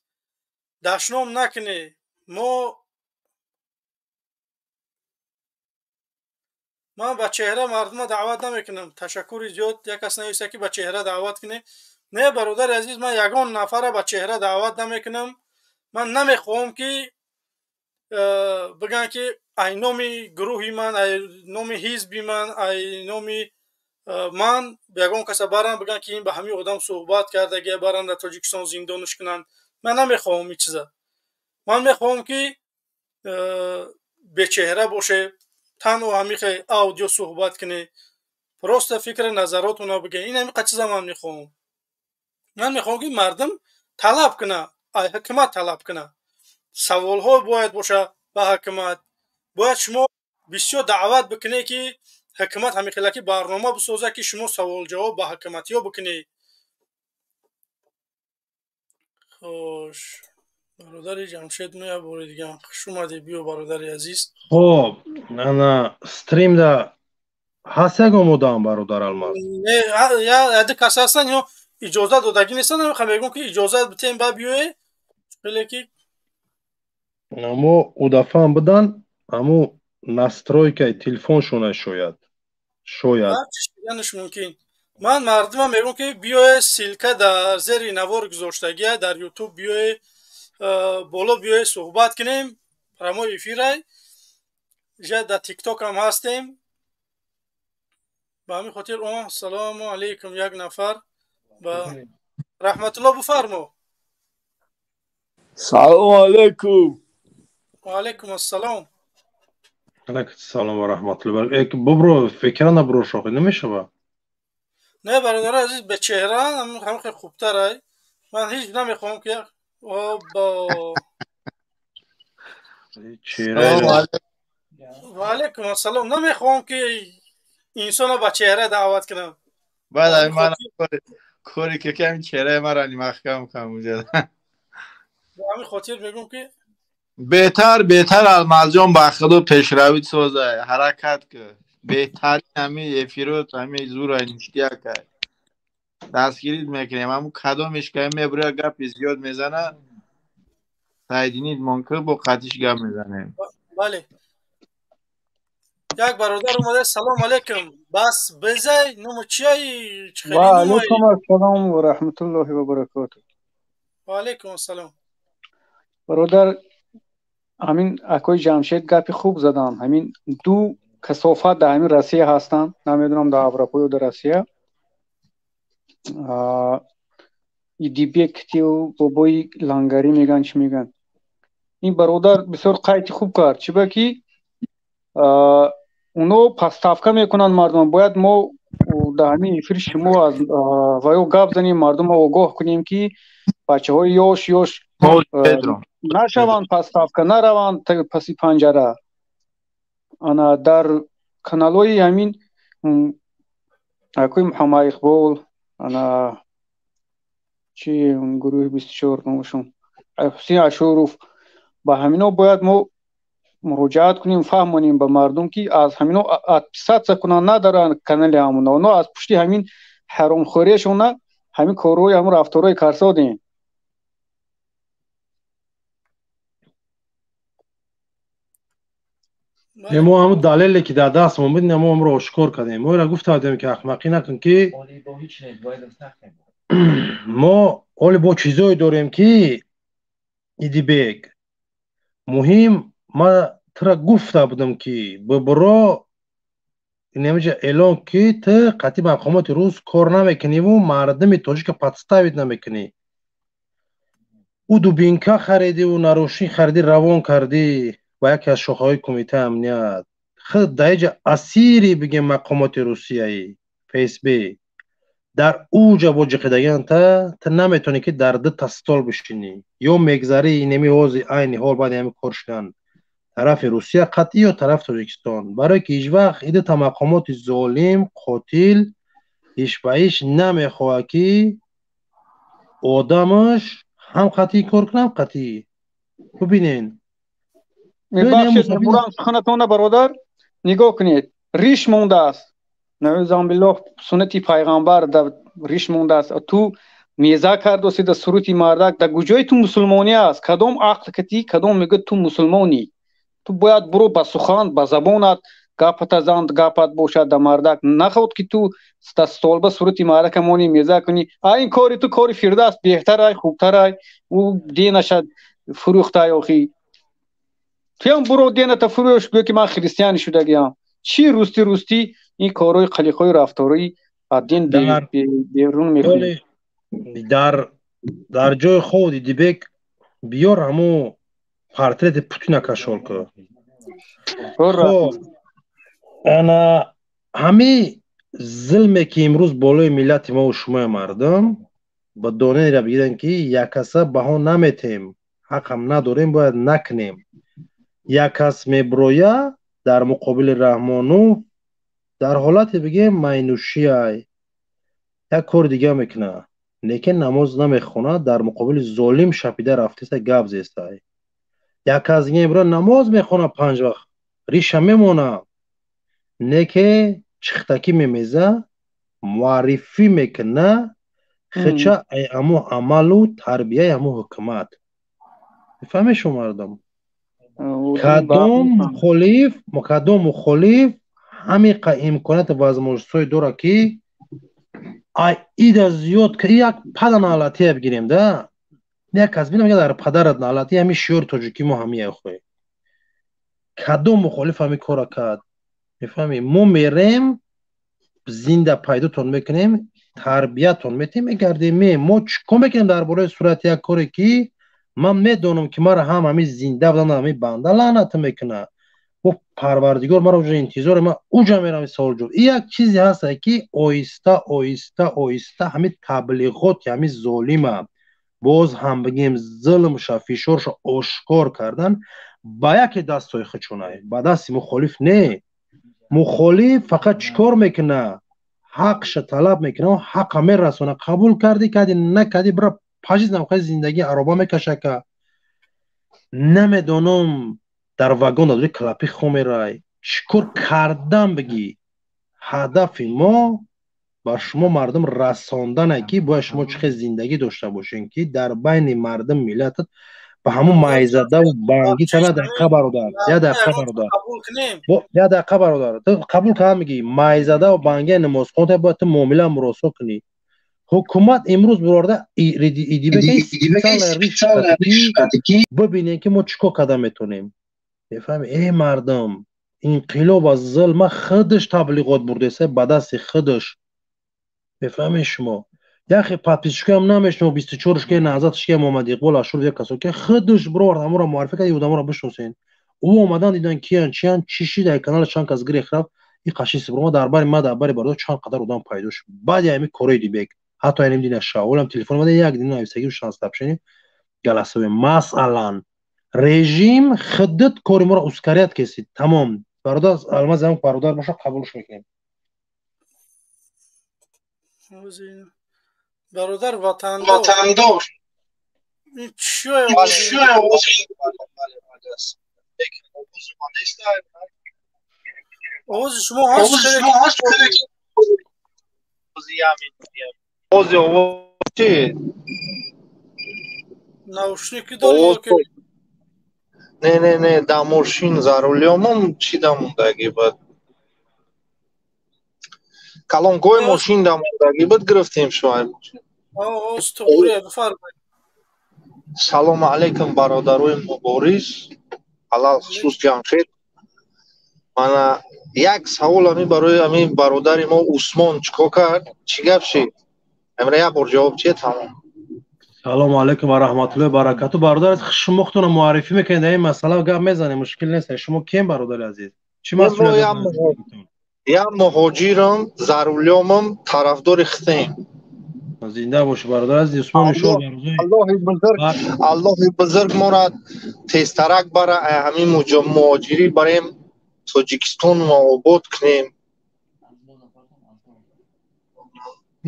دشنام نکنه. من با چهره مردم دعوت نمیکنم. تشکر زیاد یک کس نیست که با چهره دعوت کنه. نه برادر عزیز من یگان نفر با چهره دعوت نمیکنم. من نمیخوام که بگن که ای نامی گروهی من، ای نامی حزبی من، ای نامی من یگان کس برن بگن که این به همین آدم صحبت کرده گه برن در تاجیکستان زندانش کنن. من نمیخوام این چیزا. من میخوام که به چهره باشه، تنها همیشه آدیو صحبت کنه، راست فکر نظراتون رو بگه. این همین چیزا من میخوام. من میخوام که مردم طلب کنه، حکومت طلب کنه. سوال ها باید باشه به حکومت. باید شما بسیار دعوت بکنه که حکومت همیشه لکی برنامه بسازه که شما سوال جواب به حکومتی ها بکنه. خوش برادر جمشید میاد بار دیگه خوش اومدی. بیو برادر عزیز. خب انا استریم دا هست یک مدام برادر الماس نه یا اده کس هستن یا اجازه دادگی نیستن. نمیخوام بگم که اجازه بتیم با بیوه خیلی که امو او دفعه هم بدن امو نسترویکای تلفنشونه شاید هرچیش ممکن. من مردمم میگم که بیوه سیلکه در زیر نوار گذاشتگیه در یوتیوب بیوه بالا بیوه صحبت کنیم. پرما افیره جا در تیک توک هم هستیم. به همین خاطر سلام علیکم یک نفر با رحمت الله بفرمو. سلام علیکم. و علیکم السلام. علیکم السلام و رحمت الله. ببرو فکر نبرو شاخه نمیشه با. نه برادر عزیز به چهره هم خیلی خوبتره. من هیچ نمیخوام که با چهره و علیکم السلام نمیخوام که انسان با چهره دعوت کنم. بعد من کوری که کمی چهره مرا محکم کنم اونجا. به همین خاطر میگم که بهتر المازجان با خود پیشروی سازه حرکت که بهترین همین افیروت همین زور اینشتیا که دستگیرید میکنیم. همون کدامش که میبره گپ زیاد میزنه سایدینید ممکن با قطیش گپ میزنه. بله یک برادر اومده. سلام علیکم. بس بزای نمو چیایی و علیکم السلام و رحمت الله و برکاته. و علیکم السلام. برادر همین اکوی جمشید گپی خوب زدن. همین دو کثافت در همین روسیه هستن. نمیدونم در اروپا یا در روسیه. ایدیبک و بابای لنگری میگن چی میگن. این برادر بسیار قیدی خوب کرد. چی با که اونو پستافکا میکنن مردم. باید ما در همین افیر شما از وایو گپ زنیم مردم رو آگاه کنیم که بچه های یوش نشوند پس ستافکه نروند پسی پنجره. انا در کانال های همین اکوی محمد اقبال انا چی اون گروه 24 نموشون حسین عاشوروف با همینا باید ما مراجعت کنیم فهمونیم به مردم که از همینا ادپیسات کنن ندارن کانال همون اونا از پشتی همین حرام خوریشون همین کاروی همون رفتارای کارسادین. ما همون دلیلی که در دست ما بود ما هم رو آشکار کردیم. ما را گفت آدم که احمقی نکن که ما حالی با چیزایی داریم که ایدی بیگ مهم. ما ترا گفته بودم که ببرا نمیشه اعلان که تا قطعی مقامات روز کار نمیکنی و مردم تاجیک پادستاوید نمیکنی. او دوبینکا خریدی و نروشی خریدی روان کردی با یکی از شاخه‌های کمیته امنیت خود دایجا اسیری بگه مقامات روسیایی فیسبی در اوجا با جقیدگان تا نمیتونی که در ده تستال بشینی یا مگذاری نمی حوزی اینی حال باید همی کرشدن طرف روسیه قطعی و طرف تاجیکستان برای که هیچ وقت ایده تا مقامات ظالم قاتل هیچ با هیچ نمیخواه که آدمش هم قطعی کار کنم قطعی. ببینین بخشید برام سخنتون برادر نگاه کنید ریش مونده است نعوذ بالله سنتی پیغمبر در ریش مونده است تو میزه کرد و سید سروتی مردک در کجای تو مسلمانی است کدام عقل کتی کدام میگه تو مسلمانی تو باید برو با سخن با زبانت گپت زند گپت باشد در مردک نخود که تو استولبه سروتی مردک مونی میزه کنی این کاری تو کاری فرده است بهتر ای خوبتر ای او دینش فروخته آخی تو هم برو دینت فروش بگو که من خریستیانی شده گیم چی روستی این کاروی خلیقای رفتاری دین بیرون میکنی در جای خودی دیبک بیار همو پارتریت پوتین کشول که خب انا همی ظلمه که امروز بالای ملت ما و شما مردم با دانه را بگیرن که یک کسا بها نمیتیم حق هم نداریم باید نکنیم یک کس میبرویه در مقابل رحمانو در حالت بگه مینوشی های یک کار دیگه میکنه لیکن نماز نمیخونه در مقابل ظالم شپیده رفته گپ زیسته یک از این برای نماز میخونه 5 وقت ریشه میمونه نیکه چختکی میمیزه معرفی میکنه خچه امو عمل و تربیه امو حکمت فهمی شما مردم کدام مخالف همین امکانات وازموشتوی داره که ایده زیاد که یک پدر نالتی بگیریم ده یک از بینم در پدرت نالتی همین شیور تاجیکی ما همیه خوی کدام مخالف همین کار کرد میفهمی ما میریم زنده پیداتون میکنیم تربیتون میتیم میگردیم ما چکو میکنیم در برای صورت یک کاری که من میدونم که مرا هم همین زنده بودن همین بنده لعنت میکنه و پروردگار مرا وجه انتظار من اوجا میرم سوال جور این یک چیزی هست که آیسته همین تبلیغات همین ظالمه باز هم بگیم ظلم فشارش آشکار کردن با یک دستای خچونه با دست مخالف نه مخالف فقط چکار میکنه حقش طلب میکنه و حق میرسونه قبول کردی نکردی برای پاجیز نمخواه زندگی عربا میکشه که نمیدونم در وگون داری کلاپی خومی رای چکار کردم بگی هدف ما با شما مردم رساندن که باید شما چه زندگی داشته باشین که در بین مردم ملتت به همون مایزده و بانگی چنه دقیقه برادر یا دقیقه برادر تو قبول که هم میگی مایزده و بانگی نماز خونده باید تو معامله مراسو کنی حکومت امروز برارده ایدی بگه سال ریش ببینین که ما چکو کده میتونیم بفهمی ای مردم انقلاب از ظلم خودش تبلیغات برده سه بدست خودش بفهمی شما یخی پادپیسشکه هم نمیشنو 24 که نهزتش که محمد اقبال اشور یک کسو که خودش برارد همون را معرفه کرد یودم را بشنوسین او آمدن دیدن کیان چیان چیشی در کانال چند از گریخ رفت این قشی سبرما درباره ما درباره برده چند قدر اودم پیداش بعد یعنی کره دی بیگ حتی اینم دینا شاولم تلفن اومده یک دین نویسگی رو شانس تبشنیم جلسه مثلا رژیم خدت کاری ما را اسکاریت کسی تمام برادر الماس هم برادر باشه قبولش میکنیم برادر وطندار چیه آواز شما هست چی؟ наушники дорем نه дамуршин зарулёмам чӣ дамондаги бад калонкои мошин дамондаги бад гирифтем шояд салому алейкум бародарои муборис алал хусус ҷамшед мана як саволами барои ҳамин бародари мо усмон чико кард чӣ гап шид амра як бор ҷавоб чиye тамом салому алейкум ва раҳматуллоҳи ва баракату бародар шумо худтон маърифӣ мекунед дар ин масъала гап мезанем мушкил нест шумо кем бародари азиз чӣ масъулият я муҳоҷирам зарулёмам тарафдори хитем зинда бош бародар азиз усмон шо аллоҳи бузург моро тезтарак бара ҳамин муҳоҷирӣ барем тоҷикистон мо обод кунем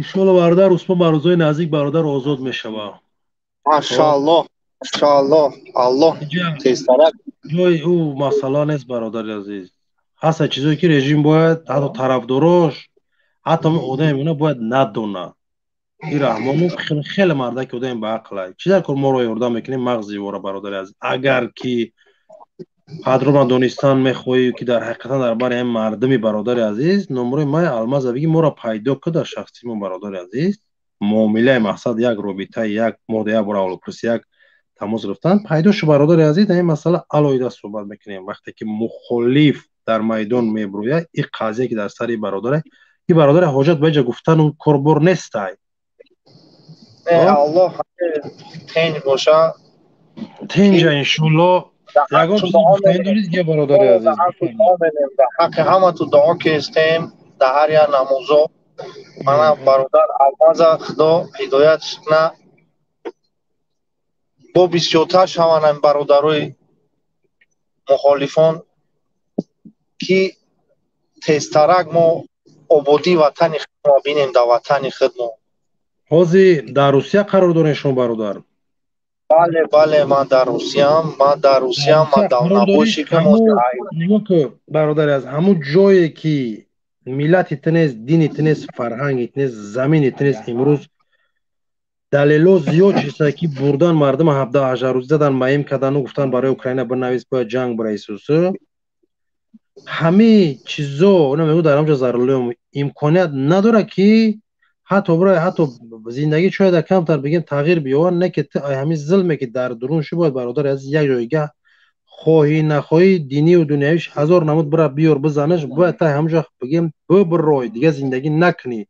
иншоалло бародар усмон ба рӯзҳои наздик бародар озод мешавад машааллоҳ машааллоҳ аллоҳ тезтарак ҷои ӯ масъала нест бародари азиз ҳаста чизое ки режим бояд ҳатто тарафдорош ҳатто одаме мона бояд надона ин раҳмону хеле мардаки одаме баақлай чӣ дар кор моро ёрдам мекунем мағзи вора бародари азиз агар ки қадрома донистан мехоҳӣ ки дар ҳақиқатан дар бари ҳамин мардами бародари азиз номрои май алмаза биги моро пайдо куда шахси мо бародари азиз муомилаи мақсад як робитаи як моҳда як бор авлопурси як тамос гирифтан пайдо шу бародари азиз дар ин масъала алоҳида суҳбат мекунем вақте ки мухолиф дар майдон мебурӯяд ин қазие ки дар сари бародаре ин бародаре ҳоҷат ба ин ҷо гуфтану корбор нестай аллоҳ тенҷ боша тенҷа иншоаллоҳ ягон чизи гуфтаин доред ки бародари азиз ба ҳаққи ҳамату дуо кестем дар ҳар як намозо мана бародар алмаза худо ҳидоятш куна бо бисёртар шаванд бародарои мухолифон ки тезтарак мо ободии ватани худмо бинем дар ватани худмо ҳозир дар русия қарор дорем шумо бародар бале ман дар русиям ман дар набоши нигоҳ кун бародари аз ҳамун ҷое ки миллати тинест дини тинест фарҳанги тинест замини тинест имрӯз далело зиёд чиста ки бурдан мардума 17-18 рӯзӣ задан маим кардану гуфтан барои украина бинавис бояд ҷанг бираисусу ҳамин чизо ина мегӯ дар ҳамҷо зарулём имконият надорад ки ҳатто бирой ҳатто зиндагӣ шояд камтар бигем тағйир биёвад не ки ҳамин зулме ки дар дурун шу бояд бародари аз як ҷойгоҳ хоҳӣ нахоҳӣ динию дунявиш ҳазор намуд бира биёр бизанаш бояд та ҳамҷо бигем бибирой дига зиндагӣ накунӣ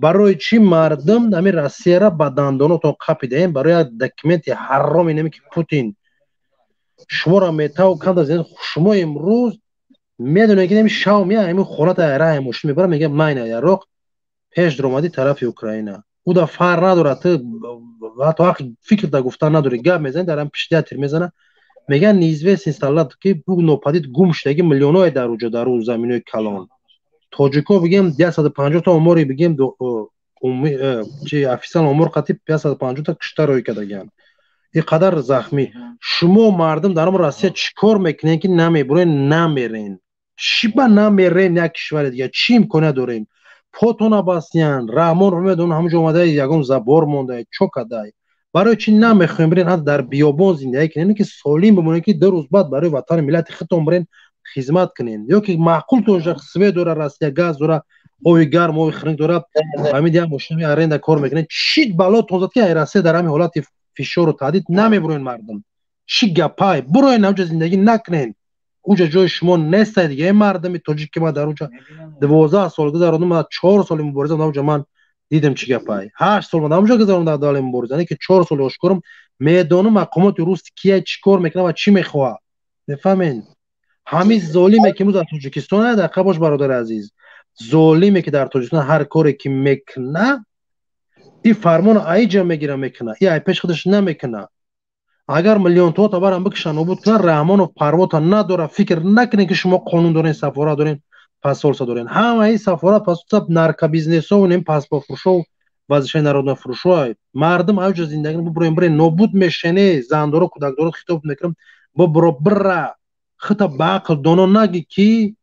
барои чӣ мардум ҳамин россияра ба дандонотон қапидаем барои як документи ҳароми наме ки путин шуморо метаву камтар зиндагӣ шумо имрӯз медонед ки нами шавм я ҳамин холата раҳи мошин мебарам мегам майна яроқ пеш даромади тарафи украина ӯ да фарқ надорад ту ҳатто ҳаққи фикр да гуфтан надорӣ гап мезани дар ҳам пишти тир мезана меган неизвестен сталлат ки ӯ нопадид гум шудаги миллионҳое дар уҷо дар ӯ заминои калон тоҷико бигем 250 та омори бигем чи официал омор қатӣ 250 та кушта рӯй кардаган ин қадар захмӣ шумо мардум дар ҳамон россия чӣ кор мекунед ки намебурен намерен чӣ ба намерен як кишвари дига чӣ имконият дорем потона бастиян раҳмон умедон ҳамҷо омадаи ягон забор мондаи чо кадай барои чӣ намехоҳем бирен ҳат дар биёбон зиндагӣ кунем ки солим бимонем ки 2 рӯз баъд барои ватани миллати худтон бирен хизмат кунем ё ки маъқул тоша свет дора россия газ дора оби гарм оби хирник дора ҳамин як мошини аренда кор мекунем чӣ балотон зад ки ай россия дар ҳамин ҳолати фишору таҳдид намебуроен мардум чӣ гапай буроен ҳамҷо зиндагӣ накунен уҷа ҷои шумо нестай дига ин мардами тоҷик ки ман дар уҷа 12 сол гузарондум 4 соли мубориза дар уҷа ман дидем чӣ гапай 8 сол ман дар уҷа гузарондум дар давлаи мубориза не ки 4 соли ошкорам медонам мақомоти рус кия чӣ кор мекунад ва чӣ мехоҳад мефаҳмед ҳамин золиме ки имрӯз дар тоҷикистон дақа бош бародари азиз золиме ки дар тоҷикистон ҳар коре ки мекунад این فرمان ایجا میگیره میکنه این ای پیش خودش نمیکنه اگر میلیون تا برام بکشن و بود کنه رحمان و پروات نداره فکر نکنین که شما قانون دارین سفارت دارین پاسپورت دارین همه این سفارت پاسپورت نارکا بیزنس و نیم پاسپورت فروشو وظیفه نارودنا فروشو مردم اوج زندگی برین نابود میشنه زندورو کودکدارو خطاب میکنم برو برا خطا به عقل دانو نگی کی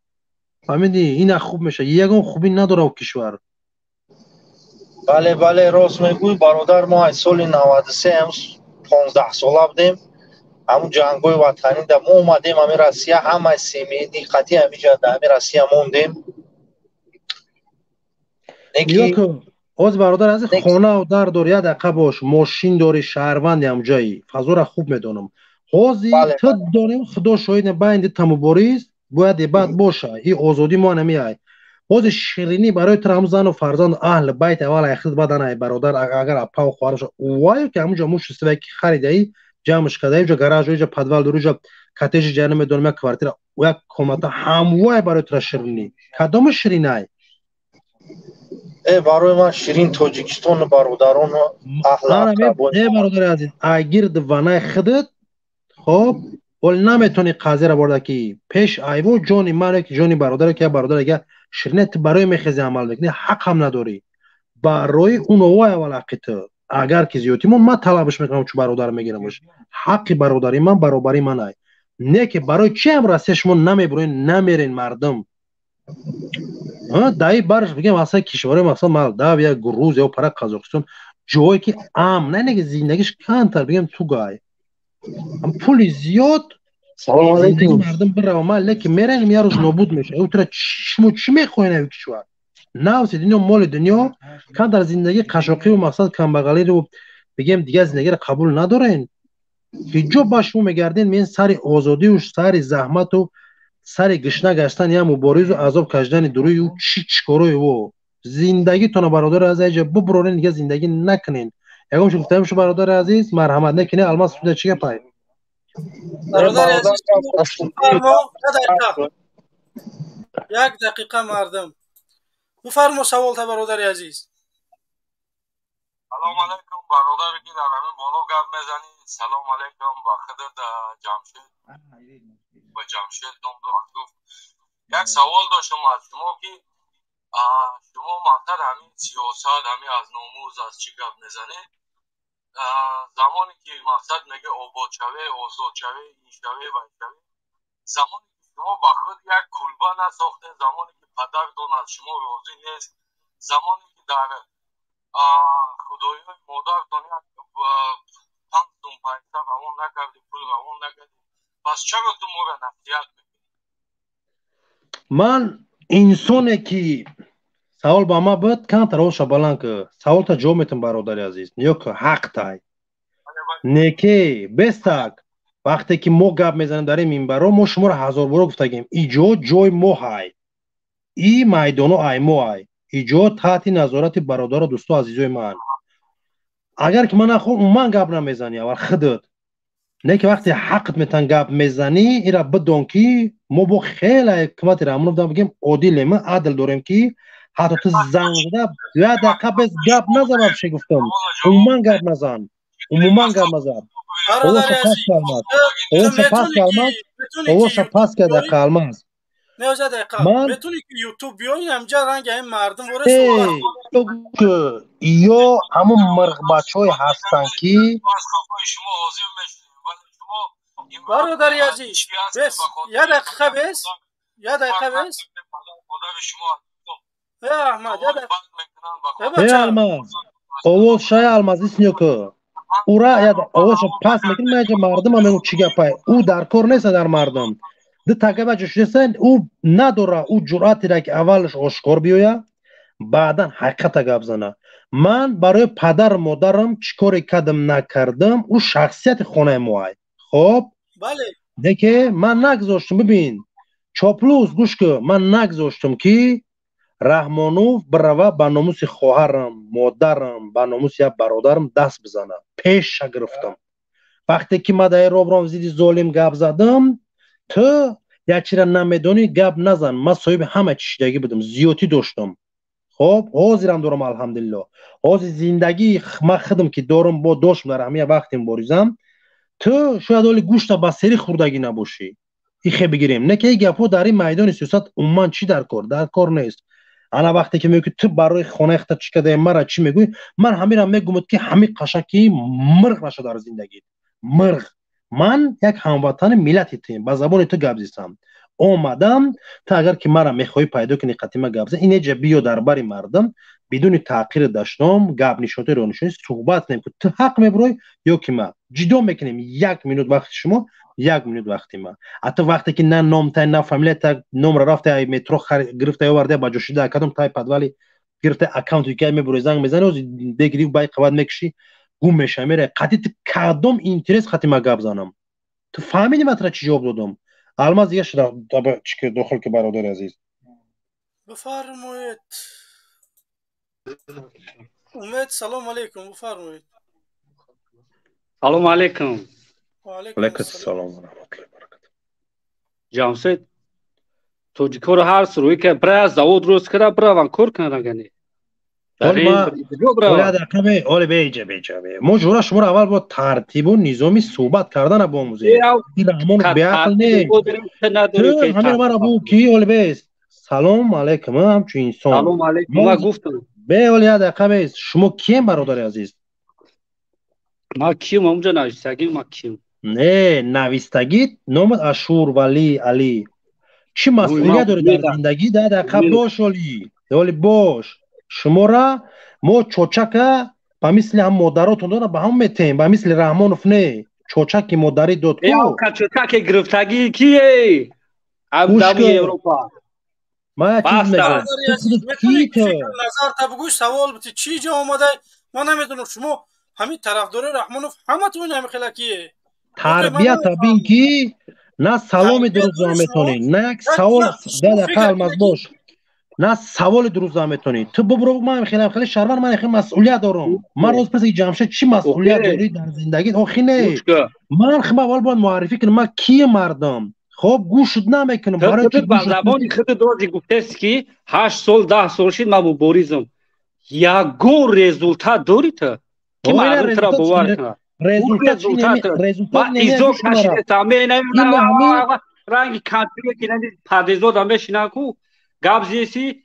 فهمیدی این خوب میشه یگان خوبی نداره کشور بله بله راست میگوی برادر ما از سال 93 هم 15 ساله بودیم همون جنگای وطنی در ما اومدیم همین روسیه همه سیمی دیقتی همیجا در همین روسیه موندیم که از برادر از خانه و در داری یه دقیقه باش ماشین داری شهروندی هم جایی فضا را خوب میدونم حاضی تو داریم خدا شاید بینده تموباریست باید بعد باشه این آزادی ما نمیای حاضی شیرینی برای ترام زن و فرزند اهل بیت اول اخیر بعد نه برادر اگر اپا و خوارش وای که همونجا موش استوی که خریدی جمعش کرده اینجا گاراژ اینجا پدوال دروجا کاتیج جنم میدونم یک کوارتر و یک کمتا هموای برای تر شیرینی کدام شیرینای برای من شیرین تاجیکستان برادران اهل برادر عزیز اگر دوانه خودت خب ول نمیتونی قاضی را برده که پیش ایو جونی من که جونی برادر که برادر اگه شیرینت برای میخزی عمل بکنی حق هم نداری برای اون وای ولاقت اگر که زیوتی من طلبش میکنم چه برادر میگیرمش حق برادری من برابری من نه که برای چی هم راستش من نمیبرین نمیرین مردم دایی برش بگم اصلا کشور مثلا مالداو یا گروز یا پرا قزاقستان جایی که امن نه زندگیش کمتر بگم تو گای پول زیاد سلام علیکم مردم برای مال که میرن یه روز نابود میشه او ترا چی میخواین این کشور نه دنیا مال دنیا کان در زندگی قشاقی و مقصد کم بغلی رو بگم دیگه زندگی رو قبول ندارین که جو باش میگردین من سر آزادی و سر زحمت و سر گشنه گشتن یا مبارز و عذاب کشیدن دروی و چیکاروی و زندگی تون برادر عزیز ببرین دیگه زندگی نکنین یکم شو گفتم شو برادر عزیز مرحمت نکنین الماس شده چیه پای برادر عزیز یک دقیقه مردم بفرما سوال تا برادر عزیز سلام علیکم برادر گیر همین بالا گپ میزنی سلام علیکم با خودت جمشید با جمشید نام دو یک سوال داشتم از شما که شما مقصد همین سیاست همین از ناموز از چی گپ میزنی زمانی که مقصد میگه آباد شوی آزاد شوی این شوی و این شوی زمانی که شما با خود یک کلبه نساخته زمانی که پدرتون از شما راضی نیست زمانی که در خدایای مادرتان یک پنجتون پیسه روان نکردی پول روان نکردی پس چرا تو ما را نصیحت میکنی من انسانه که سوال با ما بود کم تراوش بلند که سوال تا جواب میتون برادر عزیز نیو که حق تای نیکی بستک وقتی که ما گپ میزنیم داریم این برا ما شما را 1000 بار گفتگیم ایجا جای ما های ای میدانو ای ما های ایجا تحت نظارت برادر و دوستو عزیزای من اگر که من نخوام من گپ نمیزنی اول خودت نه که وقتی حقت میتن گپ میزنی ایرا بدون که ما با خیلی حکمت رامون بودم بگیم عادل ما عدل داریم که حتی تو زنگ زده یا دقیقه بس گپ نزن بشه گفتم عموما گپ نزن عموما گپ نزن اوش پاس کلمات اوش پاس کلمات اوش پاس که دقیقه الماس نه دقیقه بتونی که یوتیوب بیاین همجا رنگ این مردم وره صحبت یا همون مرغ بچهای هستن که برادر عزیز بس یه دقیقه بس یه دقیقه بس احمد یه دقیقه الماس اوش شای الماس نیستنیو که او را یاد اوش پاس میکنه میگه مردم همون چی گپای او در کار نیست در مردم ده تاگه بچه شدن او نداره او جرأتی را که اولش آشکار بیاید بعدا حقیقت گپ زنه من برای پدر مادرم چیکاری کردم نکردم او شخصیت خانه ما خب بله دیگه من نگذاشتم ببین چاپلوس گوش که من نگذاشتم که رحمانوف برای با ناموس خواهرم مادرم با ناموس یا برادرم دست بزنه پیش گرفتم وقتی که من در روبرام زیدی ظالم گپ زدم تو یک چیز نمیدونی گپ نزن من صاحب همه چیزی بودم زیادی داشتم خب حاضرم دارم الحمدلله حاضر زندگی ما خودم که دارم با داشم در همه وقت مبارزم تو شاید ولی گوشت با سری خوردگی نباشی این خیلی بگیریم نه که این گپو در این میدان سیاست عموما چی در کار نیست انا وقتی که میگی تو برای خانه اخت چی کده مرا چی میگوی من همین را میگم که همین قشنگی مرغ نشد در زندگی مرغ من یک هموطن ملتی تیم با زبان تو گپ زدم اومدم تا اگر که مرا میخوای پیدا کنی قطعه گپ زد اینجا بیو در باری مردم بدون تحقیر داشتم گپ نشوته رو نشونی صحبت نمی کنم تو حق میبروی یا که ما جدا میکنیم 1 مینوت وقت شما 1 مینوت وقتی ما حتی وقتی که نه نام تا نه فامیل تا نمره رفته ای مترو گرفته آورده با جوشیده کدوم تای پدوالی گرفته اکانت که میبروی زنگ میزنه و بگیری بای قواد میکشی گم میشه میره قطعی کدوم اینترس خاطی ما گپ زنم تو فهمیدی متر چی جواب دادم الماز یه شده چی داخل که برادر عزیز بفرمایید امید سلام علیکم بفرمایید سلام علیکم علیکم السلام و رحمت الله برکاته جامشید تو جکور هر سروی که برای زود روز کرده برای وانکور کنه اولی بیجه ما جورا شما رو اول با ترتیب و نظامی صحبت کردن با موزه این همون بیعقل نیست تو همین مرا بو کی اولی بیست سلام علیکم همچون انسان سلام علیکم ما گفتم به اولی دقیقه بیست شما کیم برادر عزیز ما کیم اونجا نویستگی ما کیم نه نویستگی نامت اشور ولی علی چی مسئولیت داری در زندگی ده دقیقه باش ولی باش شما را ما چوچک با مثل هم مادراتون دارن به هم میتیم با مثل رحمانوف نه چوچک مادری داد کو چوچک گرفتگی کیه دمی اروپا ما چیز میگم میتونی نظر تا بگوی سوال بتی چی جا اومده ما نمیدونم شما همین طرفدار رحمانوف همه تو همین خلکیه تربیت بین کی نه سلام درست میتونی نه یک سوال ده دقیقه الماس باش نه سوال درست میتونی تو برو من خیلی شهروند من خیلی مسئولیت دارم من روز پس جمشید چی مسئولیت داری در زندگی آخی نه من خیلی اول باید معرفی کنم من کی مردم خب گوش نمیکنم برای چی با زبانی خود دوزی گفته است که 8 سال 10 سال شد من مبارزم یگون رزولتات داری تو که مردم را باور کنه رزولتات ما ایزو کشیده تامه نمیدونم رنگ کانتری که نمی پردیزو دامه شناکو گابزیسی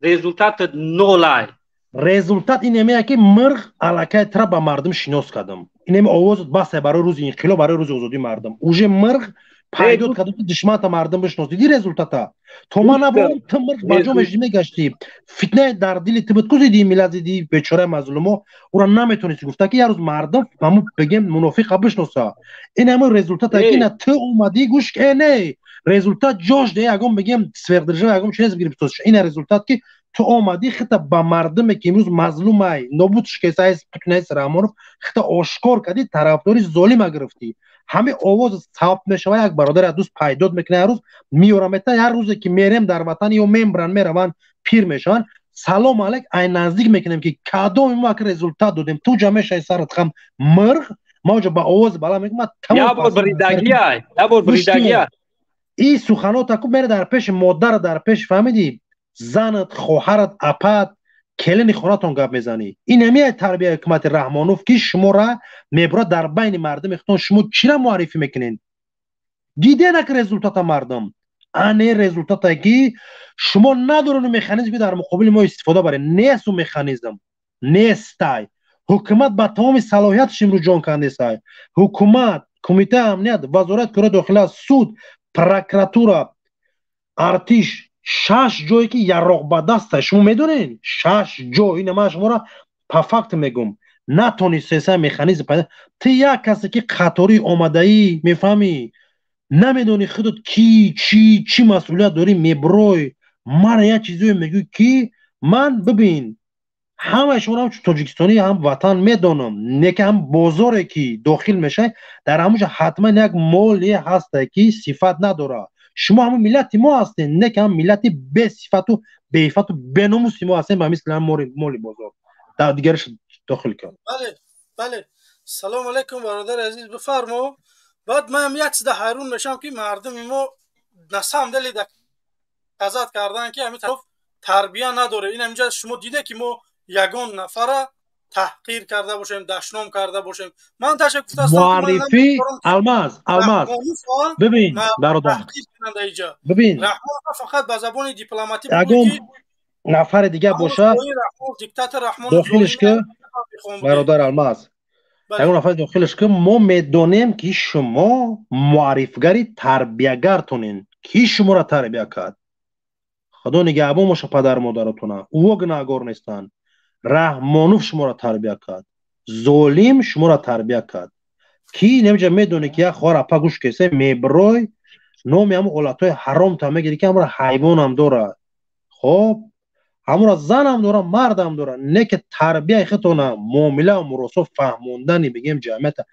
رزولتات نولای رزولتات این میگه که مرغ علاقه تر با مردم شناس کردم این آواز بس برای روز انقلاب برای روز آزادی مردم اوج مرغ پیدات کردم دشمن تا مردم بشناسی دی رزولتاتا تو ما نبرم تو مرغ باجو مجمع گشتی فتنه در دل تبت کوزی دی میلاد دی بیچاره مظلومو اون نمیتونی گفته که یه روز مردم همون بگم منافق بشناسا این همون رزولتاتا که نه تو اومدی گوش کنه رزولتات جوش دی اگم بگم سوردرجه اگم چیز بگیری تو این رزولتات که تو اومدی خطا با مردم که امروز مظلومای نبودش که سایز پکنه سرامونو خطا آشکار کردی طرفداری ظالم گرفتی همه آواز ثبت میشه یک برادر دوست پیداد میکنه هر روز میورمتا هر روزی که میریم در وطن یا میمرن میروان پیر میشن سلام علیک این نزدیک میکنیم که کدام ما که رزولتات دادیم تو جمعه شای سرت خم مرغ ما با آواز بالا میگم یا بر بریدگی این سخنات کو میره در پیش مادر در پیش فهمیدی زنت خواهرت اپات کلین خونتون گپ میزنی این نمیه تربیه حکومت رحمانوف که شما را میبره در بین مردم اختون شما چی را معرفی میکنین دیده نک رزولتات مردم انه رزولتات که شما ندارون مکانیزم که در مقابل ما استفاده بره نیست و مکانیزم نیستای حکومت با تمام صلاحیتش امروز جان کنده سای حکومت کمیته امنیت وزارت کار داخله سود پروکراتورا ارتش 6 جایی که یراق به دسته شما میدونین 6 جا این ما شما را پفکت میگم نتونی سیسه مکانیزم پیدا تو یک کسی که قطاری آمده ای میفهمی نمیدونی خودت کی چی مسئولیت داری میبروی من یک چیزی میگوی که من ببین همه شما هم تاجیکستانی هم وطن میدونم نه که هم بازاری که داخل میشه در همونجا حتما یک مولی هسته که صفت نداره شما همون ملت ما هستین نه که هم ملت به صفت و به عفت و به ناموس ما هستین و مثل هم مولی بازار در دیگرش داخل کن بله سلام علیکم برادر عزیز بفرما بعد من هم یک چیز حیرون میشم که مردم ما نسام دلی قضاوت کردن که همین طرف тарбия надоре. ин ҳамҷа шумо дида ки мо ягон нафара таҳқир карда бошем, дашном карда бошем. ман таша гуфтастам муаррифӣ алмаз бибин бародар, бибин раҳмонов фақат ба забони дипломатӣ ягон нафари дига боша диктатор раҳмонов дохилш ки бародар алмаз, ягон нафари дохилш ки мо медонем ки шумо муаррифгари тарбиягартонен. ки шуморо тарбия кард? худо нигаҳбон моша падар модаратона. ӯ гунаҳгор нестанд. раҳмонов шуморо тарбия кард, золим шуморо тарбия кард. ки немҷа медоне ки як хоҳар апа гӯш кесе мебирой номи ҳамун олатҳои ҳаромта мегири ки ҳамуро ҳайвонам дорад. хоб ҳамуро занам дорад, мардам дорад. не ки тарбияи хитона муомила ва муросо фаҳмондани бигем ҷамъията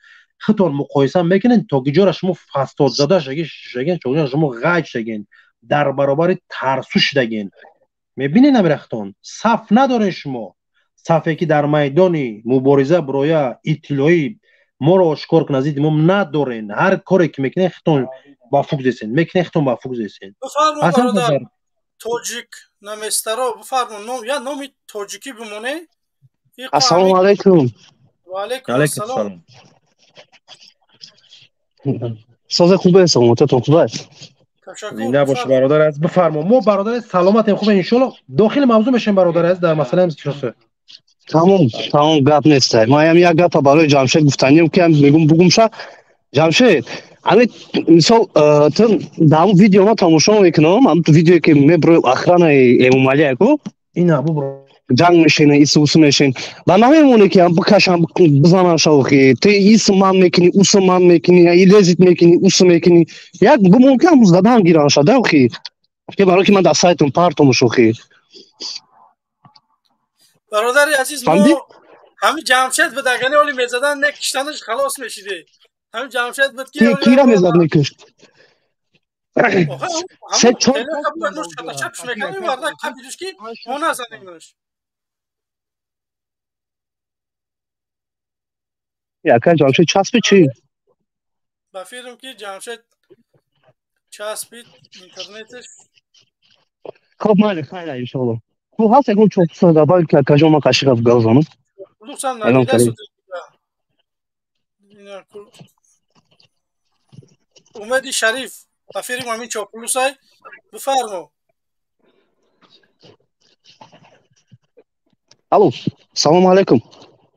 хитон муқоиса мекунед то ки ҷора шумо фасодзада шаген, шумо ғайҷ шаген, дар баробари тарсу шидагин. мебинед намира хитон саф надоред шумо. сафе ки дар майдони мубориза бироя иттилоӣ моро ошкор кунад назди мо надорен. ҳар коре ки мекунед хитон ба фук зесен, мекунед хитон ба фук зесен. тоҷик наместаро бифармо я номи тоҷикӣ бимоне. ассалому алайкум. ва алайкум ассалом. созе хубе саломататон хуб аст? зинда бош бародар аziz. бифармо. мо бародар аziz саломатем, хубе иншоалло. дохили мавзӯъ мешавем бародар аziz дар масъалаи шосе. тамом гап нест. ман ҳам як гапа барои ҷамшед гуфтаним ки мегум бугумша. ҷамшед ҳамин мисол ту дар ҳамун видеома тамошо мекунам, ҳамун видеое ки меброи охранаи эмомалияку ина бубро ҷанг мешина, ису мешин. Ба намемоне ки бикашам бизанам шавхи. Ты исм ман мекунӣ, усм ман мекунӣ, илезит мекунӣ, усм мекунӣ. Як бимон ки ҳамун задаам гиран шуда хи. ки барои ки ман дар сайтум партум шухи. бародари азиз мо ҳамин ҷамшед буд агар оли мезадан не киштанаш халос мешиде. ҳамин ҷамшед буд ки кира мезад мекушт. се чор чапш мекунем варда капидуш ки мо назанемш. яка ҷамшед часпи чи? ба фирм ки ҷамшед часпид интернетеш. хоб майли хайра иншоалло. ку ҳаст ягон чопса дабал ки кажома қашиқав галзану. лутфан надида судида. умеди шариф ба фирм ҳамин чопулусай бифармо. алло салому алайкум.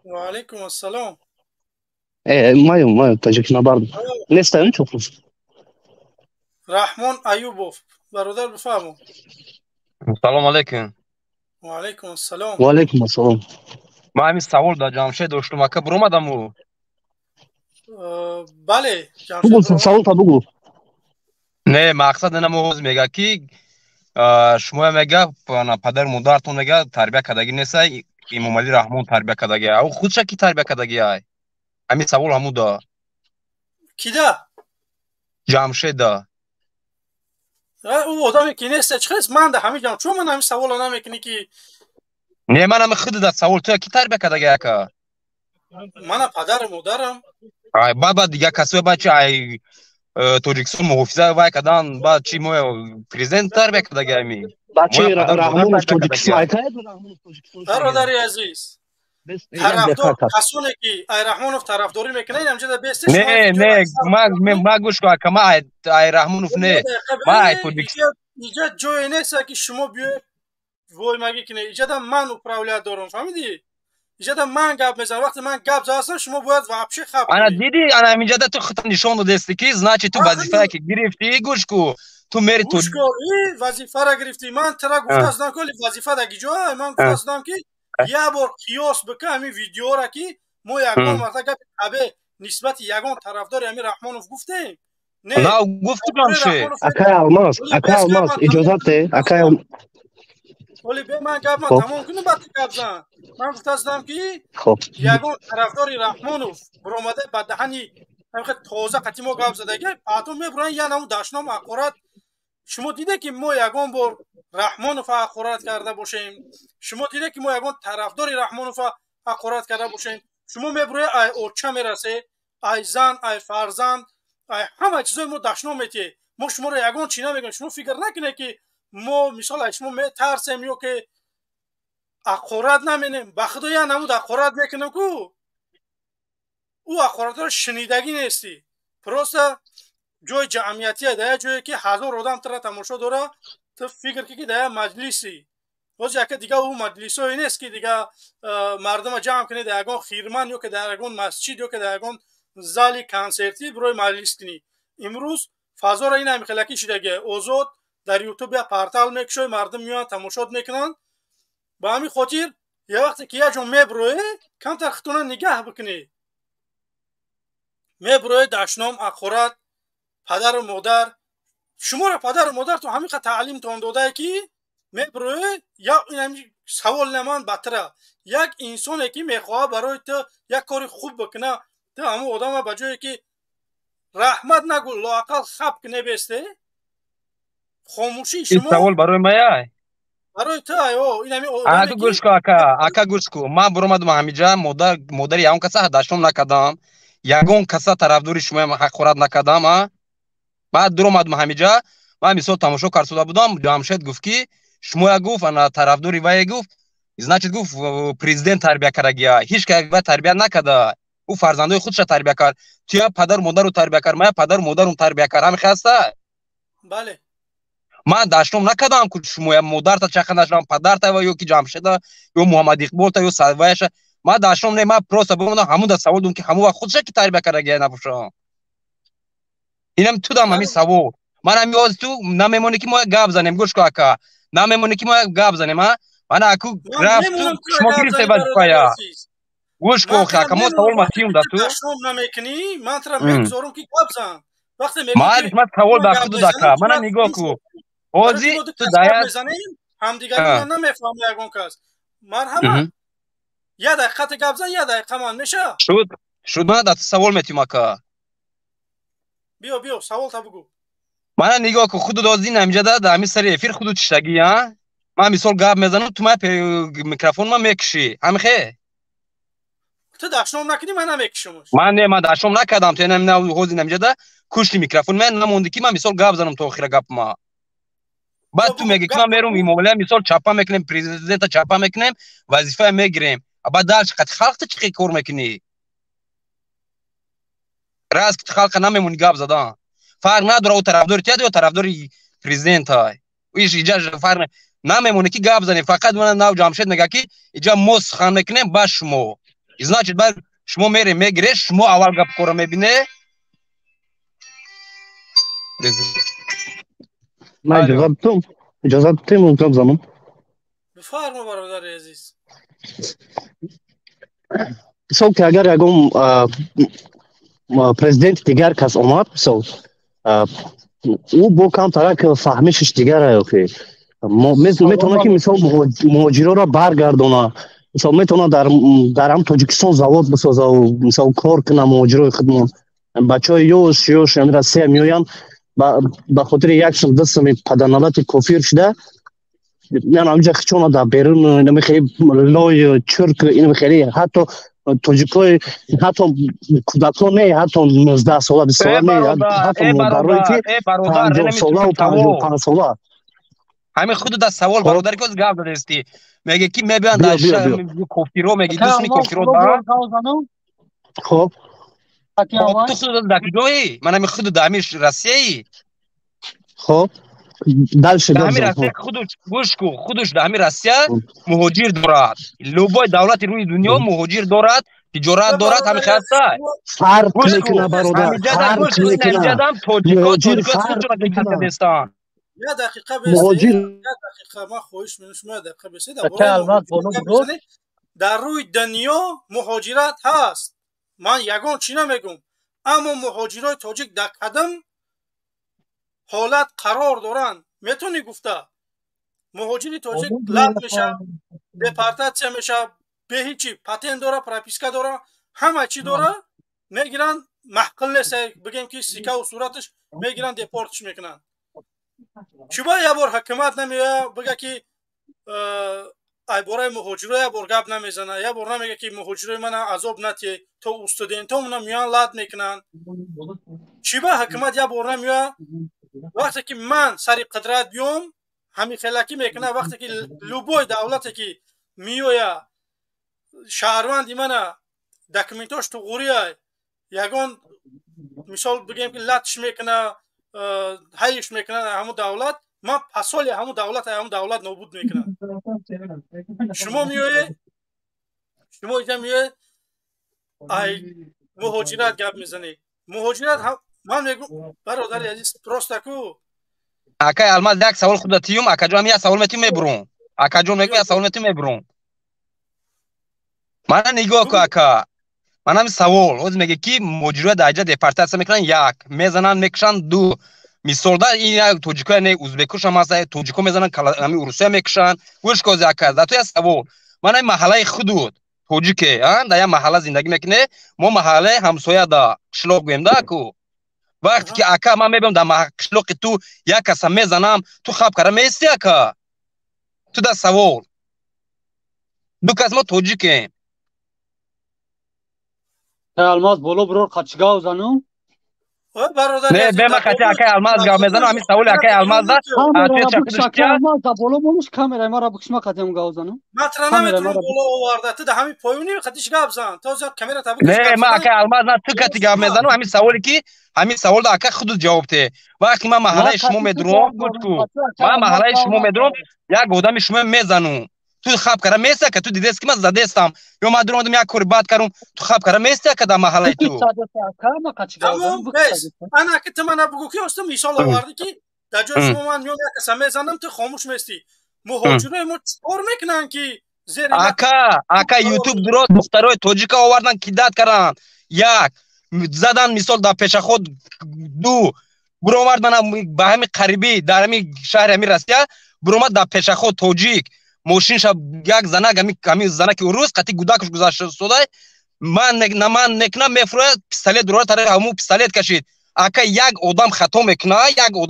ва алайкум ассалом. маем таҷикнабард нестаён чопус. раҳмон аюбов бародар бифармо. салому алайкум. ва алайкум ассалом. ва алайкум ассалом. ман ҳамин савол дар ҷамшед доштум ака биромадаму. бале ҷамшед саволта бугу. не мақсад инам ҳоз мега ки шумо мега падар модаратон мега тарбия кардаги несай, эмомалӣ раҳмон тарбия кардаги ав худша ки тарбия кардаги ай. ҳамин савол ҳамуда. кида? ҷамшеда. ӯ одаме ки нест чихес манда ҳамин ҷам чун ман ҳамин савола намекунӣ ки не ман ҳами худда савол ту ки тарбия кардаги ака. мана падару модарам. ай баба дига касо ба чи ай тоҷикистон муҳофиза вай кадан ба чи мо президент тарбия кардаги ами. бачи раҳмонов тоҷикистон айтаед раҳмонов тоҷикистон. бародари азиз касоне ки ай раҳмонов тарафдорӣ мекунад ҳамҷада бестеш. не ма гӯш кун ака ма ай раҳмонов не. ма ай тоҷикистон иҷа ҷое нест ки шумо биёед вой маги кунед. иҷада ман управлят дорам, фаҳмидӣ? иҷада ман гап мезанам. вақте ман гап задастам шумо бояд вообще хаб ана диди ана ҳаминҷада ту худта нишон додести ки значит ту вазифае ки гирифтӣ гӯш кун. ту мери ту вазифара гирифтӣ. ман тара гуфтастам ки вазифа дар гиҷоа. ман гуфтастам ки як бор қиёс бика ҳамин видеоро ки мо ягон марта гапи табе нисбати ягон тарафдори ҳамин раҳмонов гуфтем. не гуфтам ше акай алмаз иҷозат де акай оли бе ман гапма тамом кунем баъд гап зан. ман гуфтастам ки ягон тарафдори раҳмонов биромада ба даҳани ҳамин тоза қати мо гап задаги патон мебуранд я наму дашном ҳақорат. шумо диде ки мо ягон бор раҳмоновро ҳақорат карда бошем? шумо диде ки мо ягон тарафдори раҳмоновро ҳақорат карда бошем? шумо мебуред ай оча мерасе, ай зан, ай фарзанд, ай ҳама чизои мо дашном метиҳед. мо шуморо ягон чӣ намегӯем. шумо фикр накунед ки ما مثال شما میترسیم یا که اخورات نمینیم به خدا یا نمود اخورات میکنم که او اخورات رو شنیدگی نیستی پروسته جای جمعیتی ده جایی که 1000 آدم تر تماشا داره تو فکر که ده مجلسی باز یک دیگه او مجلس های نیست که دیگه مردم جمع کنی در یگان خیرمن یا که در یگان مسجد یا که در یگان زالی کنسرتی برای مجلس کنی امروز فضا را این همی خلکی شده اوزاد در یوتیوب یا پارتال میکشوی مردم میان تماشا میکنن با همین خاطر یه وقتی که یه جا میبروه کم تختونه نگه بکنی میبروه دشنام اخورت پدر و مادر شما را پدر و مادر تو همین تعلیم تون داده که میبروه یا این سوال نمان بطره یک انسانی که میخواه برای تو یک کاری خوب بکنه تو همون آدم بجایی که رحمت نگو لااقل خب کنه بیسته خاموشی شما این سوال برای ما برای تو این همین اگه گوش کو اکا گوش کو من برآمدم همینجا مادر یاون کسا داشتم نکردم یگون کسا طرفداری شما حق خورد نکردم بعد درآمدم همینجا من مثلا تماشا کرده بودم جمشید گفت که شما گفت انا طرفداری وای گفت значит گفت پرزیدنت تربیت کرده هیچ که تربیت نکرده او فرزندای خودش تربیت کرد تو پدر مادر رو تربیت کرد من پدر مادر رو تربیت کردم خسته بله من داشتم نکردم که شما مادر تا چخ داشتم پدر تا یا کی جمشید یا محمد اقبال تا یا سروایش من داشتم نه من پروسه بودم همون دا سوال دون که همون خودش کی تربیت کرده نباشه اینم تو دام همین سوال من هم یاد تو نمیمونه که ما گپ زنیم گوش کو اکا نمیمونه که ما گپ زنیم من اكو رفت شما گریسته باز پایا گوش کو اکا ما سوال ماتیم دا تو شما نمیکنی من ترا میگذارم که گپ زن وقتی میگی ما سوال با خود داکا من نگاه کو اوزی تو دایا هم دیگه نمیفهمم یگون کس مرحبا یا دقیقه گپ زن یا دقیقه من میشه شد من دا سوال میتیم اکا بیا سوال تا بگو من نگاه کو خود دازی نمیجا دا همین سری افیر خود چشگی ها من مثال گپ میزنم تو من میکروفون ما میکشی همخه تو داشتم نکنی من نمیکشم من نه من داشتم نکردم تو نمیدونم حوزی نمیجا دا کشتی میکروفون من نموندی که من مثال گپ زنم تو اخیر گپ ما بعد تو میگی که من میرم این مولا مثال چاپا میکنم پرزیدنت چاپا میکنم وظیفه میگیرم بعد دال چقدر خلق چقدر کار میکنی راست که خلق نمیمونی گپ زدن فرق نداره او طرفدار تیاد یا طرفداری پرزیدنت های ویش اینجا فرق نمیمونه که گپ زنی فقط من ناو جمشید میگه که اینجا موس خان میکنم با شما значит بعد شما میری میگیری شما اول گپ کارو میبینه من اجازه بدم گپ زنم بفرما برادر عزیز سو که اگر یگم پرزیدنت دیگر کس اومد سو او با کم طرح فهمشش دیگر اوکی میتونه که مثال مهاجرا را برگردونه مثال میتونه در هم تاجیکستان زواد بسازه و مثال کار کنه مهاجرای خودمون بچهای یوش یعنی روسیه میآیند به خاطر یک سال دو سال پدرنالت کافر شده نه همینجا چون در بیرون نمیخوای لای چرک اینو خیلی حتی تاجیکای حتی کودکان نه حتی 19 ساله 20 ساله نه حتی مادرایی که 50 ساله و 55 ساله همین خود دا سوال برادر که گپ داده استی میگه کی میبیان در کفیرو میگه دوسمی کفیرو با خب تو خود دا کجایی من همین خود دا همیش روسیه‌ای خب دالش همین روسیه خودش گوش کو خودش دا همین روسیه مهاجر دارد لوبای دولت روی دنیا مهاجر دارد تجارت دارد همین خاصه فرق میکنه برادر فرق میکنه مهاجر فرق یه دقیقه بیسته یه دقیقه ما خواهش منشم یه دقیقه بیسته در روی دنیا مهاجرت هست من یگان چی نمیگم اما مهاجرای تاجیک در کدام حالت قرار دارن میتونی گفته مهاجری تاجیک لب میشه دپارتاسیا میشه به هیچی پاتنت داره پراپیسکا داره همه چی داره میگیرن محقل نیست بگیم که سیکه و صورتش میگیرن دپورتش میکنن چیبا یه بار حکومت نمیه بگه که ای برای مهاجرای یه بار گپ نمیزنه یه بار نمیگه که مهاجرای من عذاب نتی تو استودنتا اونا میان لاد میکنن چیبا حکومت یه بار نمیه وقتی که من سری قدرت بیام همین خلاکی میکنه وقتی که لوبوی دولتی که میویا شهروند منه دکمنتاش تو غوریه یگان مثال بگیم که لاتش میکنه هایش میکنه همون دولت ما پسولی همون دولت نابود میکنه شما میوی شما اینجا میوی ای مهاجرت گپ میزنی مهاجرت هم من میگم برادر عزیز درسته کو اکای الماس یک سوال خودتیم اکاجام یک سوال میتیم میبرون اکاجام میگم یک سوال میتیم میبرون من نگاه کو اکا منم سوال اوز میگه کی مجری دایجا دپارتاسیون میکنن یک میزنن میکشن دو مثال دا این توجیکو نه ازبکوش هم هست توجیکو میزنن کلامی روسیه میکشن گوش کوز اکا تو سوال من محله خودود توجیکه در یه محله زندگی میکنه ما محله همسایه دا شلوغ گویم دا کو وقتی که اکا من میبینم در شلوغ تو یک کس میزنم تو خواب کرده میستی اکا تو دا سوال دو کس ما توجیکه الماس بولو برور قچگاو زنو نه بما خاطر اکای الماس گاو میزنم همین سوال اکای الماس دا الماس دا بولو بولوش کامرای ما را بکشما قدم گاو زنو ماترا نمیتونم بولو آورده تو همین پایونی خاطرش گاو زن تو زیاد کامرا تا بکش نه ما اکای الماس نه تو کتی گاو میزنم همین سوالی که همین سوال دا اکا خود جواب ته وقتی ما محله شما میدروم گوش ما محله شما میدروم یک گودم شما میزنم تو خواب کرده میسته که تو دیدیست که من زده استم یا ما درم یک کوری بات کردم تو خواب کرده میسته که در محله تو تمام بس انا که تو من بگو که استم ایشال آوردی که در جای شما من میام یک کسا میزنم تو خاموش میستی مهاجره ما چطور میکنن که زیر اکا یوتیوب درست دخترای توجیکا آوردن که داد کردن یک زدن مثال در پیش خود دو برو آورد من به همین قریبی در همین شهر همین رسیه برو آمد در پیش خود توجیک ماشین شب یک زنک همین زنک روز قطعی گوداکش گذاشته شده من نکنم میفروه پیستالیت درست طرف همون پیستالیت کشید اکا یک آدم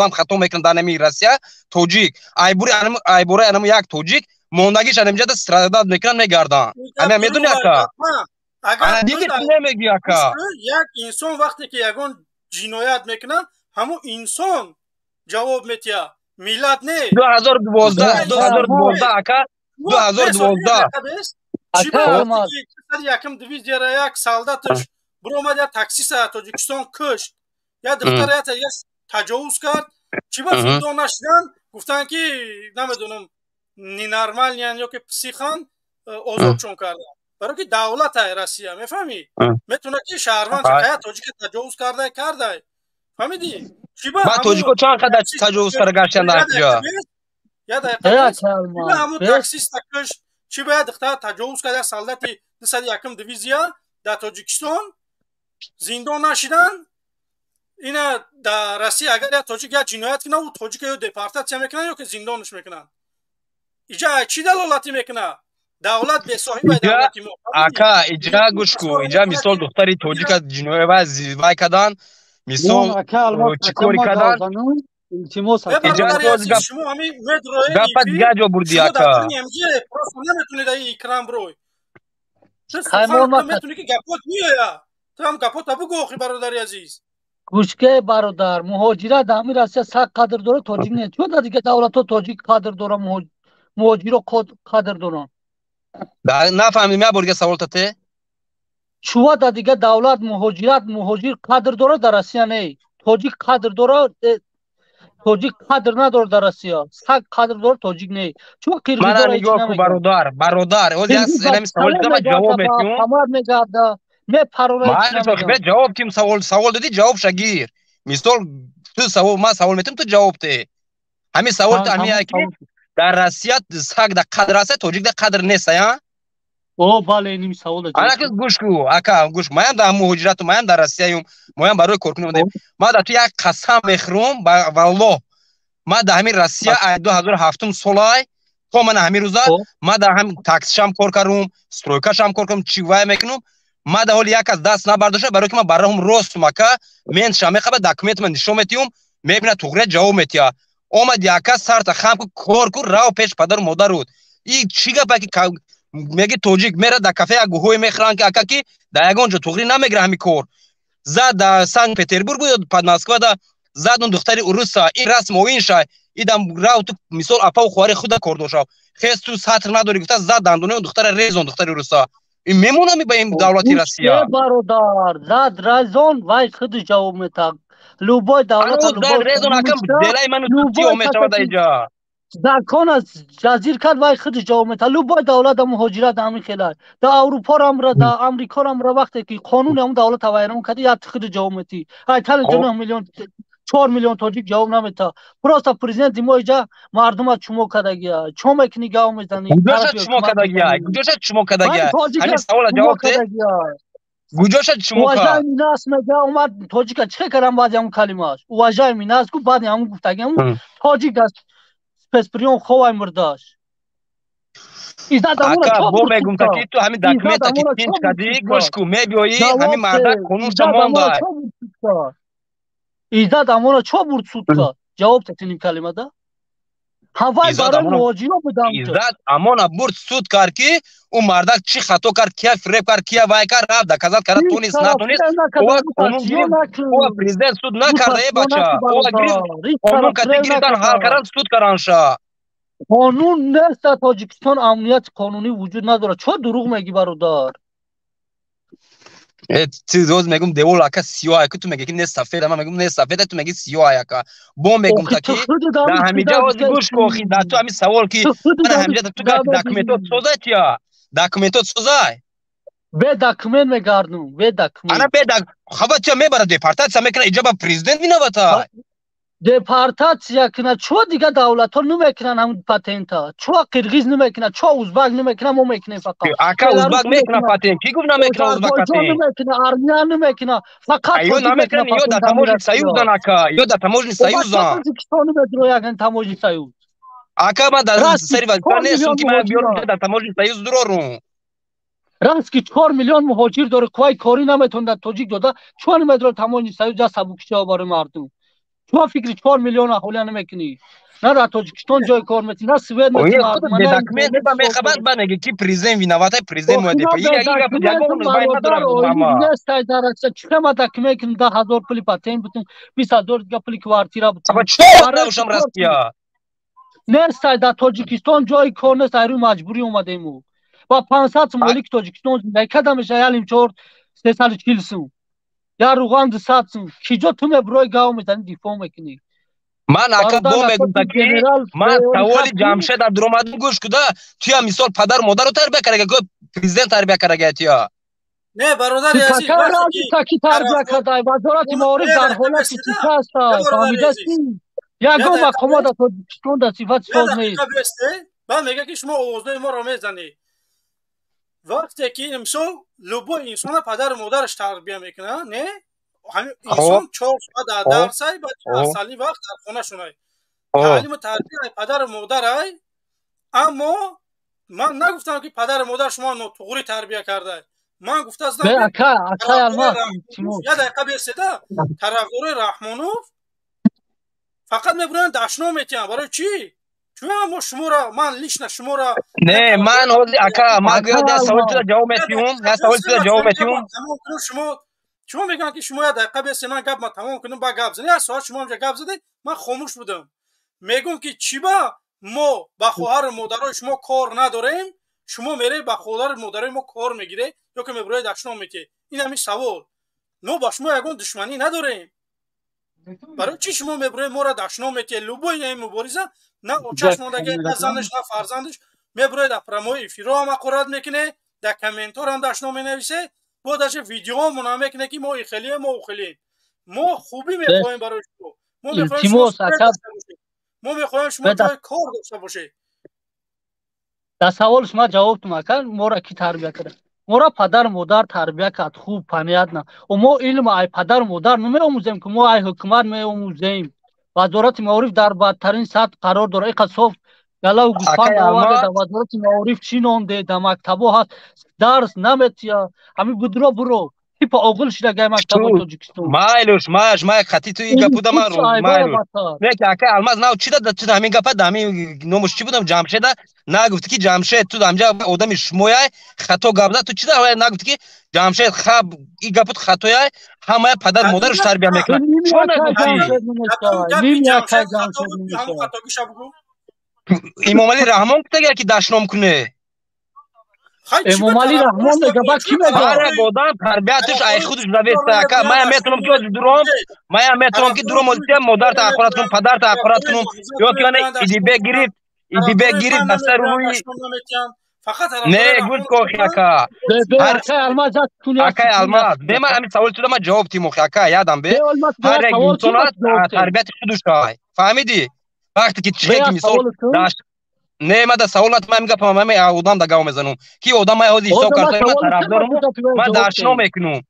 خطا میکنه در نمی رسیه توجیک ایبوره انمو یک توجیک موندگیش انمجا ده استراداد میکنن میگردن همه میدونی اکا دیگه تو نمیگی اکا یک انسان وقتی که یکون جنایت میکنه همون انسان جواب میتیه میلاد نه 2012 اکا 2012 چی با یکم دیویزیا را یک سالداتش برو اومد یا تاکسی سا تاجیکستان کشت یا دختر یا تجاوز کرد چی با زندان نشدن گفتن که نمیدونم نینارمال یعنی یا که پسیخان آزاد چون کردن برای که دولت های روسیه میفهمی میتونه که شهروند شکایت تاجیک تجاوز کرده فهمیدی با توجیکو چند قدر تجاوز کرده گشتن در اینجا یا دقیقه همون تاکسیست کشت چی باید دختر تجاوز کرده سالداتی 201 دیویزیا در تاجیکستان زندان نشدن اینا در روسیه اگر تاجیک یا جنایت کنه و تاجیک یا دپارتاسیون میکنن یا که زندانش میکنن اینجا چی دلالتی میکنه دولت به صاحب دولتی ما اکا اینجا گوش کو اینجا مثال دختری تاجیک جنایت و زیبای کردن مثال چیکاری کردن اینجا شما همین مدروی گپت گاجو بردی اکا نمیتونی در اکرام بروی میتونی که گپوت میایا تو هم گپوت بگو آخی برادری عزیز گوشکه برادر مهاجرت همین راسته سق قدر داره توجیک نه چون دیگه دولت ها توجیک قدر داره مهاجر قدر دارن نفهمیدم یا برگه سوال تته شو دیگه دولت مهاجر قدر داره در روسیه نه توجیک قدر داره توجیک قدر نداره در روسیه سگ قدر داره توجیک نه چون من نگاه کو برادر اون یک سوال دادم جواب میدم تمام میگه نه پرورش جواب کیم سوال دادی جواب شگیر مثال تو سوال میتونم تو جواب ته همین سوال تو همین که در روسیه سگ در قدر است توجیک در قدر نیست یا بله این سوال انا که گوش کو اکا گوش ما هم در مهاجرت ما هم در روسیه ما هم برای کار کنیم ما در تو یک قسم میخورم والله ما در همین روسیه 2007 سالای تو من همین روزا ما در هم تاکسی شام کار کردم استرویکا شام کار کردم چی وای میکنم ما در حال یک از دست نبرداشته برای که ما برام روست مکا من شام خبر دکمنت من نشون میتیم میبینه توغره جواب میتیا اومد یک سرت خام کار کو راو پیش پدر مادر رود این چیگه پاکی میگه توجیک میره در کافه گوهوی میخرن که اکا کی در یگونجا توغری نمیگره همین کار زد در سنت پترزبورگ بود پد مسکو دا زد اون دختری روسا این رسم و این شای ایدم راو تو مثال اپا و خواری خود کردوشا خیست تو سطر نداری گفته زد دندونه اون دختر ریزون دختر روسا این میمونه می به این دولتی روسیه برادر زد رزون وای خود جواب میتا لوبای دولت لوبای ریزون حکم دلای منو تو تیو میشود اینجا زکان از جزیر کرد وای خود جواب میتا لوبای دولت مهاجرت همین خلال در اروپا هم را در امریکا هم را وقتی که قانون هم دولت وایران کرد یا خود جواب میتی ای تن 9 میلیون 4 میلیون تاجیک جواب نمیتا پروستا پرزیدنت ما اینجا مردم چمو کداگیا چمو کی نگاه میزنی گوجاش چمو کداگیا گوجاش چمو کداگیا همین سوال جواب ده گوجاش چمو کا واژه میناس میگه اومد تاجیک چه کردم بعد اون کلماش واژه میناس کو بعد اون گفتگم تاجیک است پسپریون خوای مرداش ایزاد امون چه بو میگم تا کی تو همین داکمنت کی چینج کردی گوش کو میبیوی همین مرد قانون شموندا ایزاد امون چه برد سود کا جواب تتین کلمه ده هوای برای مواجهه بودم ایزاد امون برد سود کار کی اون مرد چی خطا کرد کیا فریب کرد کیا وای کرد رفت دکازات کرد تونیس نتونیس او قانون او پرزیدنت سود نکرده ای بچه او گریز قانون کتی گریزان حال کردن سود کردنشا قانون نیست در تاجیکستان امنیت قانونی وجود نداره چه دروغ میگی برادر چیز روز میگم دیول اکا سیاه که تو میگی که نیست سفید اما میگم نیست سفید تو میگی سیاه اکا بو میگم تا کی در همیجا از گوش کوخی در تو همین سوال کی من همیجا تو داکومنتات سوزای تیا داکومنتات سوزای به داکومنت میگردم به داکومنت انا به خبر چه میبره دیپارتمنت میکنه ایجاب پرزیدنت مینوتا دیپارتاسیا کنه چو دیگه دولت ها نمیکنن همون پاتنت ها چو قرغیز نمیکنه چو ازبک نمیکنه ما میکنه فقط اکا ازبک میکنه پاتنت کی گفت نمیکنه ازبک پاتنت نمیکنه ارمنیا نمیکنه فقط ایو نمیکنه یو دا تاموژنی سایوزن اکا یو دا تاموژنی سایوزن تاجیکستان بدرو یگن تاموژنی سایوز اکا ما دا سری وقتانه سون کی من بیارم دا تاموژنی سایوز درورون راست که 4 میلیون مهاجر داره کوی کاری نمیتونه تاجیک داده چون میدرو تاموژنی سایوز جا سبوکشا باره مردم تو فکر 4 میلیون اهالی نمیکنی نه در تاجیکستان جای کار میتی نه سوئد میتی من داکمنت با خبر بنه کی پرزیدنت ویناوات پرزیدنت مودی پی یگا پجاگون باید نداره ماما نه درست چه ما داکمنت کن 10000 پولی پاتین بتون 20000 پولی کوارتیرا بتون اما چه نوشم راستیا نه در تاجیکستان جای کار نه سری مجبوری اومدیم با 500 ملک تاجیکستان زندگی کردمش یالیم 340 سو یا روغان 200 سو کیجا تو مبروی گاو میزنی دیفا میکنی من اکا بو میگم تا کی من سوالی جمشید عبدالرحمن گوش کده توی مثال پدر مادر رو تربیه کرده که پرزیدنت تربیه کرده تیا نه برادر عزیز کی تربیه کرده وزارت معارف در حالت تیکه است فهمیده یگو مقام در تاجیکستان در صفت ساز نیست بعد میگه که شما اوضاع ما رو میزنی وقتی که امسال لوبو انسان پدر مادرش تربیه میکنه نه همین انسان 4 ساعت در درس های بعد اصلی وقت در خونه شونه تعلیم تربیه پدر مادر های اما من نگفتم که پدر مادر شما نوتوغوری تربیه کرده من گفته هستم به اکا الماس یه دقیقه بیستده طرفدار رحمانوف فقط میبرن دشنو میتین برای چی؟ چون ما شما را من لیشنا شما را نه من هولی اکا ما گفت سوال تو جواب میتیم نه سوال تو جواب میتیم شما میگن که شما دقیقه بیست من گپ ما تمام کنیم با گپ زدن ساعت شما هم گپ زدید من خاموش بودم میگم که چی ما با خواهر مادرای شما کار نداریم شما میره با خواهر مادرای ما کار میگیره یا که میبره دشنام میتی این همین سوال ما با شما یگان دشمنی نداریم برای چی شما میبره ما را دشنام میتی لوبو این مبارزه نه اوچش موندگی نه زنش نه فرزندش میبره در پرمای افیرا هم اقرار میکنه در کامنتار هم دشنام مینویسه بعدش ویدیو هم منا میکنه که ما خیلی ما خوبی میخوایم برای شما ما میخوایم شما جای کار داشته باشه در سوال شما جواب تو مکن ما را کی تربیه کرده ما را پدر مادر تربیه کرد خوب پنیاد نه و ما علم ای پدر مادر نمیآموزیم که ما ای حکومت میآموزیم وزارت معارف در بدترین سطح قرار داره این قصاف گلا و گوسفند آورده در وزارت معارف چی نامده در مکتبا هست درس نمیتیا همین بدرو برو типа оғил шуда гай мактаб Тоҷикистон. Майлуш, май хати ту ин гапуда ман майлуш. Не ки ака алмаз нав чида чида ҳамин гапа да ҳамин номуш чи будам Ҷамшеда нагуфти ки Ҷамшед ту амҷа одами шумояй хато гапда ту чида нагуфти ки Ҷамшед хаб ин гапут хатояй ҳамая падар модараш тарбия мекунад. Чо нагуфти? Эмомалӣ Раҳмон гуфтагар ки дашном куне. Эмомалӣ Раҳмон мега ки мега? Ҳар як одам тарбияташ ай худаш завеста ака. Ман метавонам ки дуром, ман метавонам ки дуром модар таҳққират кунам, падар таҳққират кунам, ё ки ман идибек гирифт ба сар рӯи не гӯш кохи ака. Акай Алмаз, бе ман ҳамин саволи туда ман ҷавоб тимохи ака ядам бе. Ҳар як инсон аз тарбияти худаш ай. Фаҳмидӣ? Вақте ки чихе ки мисол не мада савол ман мегапам ман одам да гав мезанам ки одам ман ҳозир ҳисоб карда ман тарафдорам ман дашном мекунам.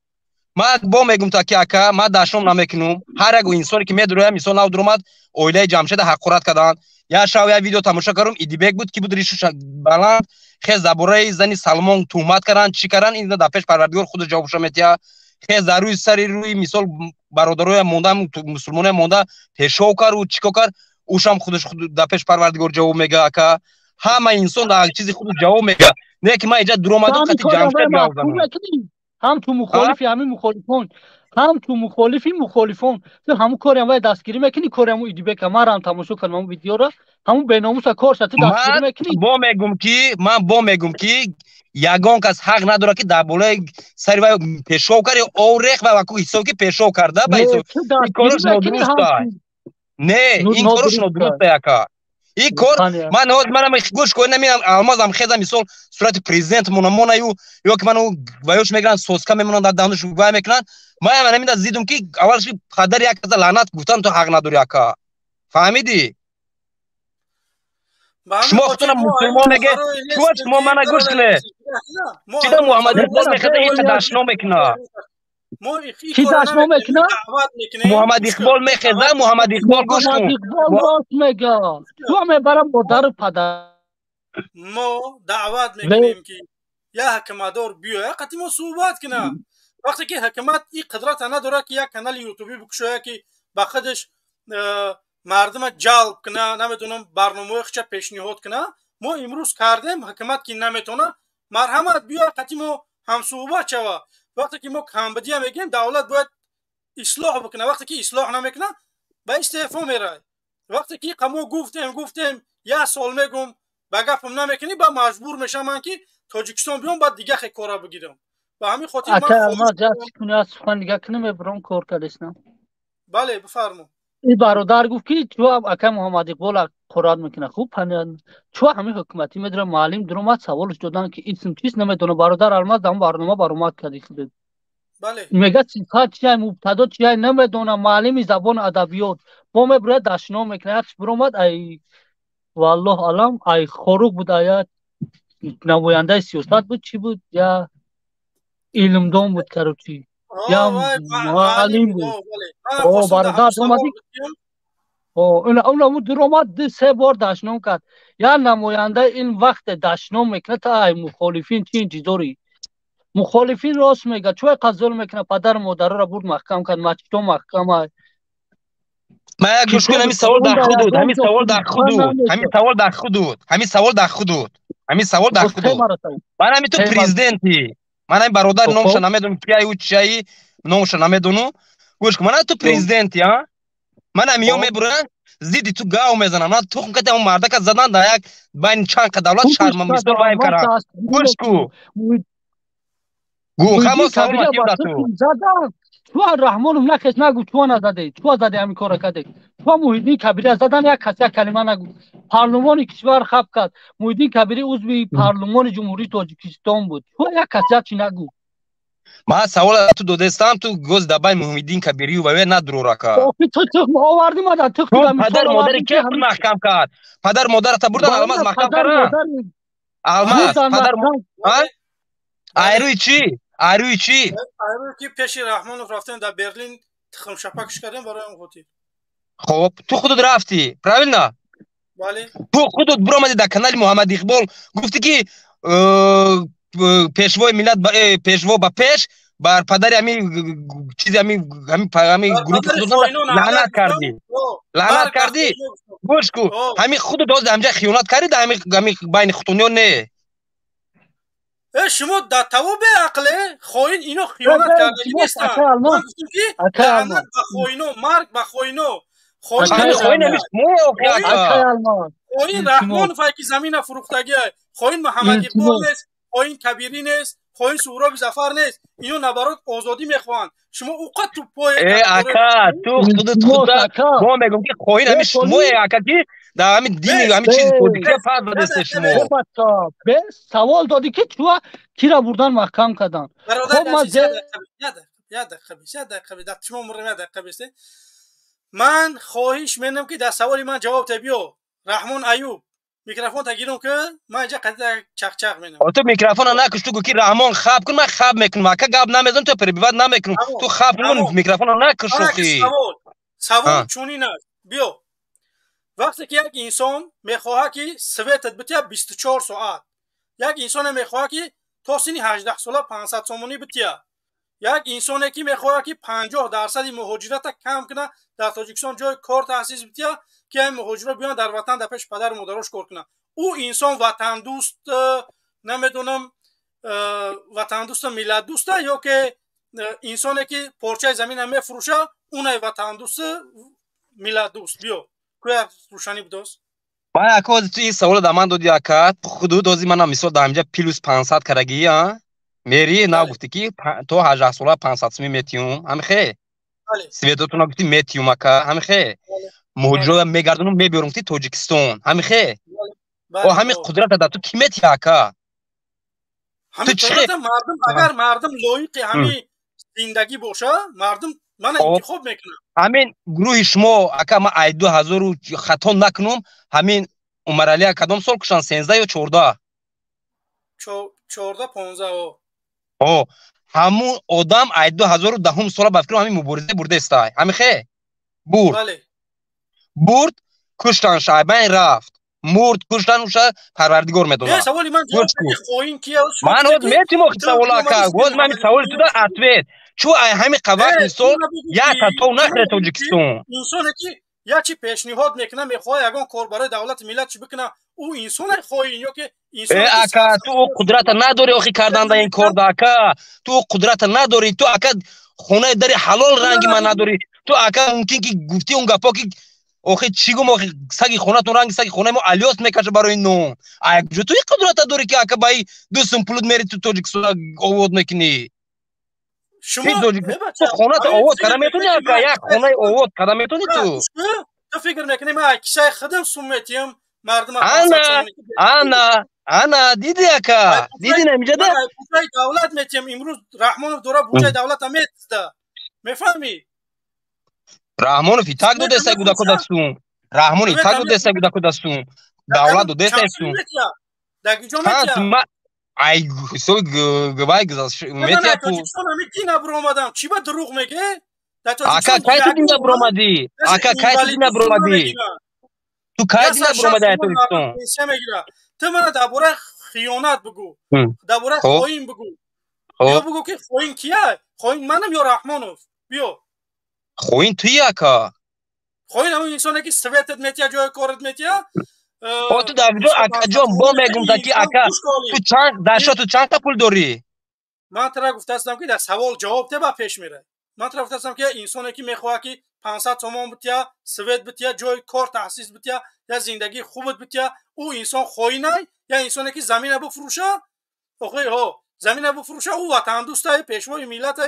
Ман бо мегум та ки ака ман дашном намекунам. Ҳар як инсоне ки медуроя мисол нав дуромад оилаи Ҷамшеда ҳаққират карданд. Я шав я видео тамошо кардам Идибек буд ки буд ришу баланд хез дар бораи зани Салмон туҳмат карданд чӣ карданд ин дар пеш парвардигор худаш ҷавобшо метиҳад. Хез дар рӯи сари рӯи мисол бародароя монда мусулмоне монда пешов кард чӣ кор кард ӯшам худаш дар пеш парвардигор ҷавоб мега ака. Ҳама инсон дар чизи худаш ҷавоб мега. Не ки ман инҷа дуромадам хати Ҷамшед гав занам. ҳам ту мухолифи ҳамин мухолифон, ҳам ту мухолифи мухолифон. Ту ҳамун корям вай дастгирӣ мекунӣ, коряму Идибека манам тамошо кардам ҳамун видеора. Ҳамун беномуса корша ту дастгирӣ мекунӣ. Ман бо мегум ки ягон кас ҳақ надорад ки дар болаи сари вай пешов кард ё ов рех ва ваку ҳисоб ки пешов карда ба ҳисоб ин кораш нодуруст ай. Не, ин кораш нодуруст ай ака. ин кор ман ҳоз манам гӯш кунӣ намедонам Алмазам хеза мисол сурати президент монамона ё ки ману ваёш мегиранд соска мемонанд дар дамдаш вай мекунанд. ман намеда зидум ки аввалш падар як каза лаънат гуфтан ту ҳақ надорӣ ака. фаҳмидӣ? шумо худтона мусулмон меге шумо мана гӯш куне чида Муҳаммад Иқбол мехеза ин дашно мекунад. Ки дашном мекунад? Муҳаммад Иқбол мехеза, Муҳаммад Иқбол гӯш кун. Муҳаммад Иқбол рост мега. Ту мебарам модару падар. мо даъват мекунем ки я ҳакиматдор биёя қати мо суҳбат кина. вақте ки ҳакимат ин қудрата надорад ки як канали ютубӣ бикушоя ки ба худаш мардума ҷалб кина, наметонам барномаҳои худша пешниҳод кина. мо имрӯз кардем, ҳакимат ки наметона марҳамат биёя қати мо ҳамсуҳбат шава. вақте ки мо камбудия мегӯем давлат бояд ислоҳ бикуна. вақте ки ислоҳ намекуна ба истеъфо меравад. вақте ки мо гуфтем як сол мегӯм ба гапам намекунӣ ба маҷбур мешам ман ки Тоҷикистон биём баъд дига хе кора бигирам. ба ҳамин хотир ман сухан дига кунам мебарам кор кардестам. бале бифармо. ин бародар гуфт ки чӯ ака Муҳаммад Иқбол қорат мекуна. хуб чӯ ҳамин ҳукуматӣ медонам маълим дуромад саволш додан ки исм чист наметона. бародар Алмаз дар барнома баромад кард худ. мега сифат чиай мубтадо чиай намедона маълими забон адабиёт. бо мебурад дашно мекуна. якш буромад ай валлоҳ алам ай хорук буд ая намояндаи сиёсат буд чӣ буд я илмдон буд каручи я маълим буд. бародар дуромад дуромад се бор дашном кард. я намоянда ин вақте дашном мекуна та ай мухолифин чи интизори. мухолифин рост мега чӯ қазол мекуна падар модарора бурд маҳкам кард. мачто маҳкам ай. ман як гӯш кун ҳамин савол дар худуд ҳамин савол дар худуд ман ҳамин ту президенти ман ҳамин бародар номша намедонам кияи ӯ чиаи номша намедонам. гӯш кун ман ту президенти ман ҳамиё мебуранд зидди ту гав мезанам. ман тухм кати ҳамон мардака задан дар як байни чанд ка давлат шарма мисол ваем карам. гӯш кун гӯ ҳамо савол матиё дар ту чӯ Раҳмонов нахес нагӯ чӯ назаде чӯ заде ҳамин кора каде. чӯ Муҳиддин Кабирия задан як кас як калима нагӯ. парлумони кишвар хаб кард. Муҳиддин Кабирӣ узви парлумони ҷумҳурии Тоҷикистон буд. чӯ як кас як чи нагӯ. ман савол ту додестам ту гӯз дабай Муҳиддин Кабирию ва ве надуроraка. оварди мада ту падар модари ки маҳкам кард. падар модарата бурдан Алмаз маҳкам карданд. Алмаз падар айрӯи чӣ айрӯи чӣ айрӯи ки пеши Раҳмонов рафтем дар Берлин тихмшапакш кардем барои он хотир. хоб ту худуд рафтӣ правильно. бале ту худуд биромади дар канали Муҳаммад Иқбол гуфтӣ ки пешвои миллат пешво ба пеш بر پدر همین چیزی همین گروه خودت لعنت کردی لعنت کردی گوش کو همین خود دوز همجا خیانت کردی همین بین خودتون نه شما در تواب عقله خواهین اینو خیانت کردگی نیستن من گفتم که لعنت به خواهینو مرگ به خواهینو خواهین رحمان فایکی زمین فروختگی های خواهین محمد اقبال نیست خواهین کبیری نیست خواهین سهراب ظفر نیست اینو نبرات آزادی میخوان شما اوقات تو پای اکا تو خودت ما میگم که خواهین همین شما اکا که در همین دین همین چیز پولیکه پس بدست شما سوال دادی که تو کی را بردن محکم کردن من خواهش میکنم که در سوال من جواب تبیو رحمان ایوب میکروفون تگیرم که من اینجا قطعه چخ میکنم تو میکروفون نکش تو که رحمان خواب کن من خواب میکنم اکا گاب نمیزن تو پریبیوت نمیکنم تو خواب کن میکروفون نکش تو سوال چونین است بیو وقتی که یک انسان میخواه که سویتت بتیا 24 ساعت یک انسان میخواه که تا سن 18 ساله 500 سومونی بتیا یک انسانی که میخواه که 50% مهاجرت کم کنه در تاجیکستان جای کار تأسیس بتیا که این مهاجرت بیان در وطن در پیش پدر و مادرش کار کنه او انسان وطن دوست نمیدونم وطن دوست ملت دوست یا که انسانی که پارچه زمین هم میفروشه اون وطن دوست ملت دوست بیو کویا روشنی بدوست من اکا تو این سوال در من دادی اکا خودو دوزی من مثال در همجا پیلوس 500 کرگی میری نگفتی که تو 18 ساله 500 سمی میتیوم همه خیلی سویتاتون نگفتی میتیوم اکا همه خیلی مهاجرت میگردونم میبیرم تی تاجیکستان همه خیلی و همه قدرت در تو کی میتی اکا همه قدرت مردم اگر مردم لایق همه زندگی باشه مردم من انتخاب میکنم همین گروه شما اکا ما ای 2000 خطا نکنم همین عمر علی کدام سال کشان 13 یا 14 14 15 همون آدم ای 2010 سال بفکرم همین مبارزه برده است همین خیلی برد کشتن شعبان رفت مرد کشتن اوشه پروردگار میدونه سوالی من جواب خواهین کیه من خود میتیم وقت سوال اکا گوز من سوال تو در اتوید چو همین قوات نیستو یا تطو نخره تاجیکستان انسانه که یا چی پیشنهاد میکنه میخواه یگان کار برای دولت ملت چی بکنه او انسانه خواهین یا که انسانه اکا تو قدرت نداری آخی کردن در این کار دا اکا تو قدرت نداری تو اکا خونه داری حلال رنگی من نداری تو اکا ممکن که گفتی اون گپا که آخه چی گم آخه سگی خونه تون رنگ سگی خونه ما الیاس میکشه برای نو اگه تو قدرت داری که اکا بایی دو سمپلود میری تو تاجیکستان آواد میکنی شما خونه تو آواد کردن میتونی اکا یک خونه آواد کردن میتونی تو فکر میکنی من کسای خودم سومتیم مردم انا دیدی اکا دیدی نمیجه ده بوجای دولت میتیم امروز رحمان دوره بوجای دولت هم میتسته میفهمی رحمان فیتاک دو دسته گودا کدستون رحمان ایتاک دو دسته گودا کدستون دولت دو دسته استون داگی جو میتیم ای سوی گوای گذاشت میتیا پو همه دینا برآمدم چی با دروغ میگه اکا کای تو دینا برآمدی اکا کای تو دینا برآمدی تو کای دینا برآمدی تو تو من درباره خیانت بگو درباره خواهین بگو یا بگو که خواهین کیه خواهین منم یا رحمانوف بیا خواهین توی اکا خواهین همون انسانه که سویتت میتیا جای کارت میتیا تو در جو اکا جان با میگم تا که اکا تو چند داشتا تو چند تا پول داری من ترا گفته هستم که در سوال جواب ته با پیش میره من ترا گفته هستم که انسانه که میخواد که 500 تومان بتیا سویت بتیا جای کار تاسیس بتیا یا زندگی خوبت بتیا او انسان خواهینه یا انسانه که زمین بفروشه آخه ها زمین بفروشه او وطن دوسته پیشوای ملت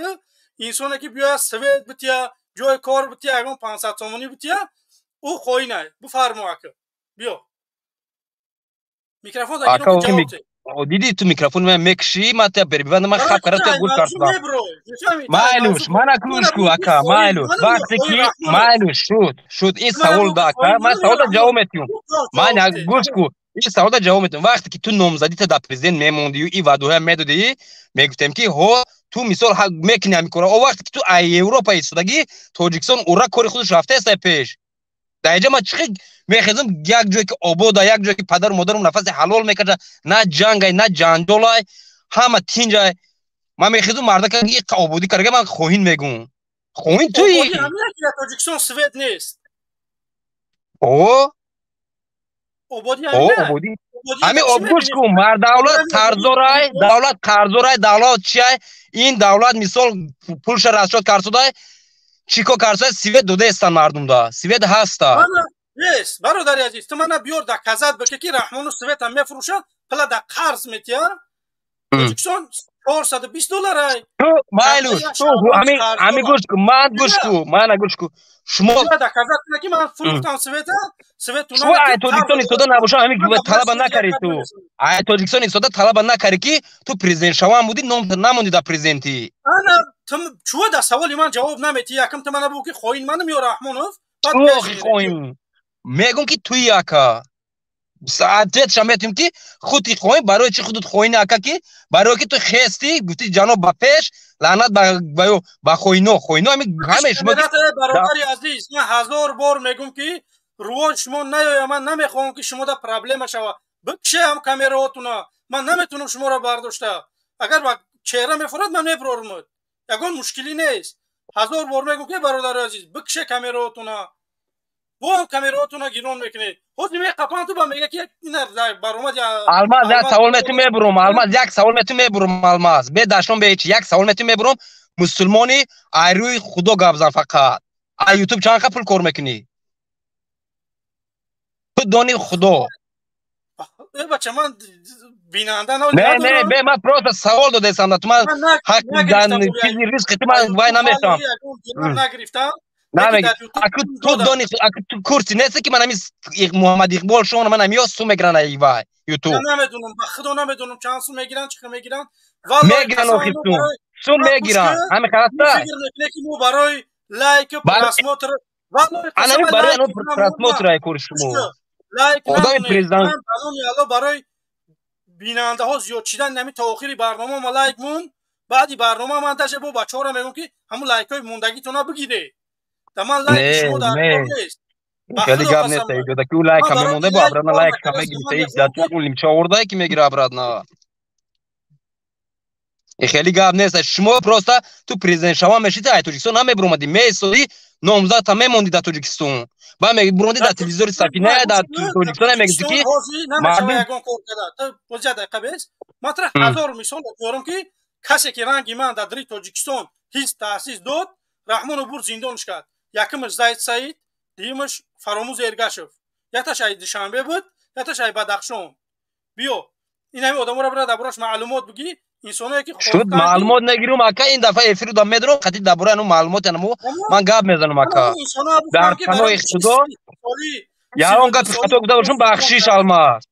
انسانه که بیا سویت بتیا جای کار بتیا اگه 500 تومانی بتیا او خواهینه بفرما که بیا میکروفون داشتم جواب دیدی تو میکروفون من میکشی من تا بریبند من خط کرده تو گل کردم مالوش من اکلوش کو اکا مالوش وقتی که مالوش شد این سوال دا اکا من سوال جواب میتونم من گوش کو این سوال جواب میتونم وقتی که تو نامزدی تا پرزیدنت میموندی و این وعده میدادی میگفتم که ها تو مثال حق میکنی میکنه او وقتی که تو ای اروپا ایستادگی تاجیکستان اورا کاری خودش رفته است پیش در اینجا من چقدر میخوام یک جایی که آباد یک جایی که پدر و مادرم نفس حلال میکشه نه جنگ نه جنجال همه تینجای من میخیزم مردا که این آبادی کرده من خوین میگم خوین توی آبادی همین که تاجیکستان سوئد نیست او آبادی او همین آبادی همین آبگوش کو مر دولت قرض دولت چیه این دولت مثال پولش رشد کرده چیکو کرده سوئد دوده استان مردم دا سوئد هستا نیست برادر عزیز تو من بیار در کزد بکه که رحمان و سوئد هم میفروشن پلا در قرض میتیا تاجیکستان $420 تو مایلو تو همین گوش کو من گوش کو شما در کزد که من فروختم سوئد تو شما تاجیکستان استاده نباشه همین طلب نکردی تو تاجیکستان استاده طلب نکردی که تو پرزیدنت شما بودی نموندی در پرزیدنتی انا چو در سوال من جواب نمیدی یکم تو من بگو که خوین من میو رحمانوف خوین میگم که توی یکا ساعت شمیتیم که خودی خوین برای چی خودت خوین اکا که برای که تو خستی گفتی جناب با پیش لعنت با خوینو همه شما برادری عزیز من 1000 بار میگم که روان شما نیایا من نمیخوام که شما در پرابلم شوه بکشه هم کامیراتونا من نمیتونم شما را برداشته اگر با چهره میفرد من میبرم یگان مشکلی نیست 1000 بار میگم که برادر عزیز بکشه کامیراتونا بو هم کامیراتونا گیرون میکنه خود میقپان تو با میگه که این برآمد الماز یک سوال میتونم میبرم الماز یک سوال میتونم میبرم الماز به داشتم به یک سوال میتونم میبرم مسلمانی ایروی خدا گابزن فقط یوتیوب چند پول کار میکنی تو دانی خدا بچه من بیننده نه به من پروت سوال داده سم تو من حق دادن چیزی ریسک تو من وای نمیشم نگرفتم نمیگی تو دانی تو کورسی نیست که من همین محمد اقبال شما من همین سو میگیرن ای وای یوتیوب نمیدونم خدا نمیدونم چند سو میگیرن چه میگیرن میگیرن آخه سو میگیرن همین خلاص فکر میکنه که مو برای لایک و پراسموتر انا برای اون پراسموتر کور شما لایک خدای پرزیدنت من برای بیننده ها زیاد چیدن نمی تا آخری برنامه ما لایک مون بعدی برنامه من تاشه با بچه‌ها را میگم که همون لایک های موندگیتون بگیره تمام لایک شما در کار نیست خیلی گپ نیست ایجاد که لایک هم مونده با ابرادنا لایک هم میگیره دست اون چه آورده که میگیره ابرادنا خیلی گپ نیست شما پروستا تو پرزیدنت شما میشید تاجیکستان هم میبرومدی میسودی نامزد تمام موندی در تاجیکستان با میبرومدی در تلویزیون سفینه در تاجیکستان میگی که مردم یگان کار کرده تو بوجه دقیقه بیس مطرح 1000 مثال دارم که کسی که رنگی من در دری تاجیکستان هیچ تاسیس داد رحمان بور زندانش کرد یکمش زید سعید دیمش فراموز ارگاشف یکتاش ای دوشنبه بود یکتاش ای بدخشان بیا این همه آدما را برای دربارش معلومات بگی انسانایی که شد معلومات نگیرم اکا این دفعه افرو دام میدرم خاطر درباره اون معلومات انمو من گپ میزنم اکا در پناه اقتدار یا اون گپ خطا گفته باشم بخشیش الماس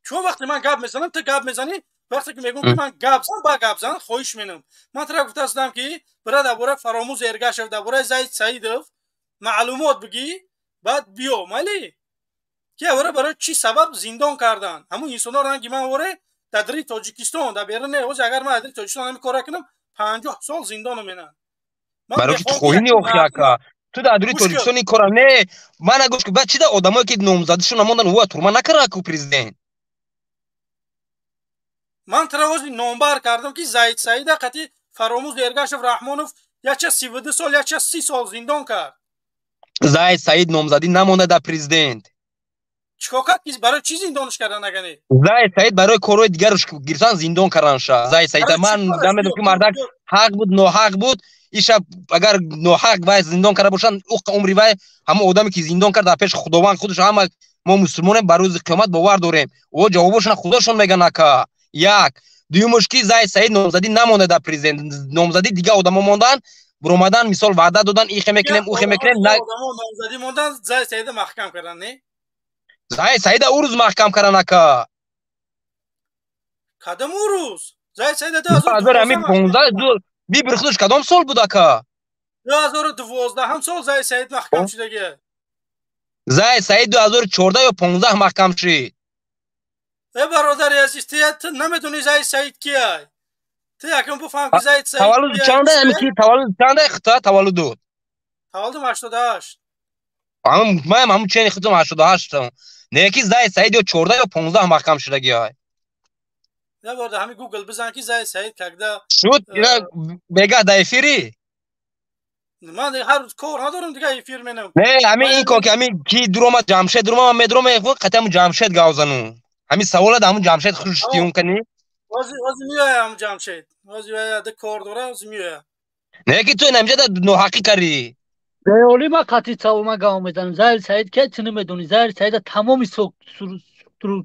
چون وقتی من گپ میزنم تو گپ میزنی وقتی که میگم که من گپ زدم با گپ زدن خواهش می‌کنم من طرف گفته هستم که برای درباره فراموز ارگاشف درباره زید سعیدов معلومات بگی بعد بیا مالی که برای چی سبب زندان کردن همون انسانا رنگی من وره در دری تاجیکستان در بیرون اوج اگر من در تاجیکستان هم کار کنم 50 سال زندان میمونم برای که خوینی اوخیاکا تو در دری تاجیکستان این کارا نه من اگوش که بعد چی در آدمایی که نامزدشون نموندن هو تورما نکرده کو پرزیدنت من تراوز نامبر کردم که زید سعید قطعی فراموز ارگاشف رحمانوف یا چه 32 سال یا چه 30 سال زندان کرد زید سعید نامزدی نمونده در پرزیدنت چیکار کرد برای چی زندانش کردن نگنی زید سعید برای کارهای دیگرش گرفتن زندان کردن شد زید سعید من دمیدم که مردک حق بود ناحق بود ایشب اگر ناحق وای زندان کرده باشن او عمری وای همه آدمی که زندان کرد در پیش خداوند خودش همه ما مسلمانیم بر روز قیامت باور داریم و جوابشون خودشون میگن که یک دومش که زید سعید نامزدی نمونده در پرزیدنت نامزدی دیگه آدما موندن برومدن مثال وعده دادن این میکنیم او میکنیم نه نامزدی موندن زید سعید محکم کردن نه زید سعید او روز محکم کردن که کدام او روز زید سعید 2015 بی برخودش کدام سال بود که 2012 هم سال زید سعید محکم شده زید سعید 2014 یا 15 محکم شد ای برادر عزیز تو نمیدونی زید سعید کیه تو یکم بفهم که زید سعید تولد چنده امی تولد چنده خطا تولد دود تولدم 88 من همون چنین خطا 88 نه یکی زید سعید یا 14 یا 15 محکم شده گیاه یه بار همین گوگل بزن که زای سعید کگدا شد اینا بگه در افیری من هر روز کار ندارم دیگه افیر منم نه همین این کو که همین کی دروما جمشید دروما مدروم خو قطعا جمشید گاوزنو همین سوال ده همون جمشید خوشتیون کنی وازی میایم جمشید وازی ده کار داره وازی میایم نه که تو نمیشه ده نو حقی کردی بیولی ما قطعی سوما گاو میدن زایر سعید که چنین میدونی زایر سعید تمامی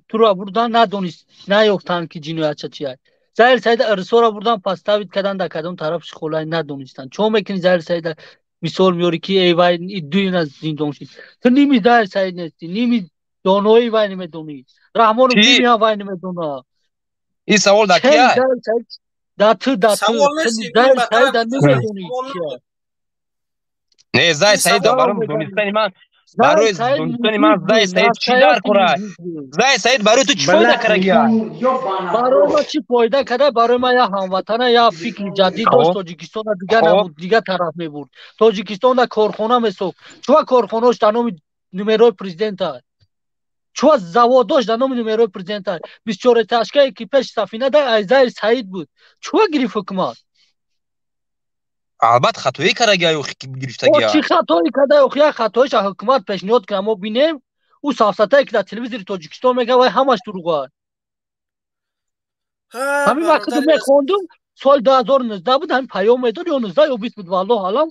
تو را بردن ندونست نیافتن که جنایت چیه زایر سعید ارسو را بردن پستاوید کردن در کدام طرفش خولای ندونستن چون میکنی زایر سعید مثال میاری که ای وای دوی از زندان شد تو نیمی زایر سعید نیستی نیمی دانوی وای نمیدونی رحمان نیمی ها وای نمیدونه این سوال در کیه داتو سوال نیستی زایر سعید نمیدونی نه زای سعید برام دونستنی من برای دونستنی من زای سعید چی در کرد زای سعید برای تو چی فایده کرده برای ما چی فایده کرده برای ما یا هموطنه یا فکر جدید داشت تاجیکستان دیگه نبود دیگه طرف میبرد تاجیکستان در کارخانه میساخت چوا کارخانه‌اش در نام نمره پرزیدنت است چوا زواداش در نام نمره پرزیدنت است 24 تشکیه که پیش سفینه در زایر سعید بود چوا گرفت حکومت البته خطایی کرده یا گرفتگی چی خطایی کرده یا خطایش حکومت پیشنهاد کرده ما بینیم او سافسته که در تلویزیون تاجیکستان میگه وای همش دروغه همین وقت میخوندم سال 2019 بود هم پیام میداد یا 19 یا 20 بود والله حالا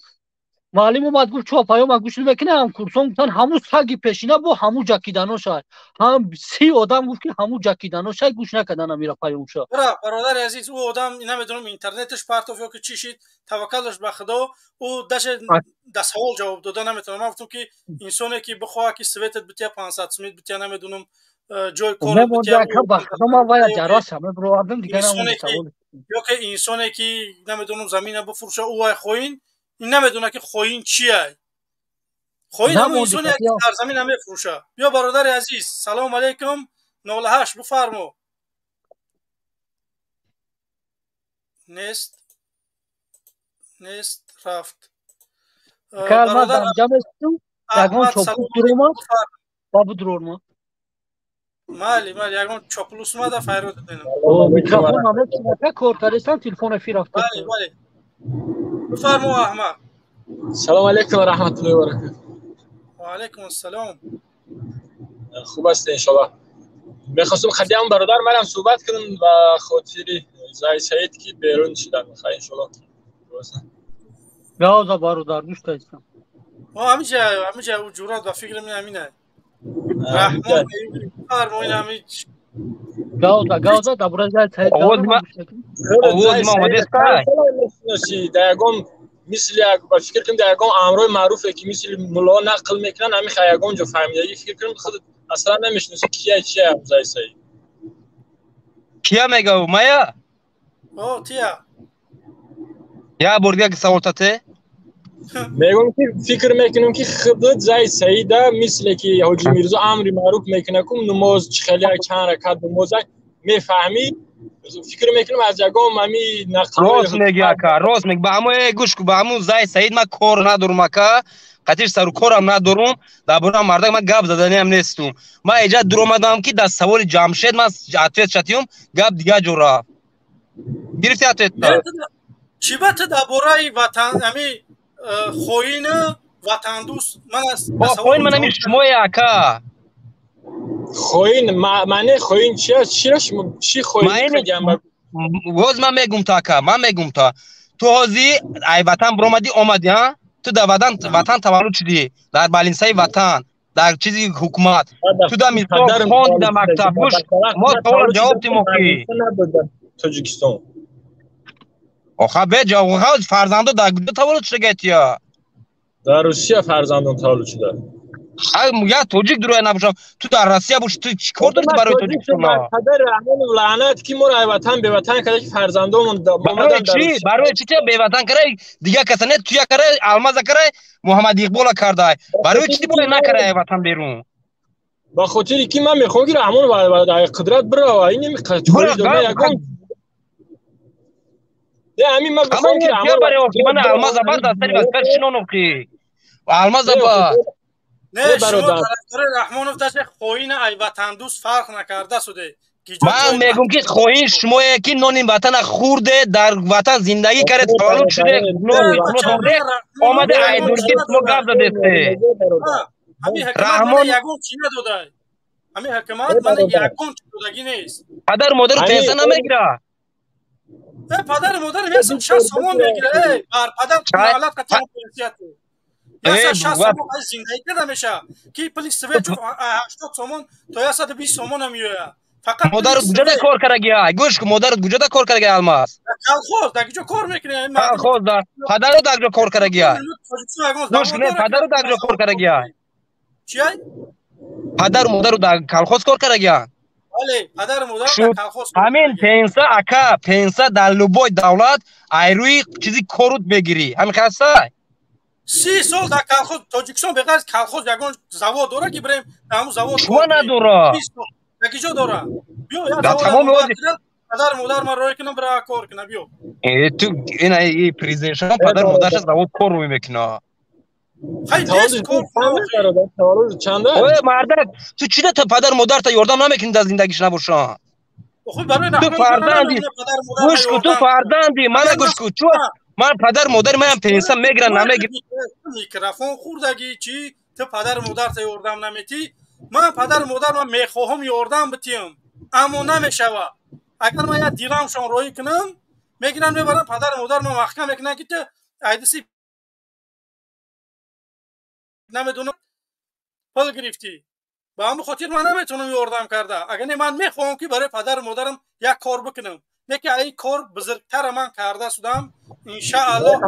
معلم اومد گفت چه پیام گوش نمیکنه هم کورسون گفتن همون سگ پیشینه با همون جکیدانو شد هم 30 آدم گفت که همون جکیدانو شد گوش نکردن میره پیام شد برادر عزیز او آدم نمیدونم اینترنتش پرتو یا که چی شد توکلش به خدا او دست سوال جواب داده نمیتونه من گفتم که انسانی که بخواد که سویتت بتیا 500 سمید بتیا نمیدونم جای کار بتیا به خدا ما باید جراس هم برو آدم دیگه نمونه سوال یا که انسانی که نمیدونم زمین بفروشه او وای خوین این نمیدونه که خوین چیه خوین همون انسانی که در زمین هم میفروشه بیا برادر عزیز سلام علیکم 08 بفرمو نیست رفت برادر جمعستو یگان چوپلوس دروما بابو درورما مالی یگان چوپلوس ما دا فیرود دینم میکروفون همه چیزا کار کردن تلفن فی رفته بله بفرمو احمد سلام علیکم و رحمت الله و برکاته و علیکم السلام خوب است انشالله میخواستم خدیام برادر منم صحبت کنم و خاطری زای سعید که بیرون شدن میخوای انشالله گاوزا برادر گوش کردم همیشه او جورات و فکر من همینه رحمان فرمایید همیشه گاوزا دبره زای سعید آواز ما اومده است دایگام مثل یک فکر کنم دایگام امرای معروفه که مثل ملا نقل میکنن همین خیاگان جو فهمیدی فکر کنم خود اصلا نمیشناسه کیه چیه زای سعید کیا میگه مایا تیا یا بردیا که سوال تاته میگم که فکر میکنم که خودت زای سعید مثل که حاجی میرزا امری معروف میکنه کم نماز خیلی چند رکعت نماز میفهمی فکر میکنم از جگام ممی نقل راست میگه که راست میگه با همه گوش کو با همون زای سعید ما کار ندارم که قطعش سر کارم ندارم درباره مردم ما گپ زدنی هم نیستم ما اینجا در اومدم که در سوال جمشید ما عطیت شتیم گپ دیگه جورا گرفتی عطیت چی بات درباره وطن امی خوین وطن دوست من از خوین من نمی شما یکا خوین معنی خوین چی خوین میگم باز من میگم تا که من میگم تا تو هازی ای وطن برآمدی اومدی ها تو در وطن تولد شدی در بالینسای وطن در چیزی حکومت تو در میثاق خواندی در مکتب ما سوال جواب دیمو کی تاجیکستان آخه به جواب فرزندو در کجا تولد شده یا در روسیه فرزندان تولد شده یا توجیک دروی نباشم تو در روسیه باش تو چیکار داری برای توجیکستان پدر رحمان لعنت کی ما را وطن به وطن کرده که فرزندامون برای چی برای چی به وطن کرده دیگه کس نه توی کرده الماز کرده محمد اقبال کرده برای چی باید نکره وطن بیرون با خاطر کی من میخوام که رحمان برای قدرت بره و این نمیخواد یگان نه همین من میخوام که رحمان برای من الماز بعد دستری واسه شنو کی الماز با نه شما طرفدار رحمانوف داشت خوین ای وطن دوست فرق نکرده سوده من میگم که خواهی شما که نان وطن خورده در وطن زندگی کرد تولد شده آمده ایدون که شما گفت دادسته رحمان یگون چی نداده همین حکمت من یگون دادگی نیست پدر مادر رو تنسه نمیگیره پدر مادر میسن 60 سومون میگیره بر پدر حالت قطعا پولیسیت یا 60 سومون زندگی کرده میشه کی پلیس سویچ 80 سومون تا 120 سومون هم میوه فقط مادر گوجه دا کار کرگیا گوش که مادر گوجه دا کار کرگیا الماس کلخوز دگیجا کار میکنه کلخوز دا پدر رو دگجا کار کرگیا گوش که پدر رو دگجا کار کرگیا چی پدر مادر رو در کلخوز کار کرگیا بله پدر مادر در کلخوز همین پنسا اکا پنسا در لبوی دولت ایروی چیزی کورود بگیری همین خاصه 30 سال در کلخوز تاجیکستان بغیر از کلخوز یگان زواد داره که بریم همون زواد شما نداره یکیجا داره بیا یا تمام پدر مادر من رای کنم برای کار کنم بیا تو این پریزنشن پدر مادرش زواد کار رو میکنه خیلی دیست کار چنده اوه مردک تو چی تا پدر مادر تا یاردم نمیکنی در زندگیش نباشن تو فردندی گوش کو تو فردندی من گوش کو چون من پدر مادر منم پیسه میگیرن نمیگیرن میکروفون خوردگی چی تو پدر مادر تا یاردم نمیتی من پدر مادر من میخواهم یاردم بتیم اما نمیشوه اگر من یا دیرامشان روی کنم میگیرن میبرن پدر مادر من محکم میکنن که تو ایدسی نمیدونم پل گرفتی با همون خاطر من نمیتونم یاردم کرده اگر من میخواهم که برای پدر مادرم یک کار بکنم که این کار بزرگتر من کرده شدم انشاءالله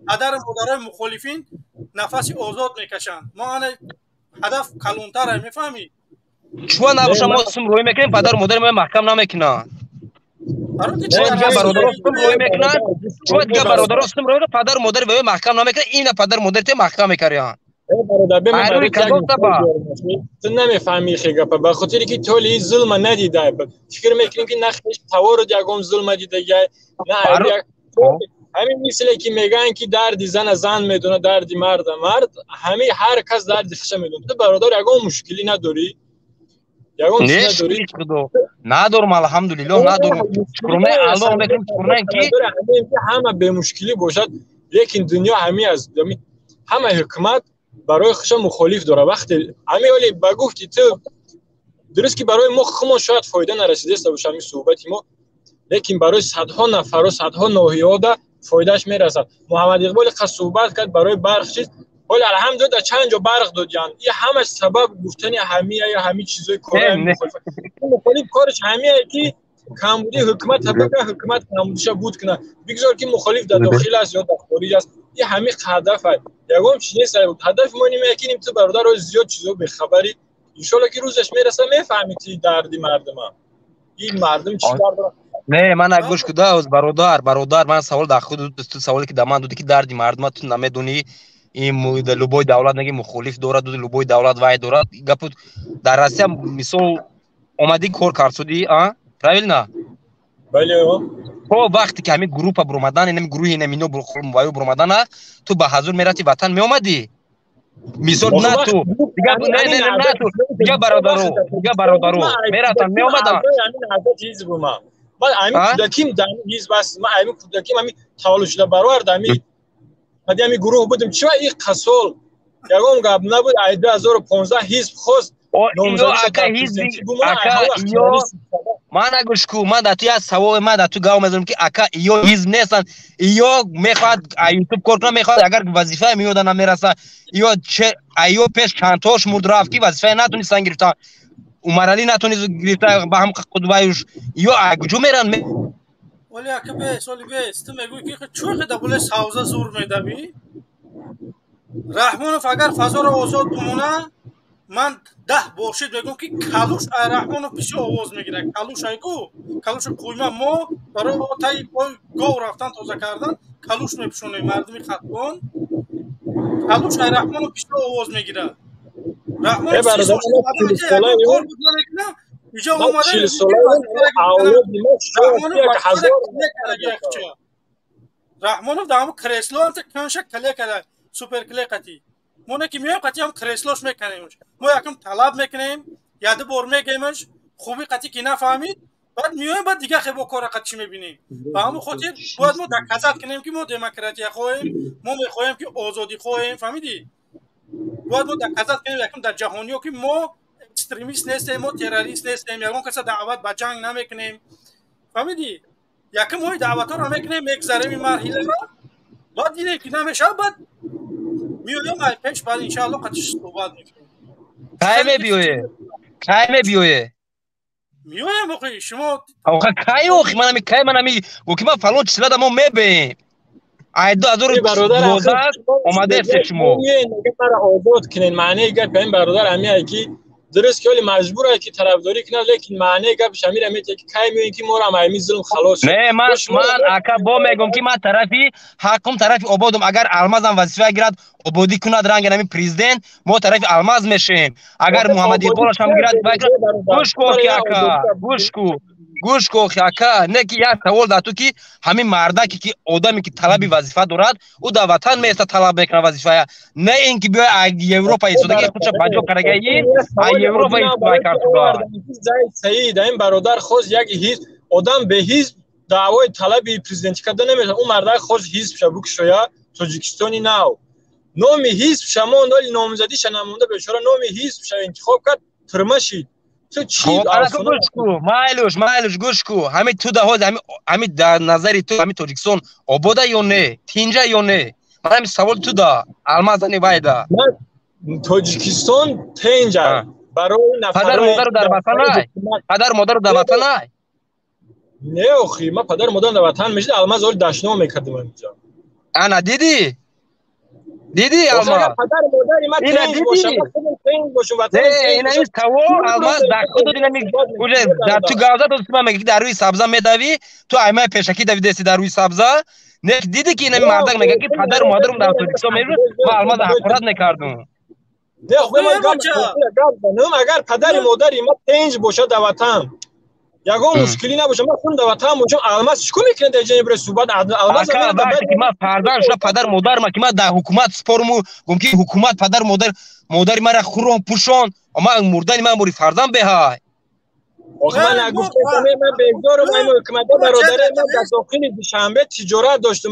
پدر مادر مخالفین نفس آزاد میکشن ما هدف کلونتر میفهمی شما نباشه ما سم روی میکنیم پدر مادر ما محکم نمیکنن چون برادر سم روی میکنن چون برادر سم روی پدر مادر به محکم نمیکنن این پدر مادر ته محکم میکنن برادر تو نمیفهمی خیلی به خاطر که تولی ظلم ندیده فکر میکنیم که نخش توار یگان ظلم دیده نه همین مثل که میگن که درد زن میدونه درد مرد همه هر کس درد خش میدونه تو برادر یگان مشکلی نداری یگان چیز نداری ندارم الحمدلله ندارم شکرانه الله میکنم شکرانه که همه به مشکلی باشد لیکن دنیا همه از همه حکومت برای خش مخالف داره وقتی همه ولی بگفت که تو درست که برای ما خمون شاید فایده نرسیده است باشه همین صحبتی ما لیکن برای صدها نفر و صدها ناحیه ده فایدهش میرسد محمد اقبال خاص صحبت کرد برای برق چیز ولی الحمدلله چند جا برق داد یعنی این همه سبب گفتن همه یا همه چیزای کار مخالف کارش همه که کمبودی حکومت حکومت کمبودیش بود کنه بگذار که مخالف در داخل است یا در خارج است این همه هدف است یگام چیزی هدف ما نمیکنیم تو برادر روز زیاد چیزا به خبری ان شاء الله که روزش میرسه میفهمیتی دردی مردم این مردم چیکار دارن نه من گوش کده از برادر من سوال در خود تو سوالی که دمان دودی که دردی مردم تو نمیدونی این لوبوی دولت نگی مخالف دارد دو لوبوی دولت وای دارد گپ در روسیه مثال اومدی کار کار شدی правильно بله خب وقتی که همین گروه برومدن اینم گروه اینم وایو برومدن تو به حضور میرفتی وطن میومدی مثال نه تو نه تو دیگه برادرو میرفتن میومدن همین چیز بود من همین کودکیم در هیچ بس من همین کودکیم همین تولد شده برآورد همین گروه بودیم چرا این قسول یگام گپ نبود 2015 حزب خواست من گوش کو من در توی سوال من در تو گاو میذارم که اکا ایو حزب نیستن ایو میخواد یوتیوب کار کنه میخواد اگر وظیفه میوده نمیرسه ایو پیش چند تاش مرد رفت کی وظیفه نتونستن گرفتن عمر علی نتونست گرفته با هم قدوایش ایو اگجو میرن ولی اکا به سالی به است میگوی که چون دبل ساوزا زور میدبی رحمانوف اگر فضا رو آزاد بمونه من 10 باشید میگم که کلوش رحمانوف پیش آواز میگیره کلوش ایگو کلوش قویمه ما برای تای گاو رفتن تازه کردن کلوش میپشونه مردمی خطبان کلوش رحمانوف پیش آواز میگیره رحمانوف کار بود نمیکنه اینجا اومده رحمانوف دامو کرسلو انت کنشک کلیه کرده سوپر کلیه قتی ما نه که میایم قطعی هم کریسلوش میکنیمش ما یکم طلب میکنیم یاد بار میگیمش خوبی قطعی که نفهمید بعد میایم بعد دیگه خیلی با کار قطعی میبینیم و همون خاطر باید ما دکازات کنیم که ما دموکراسی خواهیم ما میخواهیم که آزادی خواهیم فهمیدی باید ما دکازات کنیم یکم در جهانی که ما اکستریمیست نیستیم ما تروریست نیستیم یکم کسی دعوت به جنگ نمیکنیم فهمیدی یکم ما دعوت ها رو میکنیم میگذریم این مرحله رو بعد دیدیم که نمیشه بعد میایم ای پیش بعد انشاءالله قطعی صحبت میکنیم کی میبیویه میایم آخه شما آخه کی آخه منمی گفتی من فلان چیزا دمو میبینم ای 2012 اومده است شما میگه برای آزاد کنین معنی گپ این برادر امی کی درست که ولی مجبوره که طرفداری کنه لیکن معنی گپش امیر امی که کی میگن که ما را امی ظلم خلاص شد نه من اکا با میگم که من طرفی حقم طرفی آبادم اگر المازم وظیفه گیرد آبادی کند رنگ نمی پرزیدنت ما طرف الماز میشیم اگر محمد اقبالش هم گیرد گوش کو اکا گوش کو اکا نه که یک سوال داد تو که همین مردا که آدمی که طلبی وظیفه دارد او در وطن میست طلب میکنه وظیفه نه اینکه بیا اروپا ایستادگی خودش بجا کرده این اروپا ایستادگی کرده صحیح این برادر خود یک حزب آدم به حزب دعوای طلبی پرزیدنتی کردن نمیشه اون مردا خود حزب شبوک شویا تاجیکستانی ناو نام حزب شما نال نامزدی شنمونده بیچاره نام حزب شو انتخاب کرد ترمشید تو چی گوش کو مایلوش گوش کو همین تو ده همین در نظری تو همین تاجیکستان آباده یا نه تینجا یا نه من همین سوال تو دا المازنی وایدا تاجیکستان تینجا برای نفر پدر مادر در وطن نه پدر مادر در وطن نه نه اخی ما پدر مادر در وطن میشد الماز اول داشنو میکردیم اینجا انا دیدی الماز پدر مادر ما تینج باشه تینج باشه وطن این این تو الماز دکو دادی نمی اوجه در تو گازا تو سما میگی در روی سبزا میدوی تو ایمه پیشکی دوی دستی در روی سبزا نه دیدی که این مردک میگه که پدر مادرم در تاجیکستان میره ما الماز حقارت نکردم نه خب اگر پدر مادر ما تینج باشه در وطن یگان مشکلی نباشه ما خون در وطن موجم الماس چیکار میکنه در جنب رسوبات الماس وقتی که ما فردان شد پدر مادر ما که ما در حکومت سپارمو گم که حکومت پدر مادر ما را خورم پوشان اما مردن ما موری فردان بهای من نگفتم من بگذارم این حکومت برادر من در داخل دوشنبه تجارت داشت و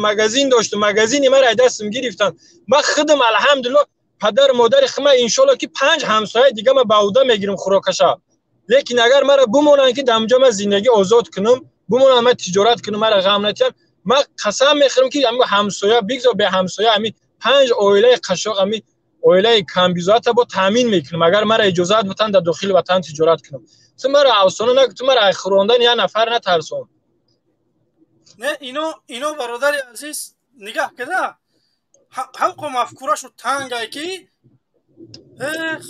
مگزین ما را دستم گرفتن من خودم الحمدلله پدر مادر خما ان شاء الله که 5 همسایه دیگه ما باودا میگیرم خوراکشا لیکن اگر مرا بمونن که دمجا من زندگی آزاد کنم بمونن من تجارت کنم مرا غم نتیم من قسم میخورم که همسایه بگذار به همسایه همین 5 اویله قشاق همین اویله کمبیزات با تامین میکنم اگر مرا اجازه بدن در داخل وطن تجارت کنم تو مرا اوسانه نه تو مرا خوراندن یا نفر نترسون نه اینو برادر عزیز نگاه کده هم قوم افکوراشو تنگه که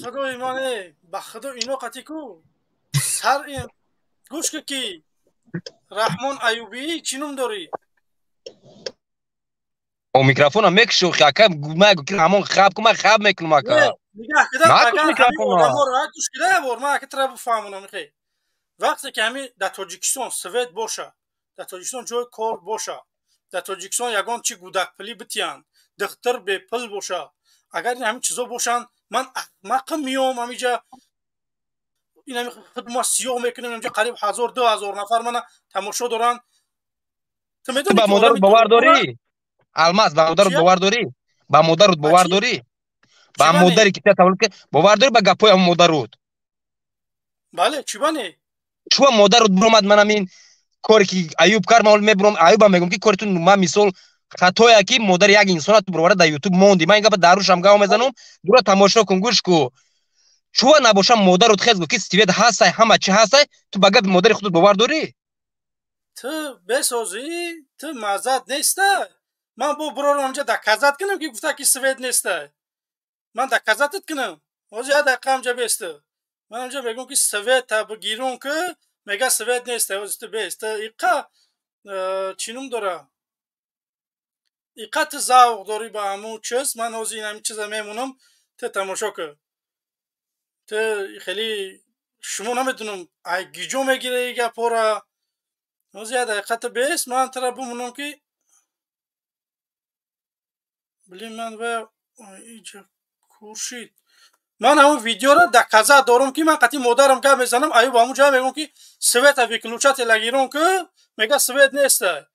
خدای منه به خدا اینو قطعی کو سر این گوش که رحمان ایوبی چینم داری او میکروفون هم میکشو خیاکه مگو که همون خواب که من خواب میکنم اکا نگاه کده اگر همین آدم ها را گوش کده بار من اکه تره بفهمونم میخوای وقتی که همین در تاجیکستان سویت باشه در تاجیکستان جای کار باشه در تاجیکستان یگان چی گودک پلی بتیان دختر به پل باشه اگر این همین چیزا باشن من احمق میام همینجا این همین خدمت سیاه میکنم اینجا قریب 1000-2000 نفر من تماشا دارن تو با مادرت باور داری الماس با مادرت باور داری با مادرت باور داری با مادری که تاول که باور داری با گپای مادرت بله چی بانی چو مادرت برامد من همین کاری که ایوب کار مال میبرم ایوب میگم که کارتون ما مثال خطایی که مادر یک انسان تو برابر در یوتیوب موندی من اینجا داروش هم گاو میزنم دورا تماشا کن گوش کو چو نباشم مادرت خیز که استوید هست همه چی هست تو بگه مادر خودت باور داری تو بسازی تو مزد نیسته من با برارم اونجا دکازت کنم که گفته که سوید نیسته من دکازتت کنم اوزیا دقیقه همجا بیسته من اونجا بگم که سوید تا بگیرون که میگه سوید نیسته اوزیت بیسته ایقا چینم داره ایقا تو زوق داری با همون چیز من اوزی این همین چیزا میمونم تو تماشا که تو خیلی شما نمیدونم ای گیجو میگیره ایگه پورا اوزیا دقیقه بیست من تره بمونم که بلی من و اینجا خورشید من همون ویدیو را در کازا دارم که من قطعی مادرم که میزنم ایوب همون جا میگم که سویت ویکلوچت لگیرون که میگه سویت نیسته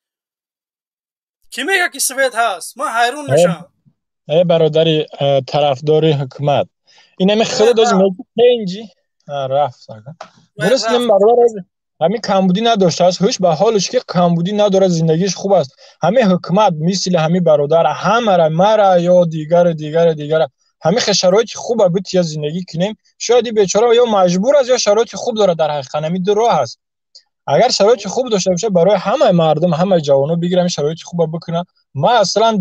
کی میگه که سویت هست من حیرون میشم ای برادری طرفدار حکومت این همه خود از میگه رفت درست این برادر همین کمبودی نداشته است هوش به حالش که کمبودی نداره زندگیش خوب است همه حکومت مثل همین برادر همه را مرا یا دیگر همه شرایط خوبه بود یا زندگی کنیم شاید بیچاره یا مجبور است یا شرایط خوب داره در حقیقت همین دو راه است اگر شرایط خوب داشته باشه برای همه مردم همه جوانو بگیرم شرایط خوب بکنه ما اصلا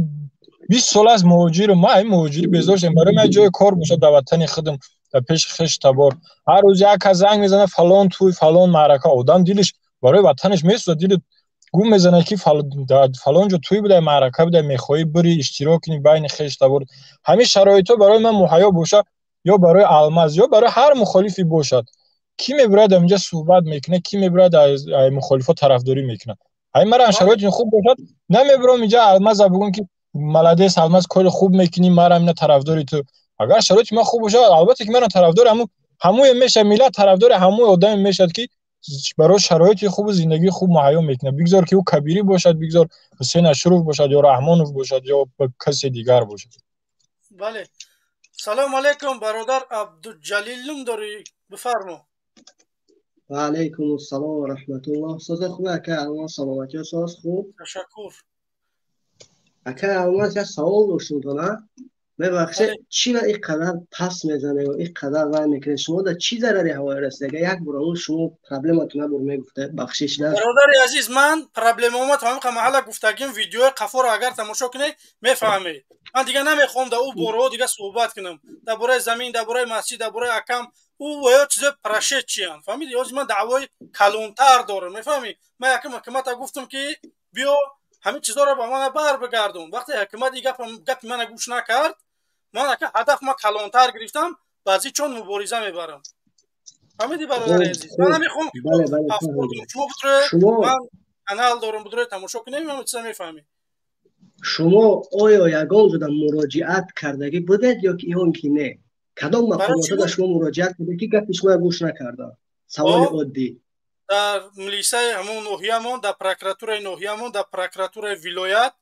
20 سال از مهاجری بزرگم برای من جای کار باشه در وطن خودم در پیش خش تبار هر روز یک زنگ میزنه فلان توی فلان معرکه آدم دلش برای وطنش میسوزه دل گم میزنه که فلان جا توی بوده معرکه بوده میخوای بری اشتراک کنی بین خش تبار همین شرایطا برای من مهیا باشه یا برای الماس یا برای هر مخالفی باشد کی میبرد اینجا صحبت میکنه کی میبرد از مخالفا طرفداری میکنه همین مرا شرایط خوب باشد نمیبرم اینجا الماس بگم که ملادیس الماس کار خوب میکنی مرا اینا طرفداری تو اگر شرایط ما خوب باشه البته که من طرفدار همو میشه ملت طرفدار همو آدم میشد که برای شرایط خوب زندگی خوب مهیا میکنه بگذار که او کبیری باشد بگذار حسین اشرف باشد یا رحمانوف باشد یا کسی دیگر باشد بله سلام علیکم برادر عبدالجلیل داری بفرما و علیکم السلام و رحمت الله استاد خوبه که الان سلامتی استاد خوب تشکر اکه الان یه سوال داشتم تو نه ببخشید چی را اینقدر پس میزنه و اینقدر وای میکنه شما در چی ضرری هوای رسیده یک برامون شما پرابلمتون رو میگفته بخشش نه برادر عزیز من پرابلمم تمام محل گفتگیم ویدیو قفو رو اگر تماشا کنی میفهمی من دیگه نمیخوام در او برو دیگه صحبت کنم درباره زمین درباره مسجد درباره اکم او یا چیز پرشت چیان فهمیدی از من دعوای کلونتر دارم میفهمی من یکم حکومت گفتم که بیا همین چیزا رو به من بر بگردون وقتی حکومت گپ من گوش نکرد من که هدف ما کلانتر گرفتم بعضی چون مبارزه میبرم فهمیدی برادر عزیز من نمیخوام شما من کانال دارم بدون تماشا کنیم من چیزا میفهمی شما آیا یگان زدن مراجعت کردگی بودید یا که ایون که نه کدام مقامات در شما مراجعت کرده که گپ شما گوش نکرده سوال عادی در ملیسه همون نوحیه‌مون در پروکراتور نوحیه‌مون در پروکراتور ولایت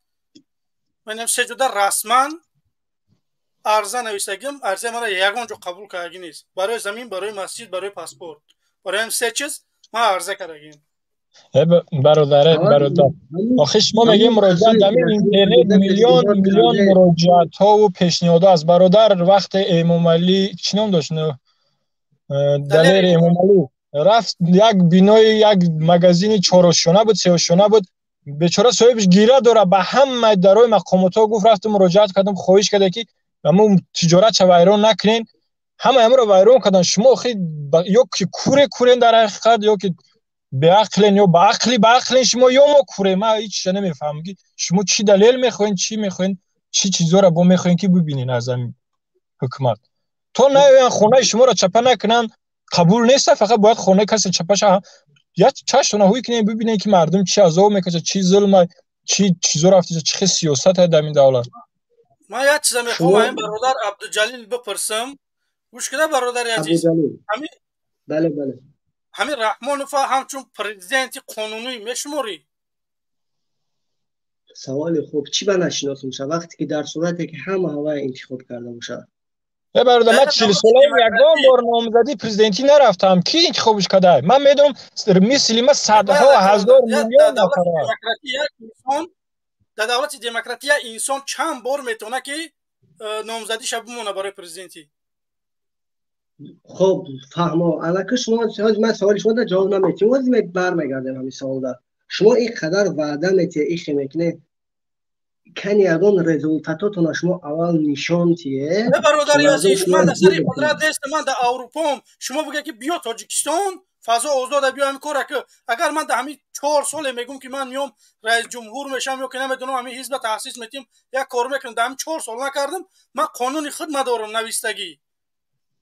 من سه جدا رسما عرضه نوشتگیم عرضه من یگان جو قبول کردگی نیست برای زمین برای مسجد برای پاسپورت برای هم سه چیز ما عرضه کردگیم برادر آخه شما میگیم مراجعت در اینترنت میلیون مراجعت ها و پیشنهاد از برادر وقت امام علی چی نام داشت دلیر امام علی رفت یک بینای یک مگزین چهارشونه بود سه‌شونه بود بیچاره صاحبش گیره داره به همه درای مقامات ها گفت رفتم مراجعت کردم خواهش کرده که همون تجارت چه ویران نکنین همه رو ویران کردن شما خیلی یا که کوره در حقیقت یا که به عقلین یا به عقلین شما یا ما کوره ما هیچ نمیفهمم که شما چی دلیل میخواین چی میخواین چی چیزا رو با میخواین که ببینین از این حکومت تو نه خونه شما رو چپه نکنن قبول نیست فقط باید خونه کسی چپش یا چشتونه هوی کنین ببینین که مردم چی عذاب میکشه چی ظلم چی چیزا رفته چه سیاست در این دولت ما یه چیز میخوام این برادر عبدالجلیل بپرسم گوش کده برادر عزیز همین بله همین رحمانوف همچون پرزیدنت قانونی میشموری سوال خوب چی به نشناسم میشه وقتی که در صورتی که همه هوای انتخاب کرده باشه برادر من 40 ساله یگان بار نامزدی پرزیدنتی نرفتم کی انتخابش کرده من میدونم مثل ما صدها هزار میلیون نفر در دولت دموکراتی انسان چند بار میتونه که نامزدی شب بمونه برای پرزیدنتی خب فهمو الان شما من سوال شما در جواب نمیتونم واسه برمیگردم همین سوال در شما این قدر وعده میتونید ایخ میکنه کنی یگان رزولتاتون شما اول نشان تیه برادر عزیز من در سری قدرت نیست من در اروپا شما بگه که بیا تاجیکستان فضا آزاد بیا همین کاره که اگر من در همین 4 سال میگم که من میام رئیس جمهور میشم یا که نمیدونم همین حزب تاسیس میتیم یک کار میکنم در همین 4 سال نکردم من قانونی خود ندارم نویستگی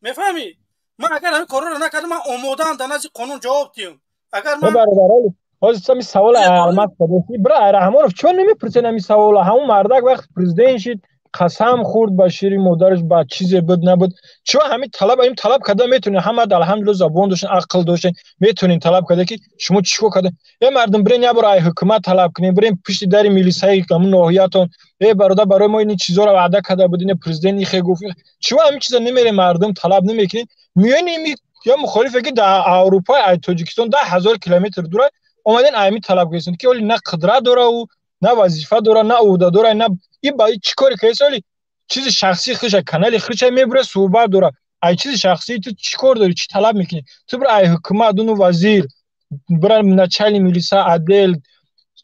میفهمی من اگر همین کارا رو نکردم من آماده‌ام در نزد قانون جواب دیم اگر من برادر حاضر می سوال علامت کردی برای رحمانوف چون نمیپرسن همین سوال همون مردک وقت پرزیدنت شد قسم خورد به شیر مادرش با چیزی بود نبود چون همین طلب کرده میتونه همه الحمدلله زبان داشتن عقل داشتن میتونین طلب کرده که شما چیکار کرده ای مردم برین یا برای حکومت طلب کنین برین پشت در میلیسای کمون ناحیه‌تون ای برادر برای ما این چیزا رو وعده کرده بودین پرزیدنت خیلی گفت چون همین چیزا نمیره مردم طلب نمیکنین میونین یا مخالفه که در اروپا از تاجیکستان 10,000 کیلومتر دوره اومدن ایمی طلب کردن که ولی نه قدرت داره و نه وظیفه داره نه عهده داره نه این با چیکار کردی چیز شخصی خودش کانال خودش میبره صحبت داره ای چیز شخصی تو چیکار داری چی طلب میکنی تو برای حکومت اون وزیر برای نچالی میلیسا عدل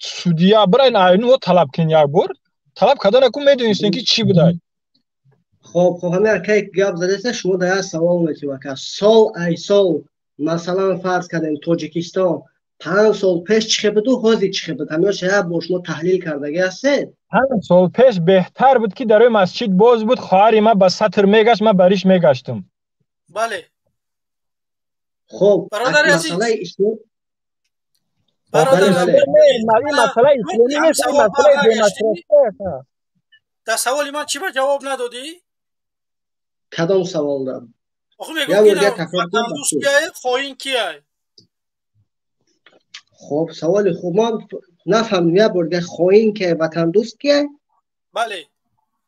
سودیا برای اینو طلب کنی یک بار طلب کردن کو میدونین که چی بوده خب همین که گپ زده شما در سوال میتونید که سال مثلا فرض کردیم تاجیکستان 5 سال پیش چه بود و حاضر چه بود همین شاید با شما تحلیل کردگی هستید 5 سال پیش بهتر بود که در مسجد باز بود خواهر ما با سطر میگشت ما بریش میگشتم بله خب برادر عزیز مسئله ایشون برادر مسئله ایشونی نیست مسئله دموکراسی در سوالی من چی به جواب ندادی کدام سوال دارم آخه میگم که وطندوست کیه خواهین کیه خب سوال خوب ما نفهمیم یه بار خواهین که وطن دوست کیه بله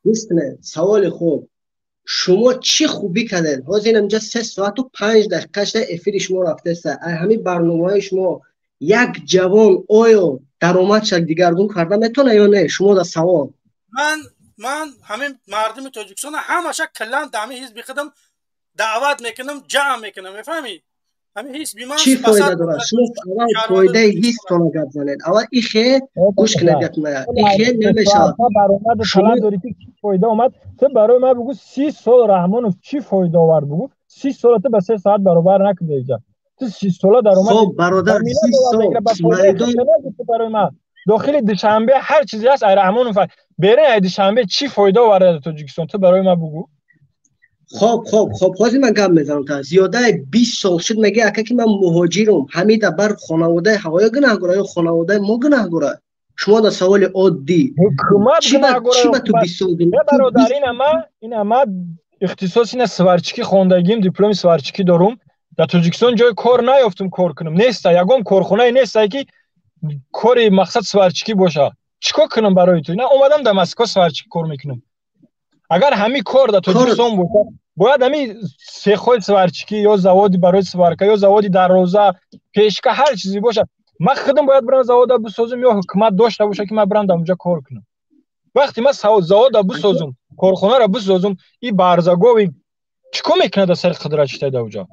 نیست نه سوال خوب شما چی خوبی کردن حاضر اینجا 3 ساعت و 5 دقیقه شده افیر شما رفته است همین برنامه شما یک جوان آیا درآمدش دیگرگون کرده میتونه یا نه شما در سوال من همین مردم تاجیکستان همش کلان دمی حزب خودم دعوت میکنم جمع میکنم میفهمی همین حزب من چی فایده داره شما اول فایده هیچ تونه گپ زنید اول این خیر گوش کنید گپ نه این خیر نمیشه برآمد شما داری که چی فایده اومد تو برای من بگو 30 سال رحمانوف چی فایده آورد بگو 30 سال تو به 3 ساعت برابر نکرده اینجا تو 30 سال درآمد خب برادر 30 سال برای من داخل دوشنبه هر چیزی هست ای رحمانوف برای دوشنبه چی فایده آورد تاجیکستان تو برای من بگو خب خواهی من گم میزنم تا زیاده 20 سال شد میگه اکه که من مهاجرم حمیده بر خانواده هوای گناهگوره یا خانواده ما گناهگوره شما در سوال عادی چی به تو 20 سال برادر این اما اختصاص این سوارچیکی خوندگیم دیپلم سوارچیکی دارم در تاجیکستان جای کار نیافتم کار کنم نیست یگام کارخونه نیست که کاری مقصد سوارچیکی باشه چیکار کنم برای تو نه اومدم در مسکو سوارچیکی کار میکنم اگر همین کار در تاجیکستان باشه باید همین سیخ‌های سوارچیکی یا زوادی برای سوارکا یا زوادی در روزه پیشکا هر چیزی باشه من خودم باید برم زواد بسازم یا حکومت داشته باشه که من برم اونجا کار کنم وقتی من زواد بسازم کارخانه را بسازم این بارزگاوی چیکار میکنه در سر قدرت شده در اونجا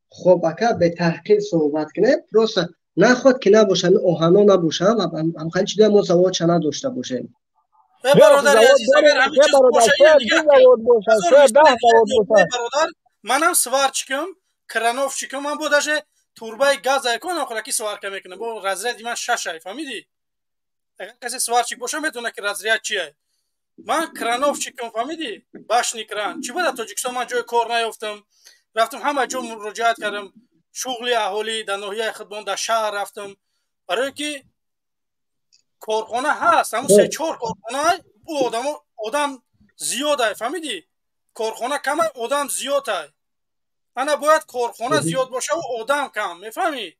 خب اکا به تحقیق صحبت کنه پروس نخواد که نباشه اوهانا نباشه هم خیلی چیزا ما زواد چنا داشته باشیم برادر عزیز اگر همین چیز باشه دیگه برادر منم سوارچیکم کرانوفچیکم من بوداشه توربای گاز ایکون آخر کی سوار میکنه با رزریت من شش فهمیدی اگر کسی سوارچیک باشه میتونه که رزریت چیه من کرانوفچیکم فهمیدی باش نیکران چی بود تاجیکستان من جای کار نیافتم رفتم همه جا مراجعت کردم شغلی اهالی در ناحیه خودم در شهر رفتم برای که کارخانه هست همون 3-4 کارخانه او آدم زیاده فهمیدی کارخانه کم آدم زیاده انا باید کارخانه زیاد باشه و آدم کم میفهمی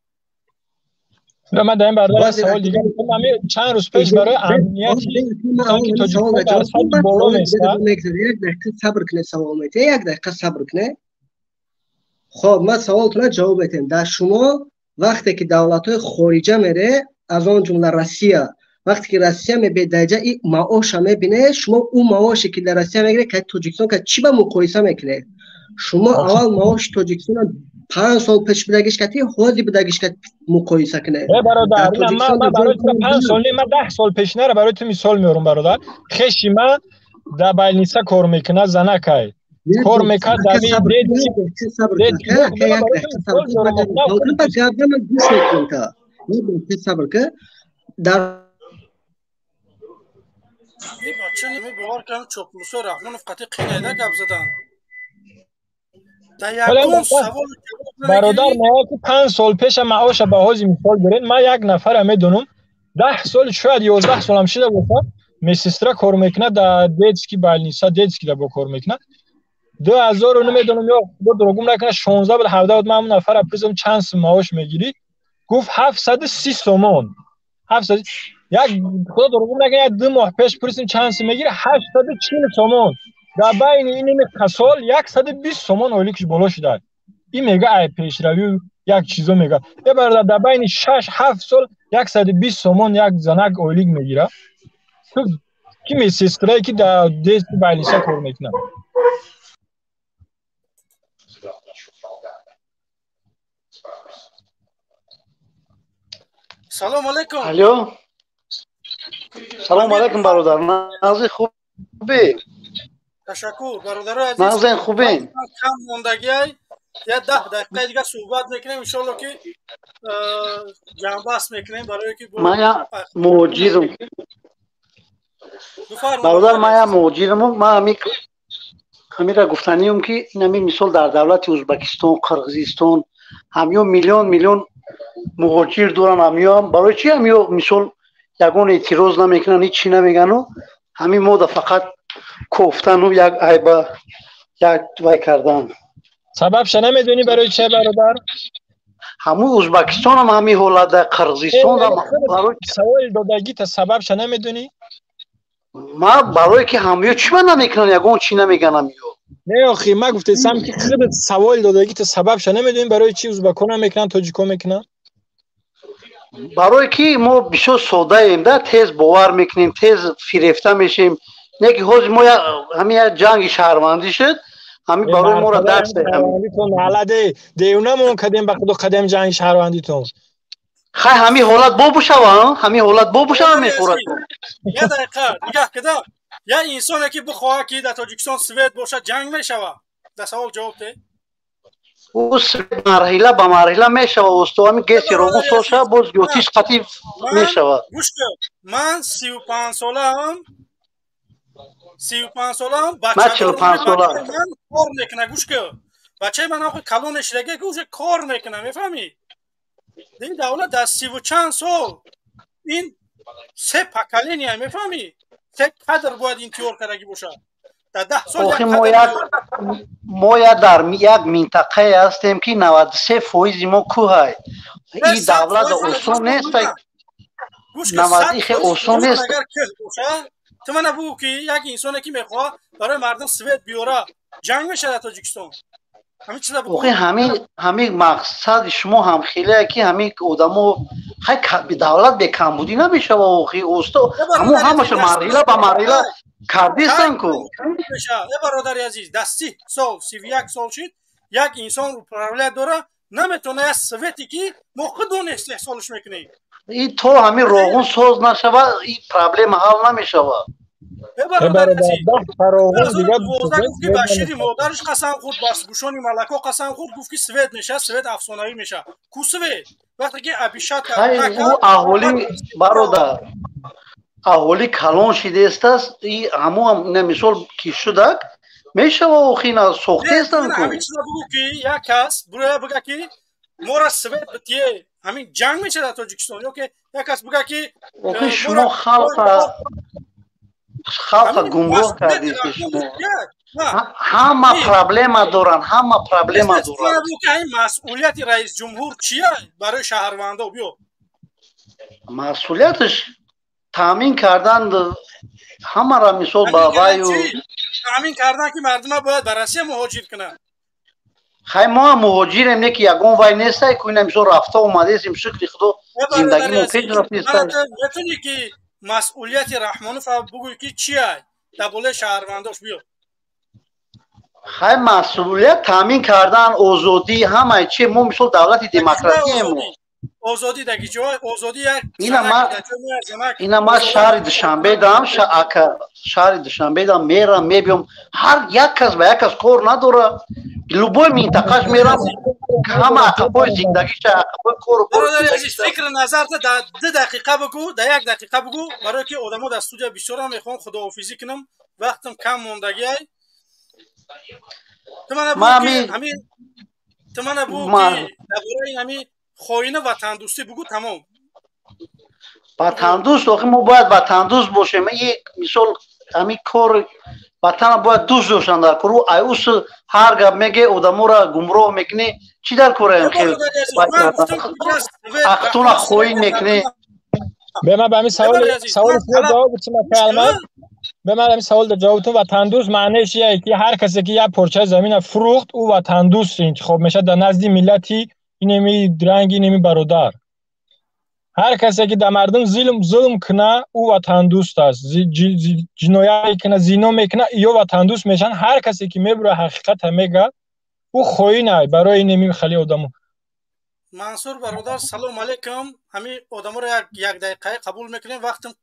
من در این برادر سوال دیگه من چند روز پیش برای امنیتی که تاجیکستان در سطح بالا نیست یک دقیقه صبر کنه سوال میته یک دقیقه صبر کنه خب من سوالتون جواب بدم در شما وقتی که دولت‌های خارجه میره از آن جمله روسیه وقتی که روسیه میبینه درجه این معاش میبینه شما اون معاشی که در روسیه میگیره که تاجیکستان که چی به مقایسه میکنه شما اول معاش تاجیکستان 5 سال پیش بدگیش کردی حاضر بدگیش کرد مقایسه کنه برادر من برای تو 5 سال من 10 سال پیش نره برای تو مثال میارم برادر خشی من در بالنیسا کار میکنه زنکای کار میکنه در این بچه نمی باور کنم چوپلوسو رحمانوف قطعی قینایده گپ زدن در یکون سوال برادر ما که 5 سال پیش معاش به حاضی مثال برین من یک نفر میدونم 10 سال شاید 11 سال هم شده باشه медсестра кор мекунад дар детский больница, детскида бо кор мекунад. 2000 نمیدونم یا خدا دروغ نکنه 16 بود 17 بود من اون نفر پرسیدم چند سوم معاش میگیری گفت 730 سومون 700 یک خدا دروغ نکنه 2 ماه پیش پرسیدم چند سوم میگیری 840 سومون در بین این سال 120 سومون اولیکش بالا شده این میگه ای پیشروی یک چیزو میگه یه برادر در بین 6 7 سال 120 سومون یک زنک اولیک میگیره کی میسسترای که در دست بالیسا کار میکنه سلام علیکم. الو سلام علیکم برادر. نازی خوبی؟ تشکر برادر عزیز. نازی خوبی؟ کم موندگی های یا 10 دقیقه دیگه صحبت میکنیم ان شاء الله که جمع بحث میکنیم برای که من یا موجودم برادر من یا موجودم من همیرا گفتنیم که نمی مثال در دولت ازبکستان قرقیزستان همیو میلیون مهاجر دورن همیو برای چی همیو مثال یگان اعتراض نمیکنن هیچ چی نمیگن و همین مود فقط کوفتن و یک عیبه یک وای کردن سببش نمیدونی برای چه برادر همون ازبکستان هم همین حالت قرقیزستان هم برای سوال دادگی تا سببش نمیدونی ما برای که همیو چی من نمیکنن یگان چی نمیگن همیو نه آخی ما گفتم که خودت سوال دادگی تا سببش نمیدونی برای چی ازبکان میکنن تاجیکا میکنن برای که ما بسیار ساده ایم ده تیز باور میکنیم تیز فریفته میشیم نه که حاضر ما همین جنگ شهروندی شد همین برای ما را درس شهروندی تو نالده دیونه مون کدیم به خود قدم جنگ شهروندی تو خیلی همین حالت با بشوه همین حالت با بشوه میخورد یه دقیقه نگاه کده یا انسانی که بخواه که در تاجیکستان سوید باشه جنگ میشوه در سوال جواب ده او مرحله به مرحله میشوه استو همین گیسی روغون سوشه باز یوتیش قطیف میشوه گوش کن من 35 ساله هم 35 ساله هم بچه من کار میکنه گوش کن بچه من آخه کلونش لگه که اوشه کار میکنه میفهمی این دولت در 30 و چند سال این 3 پکلینی هم میفهمی 3 قدر باید این تیور کرگی باشه در 10 سال آخه ما در یک منطقه هستیم که 93% ما کوه های این دولت اصول نیست 90 اصول نیست تو من بگو که یک انسانی که میخواه برای مردم سوید بیاره جنگ میشه در تاجیکستان همین مقصد شما هم خیلی که همین آدمو خیلی دولت به کمبودی نمیشه و آخی اوستا همش مرحله به مرحله کردیستن کو یه برادر عزیز در 30 سال 31 سال شد یک انسان رو پرابلم داره نمیتونه از سویتی که موقع دون استحصالش میکنه این تو همین روغون سوز نشوه این پرابلم حل نمیشوه که بشیری مادرش قسم خورد باس گوشانی ملکا قسم خورد گفت که سوید میشه سوید افسانه‌ای میشه کو سوید وقتی که ابیشات اهالی برادر اهالی کلان شده است این همون نمیسال کی شده میشه و خینا سوخته استن کو همین چیزا بگو که یک کس برای بگه که مورا سوید بتیه همین جنگ میشه در تاجیکستان یا که یک کس بگه که شما خلق گمراه کردید همه پرابلم دارن همه پرابلم دارن این مسئولیت رئیس جمهور چیه برای شهروندا بیو مسئولیتش تامین کردن همه را مثال بابای تامین کردن که مردم باید بررسی مهاجر کنن خیلی ما مهاجریم نه که یگان وای نیسته که نمیشه رفته اومده اسم شکلی خدا زندگی مو پیش رفته میتونی که مسئولیت رحمانوف بگوی که چیه دبوله شهرونداش بیو خیلی مسئولیت تامین کردن آزادی همه چی ما مثل دولت دموکراسی مو آزادی در جای آزادی اینا ما شهر دوشنبه دام شهر دوشنبه دام میرم میبیم هر یک کس به یک کس کار نداره لوبوی منطقهش میرم همه عقبای زندگیش عقبای کار برادر عزیز فکر نظر در 2 دقیقه بگو در 1 دقیقه بگو برای که آدما در استودیو بسیار میخوام خداحافظی کنم وقتم کم موندگی ای تو من بگو که همین خواهین وطن دوستی بگو تمام با تندرست آخه ما باید با تندرست باشیم. یک مثال همین کار وطن باید دوست داشتن در کرو ایوس هر گپ میگه آدمو را گمراه میکنه چی در کره خیلی اختون خوی میکنه. به من به همین سوال جواب بچه کلمه به من همین سوال جوابتون وطن دوست معنیش یه که هر کسی که یک پرچه زمین فروخت او وطن دوست خب میشه در نزد ملتی اینمی رنگی اینمی برادر. هر کسی که در مردم ظلم کنه او وطن دوست است. جنایت کنه زنا میکنه ایو وطن دوست میشن. هر کسی که میبره حقیقت میگه او خوی نه برای اینمی خلی آدمو. منصور برادر سلام علیکم. همین آدمو رو یک دقیقه قبول میکنیم وقتم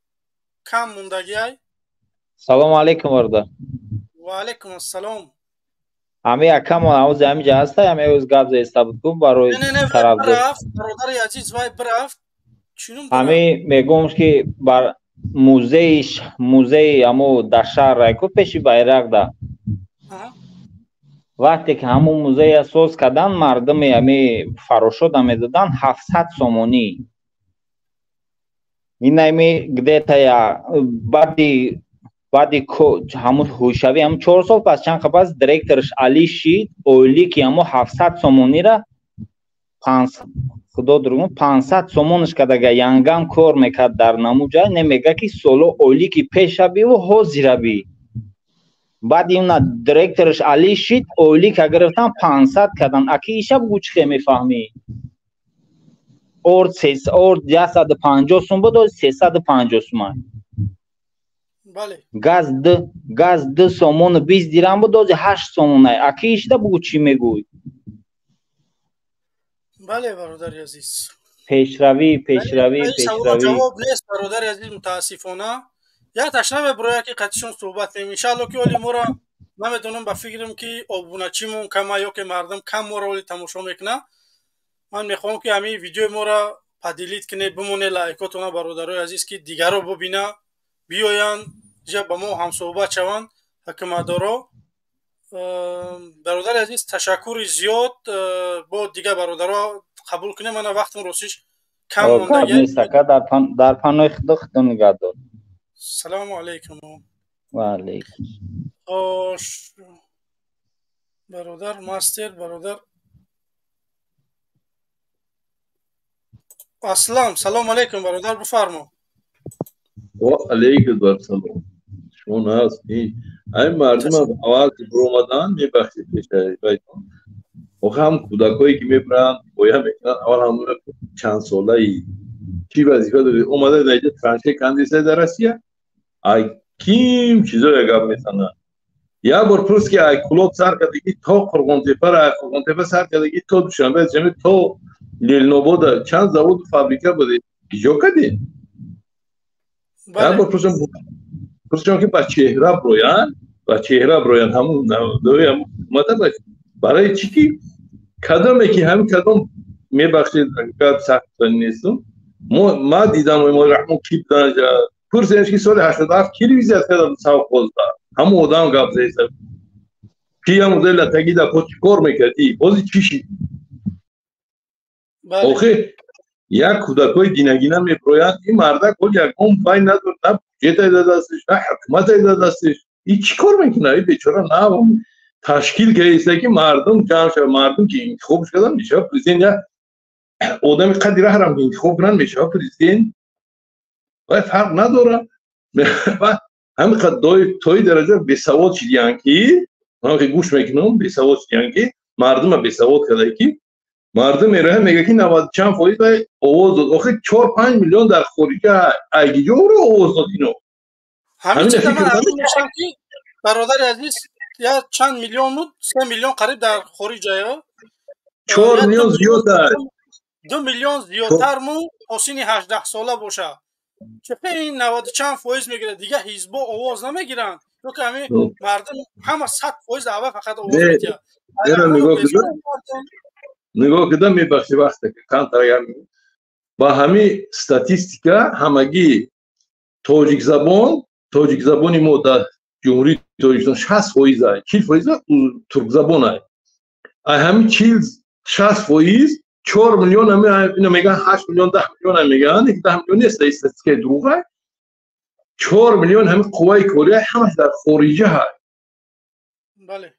کم موندگی ای. سلام علیکم برادر. و علیکم السلام. همین اکم آواز همین جا هسته همین اوز گاب زیسته بودم برای طرف برافت برادر عزیز وای برافت همین میگم که بر موزه همو در شهر رایکو پیشی بایرق ده وقتی که همون موزه اساس کردن مردم همین فروشو دادن 700 سومونی این همی گده یا بعدی همون هوشوی هم 4 سال پس چند پس دیرکترش علی شید اولی که همون 700 سومونی را 500 سومونش کدگه ینگم کار میکرد در نموجه نمیگه که سولو اولی که پیش بی و حوزی بی بعد این دیرکترش علی شید اولی که گرفتن 500 کدن اکی ایشه بگو چه میفهمی ارد 250 سوم بود و 350 سوم بله گاز 2 سومون 20 دیرم بود و 8 سومون اکی ایشه بگو چی میگوی. بله برادر عزیز پیشروی جواب نیست برادر عزیز متاسفانه. یک تشنه برای که قطعشون صحبت نمیم انشاءالله که ولی مورا نمیدونم با فکرم که آبونچیمون کمه یا که مردم کم مورا ولی تماشا میکنه. من میخوام که همین ویدیو مورا پدیلیت کنه بمونه لایکاتونه برادرای عزیز که دیگر رو ببینه بیاین جا با ما هم صحبت شوند حکمدارا. برادر عزیز تشکر زیاد با دیگه برادرها قبول کنیم. من وقتم روسیش کم مونده در پناه خودتون نگه دار. سلام علیکم. و علیکم. خوش برادر ماستر برادر اسلام. سلام علیکم برادر بفرما. و علیکم السلام. شما هستی؟ این مردم آواز برآمدن میبخشید پیشه بایدون و هم کودکایی که میبرن باید میکنن اول همون چند ساله چی وظیفه داره اومده دیگه فرانسه کاندیسه در روسیه ای کیم چیزا یگاب میتونن یا بار پروس که ای کلوب سر کردگی تا قرغنتپه سر کردگی تا دوشنبه جمعه تا لیلنوبود چند زاود فابریکه بوده جو کردی یا بار پروسم که با چهره برویان همون دوی مطلب برای چی که کدامه که همین کدام میبخشید اگر سخت نیستم ما دیدم و ما رحمو کیپ دانجا پرسیدنش که سال 87 کلی ویزیت کردم ساو خوزده همون آدم گفت زیسته کی هم مدل لطگی در پوچی کار میکردی بازی چی شید آخه یک کودکای گینه میبرویند این مرده کل یک هم پای ندار نه جیت ایده دستش نه حکمت ایده دستش این چی کار میکنه این بیچاره نه تشکیل که ایسته که مردم جمع شد مردم که انتخاب شدن میشه پرزیدنت یا آدم قدی را هم انتخاب کنن میشه پرزیدنت و فرق نداره و همین قد توی درجه بیسواد شدیان که من که گوش میکنم بیسواد شدیان که مردم بیسواد کرده که مردم میره میگه که 90 چند فایده آواز داد آخه 4-5 میلیون در خارجه ایگیجو رو آواز داد اینو همین چیزا من میشم که برادر عزیز یا چند میلیون بود 3 میلیون قریب در خارجه 4 میلیون زیادتر 2 میلیون زیادتر مو حسین 18 ساله باشه چه این 90 چند فایز میگیره دیگه حزب آواز نمیگیرن تو که همین مردم همه 100% اول فقط آواز میگیره نگاه کردم میبخشی وقتی که کانتر با همین استاتیستیکا همگی تاجیک زبانی ما در جمهوری تاجیکستان 60% 40% ترک زبان های همین 60% 4 میلیون همه اینو میگن 8 میلیون 10 میلیون هم میگن 10 میلیون نیست استاتستیک دروغه 4 میلیون همه قوای کره همش در خارجه هست بله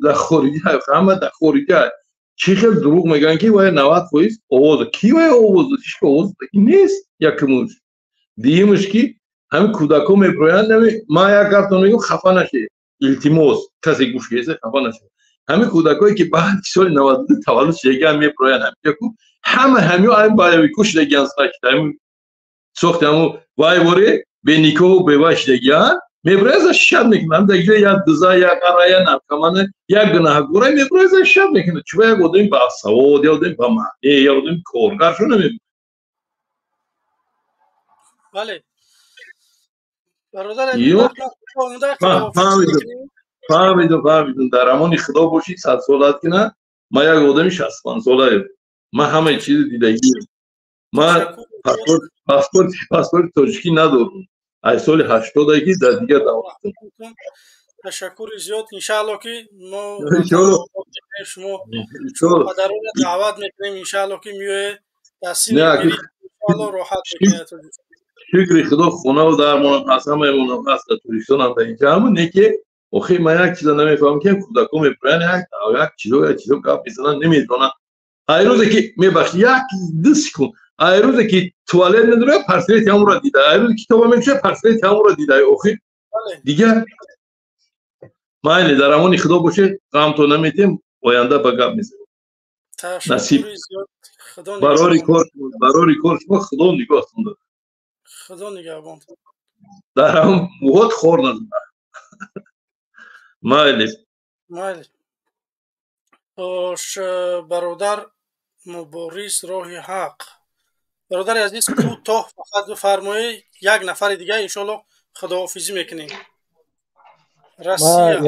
در خارجه همه در خارجه چی خیلی دروغ میگن که وای 90% آواز کی وای آواز چیش آواز نیست یکموش دیمش که همه کودکا میپرویند ما یک کارتون میگم خفه نشه التماس کسی گوش گیسه خفه نشه همه کودکایی که بعد سال 92 تولد شدگان میپرویند همه این باید کوش دگان ساخته ساخت همو وای وری به نیکو به واش دگان میپرویند شب میکنم دیگه یا دزا یا قرا یا نرکمان یا گناه گوره میپرویند شب میکنه چوبه گودیم با سواد یا گودیم با معنی یا گودیم کارگر شو نمیکنه بله برادر عزیز وقت فهمیدم در همون خدا باشی 100 سالت کنه ما یک آدمی 65 ساله ما همه چیز دیدگیم ما پاسپورت تاجیکی ندارم از سال 80 که در دیگه دولت تشکر زیاد انشالله که ما شما پدران دعوت میکنیم انشالله که میوه دستین میگیرید انشالله راحت بکنید شکر خدا خونه و درمان هست همه اون هست توریستان هم در اینجا همون نیکه آخی من یک چیزا نمیفهم که کودکا میپرن یک چیزو گپ میزنن نمیدونن ای روزی که میبخشی یک دو سکون ای روزی که توالت نداره پرسیت همون را دیده ای روزی کتاب میکشه پرسیت همون را دیده آخی دیگه ما در همون خدا باشه غم تو نمیتیم آینده به گپ میزنیم نصیب برای کار شما خدا نگاه کنه خدا نگهبان در هم موت خور نزنه مایلی باش برادر مبارز راه حق برادر عزیز کوتاه فقط بفرمایید یک نفر دیگه انشالله خداحافظی میکنیم راسیه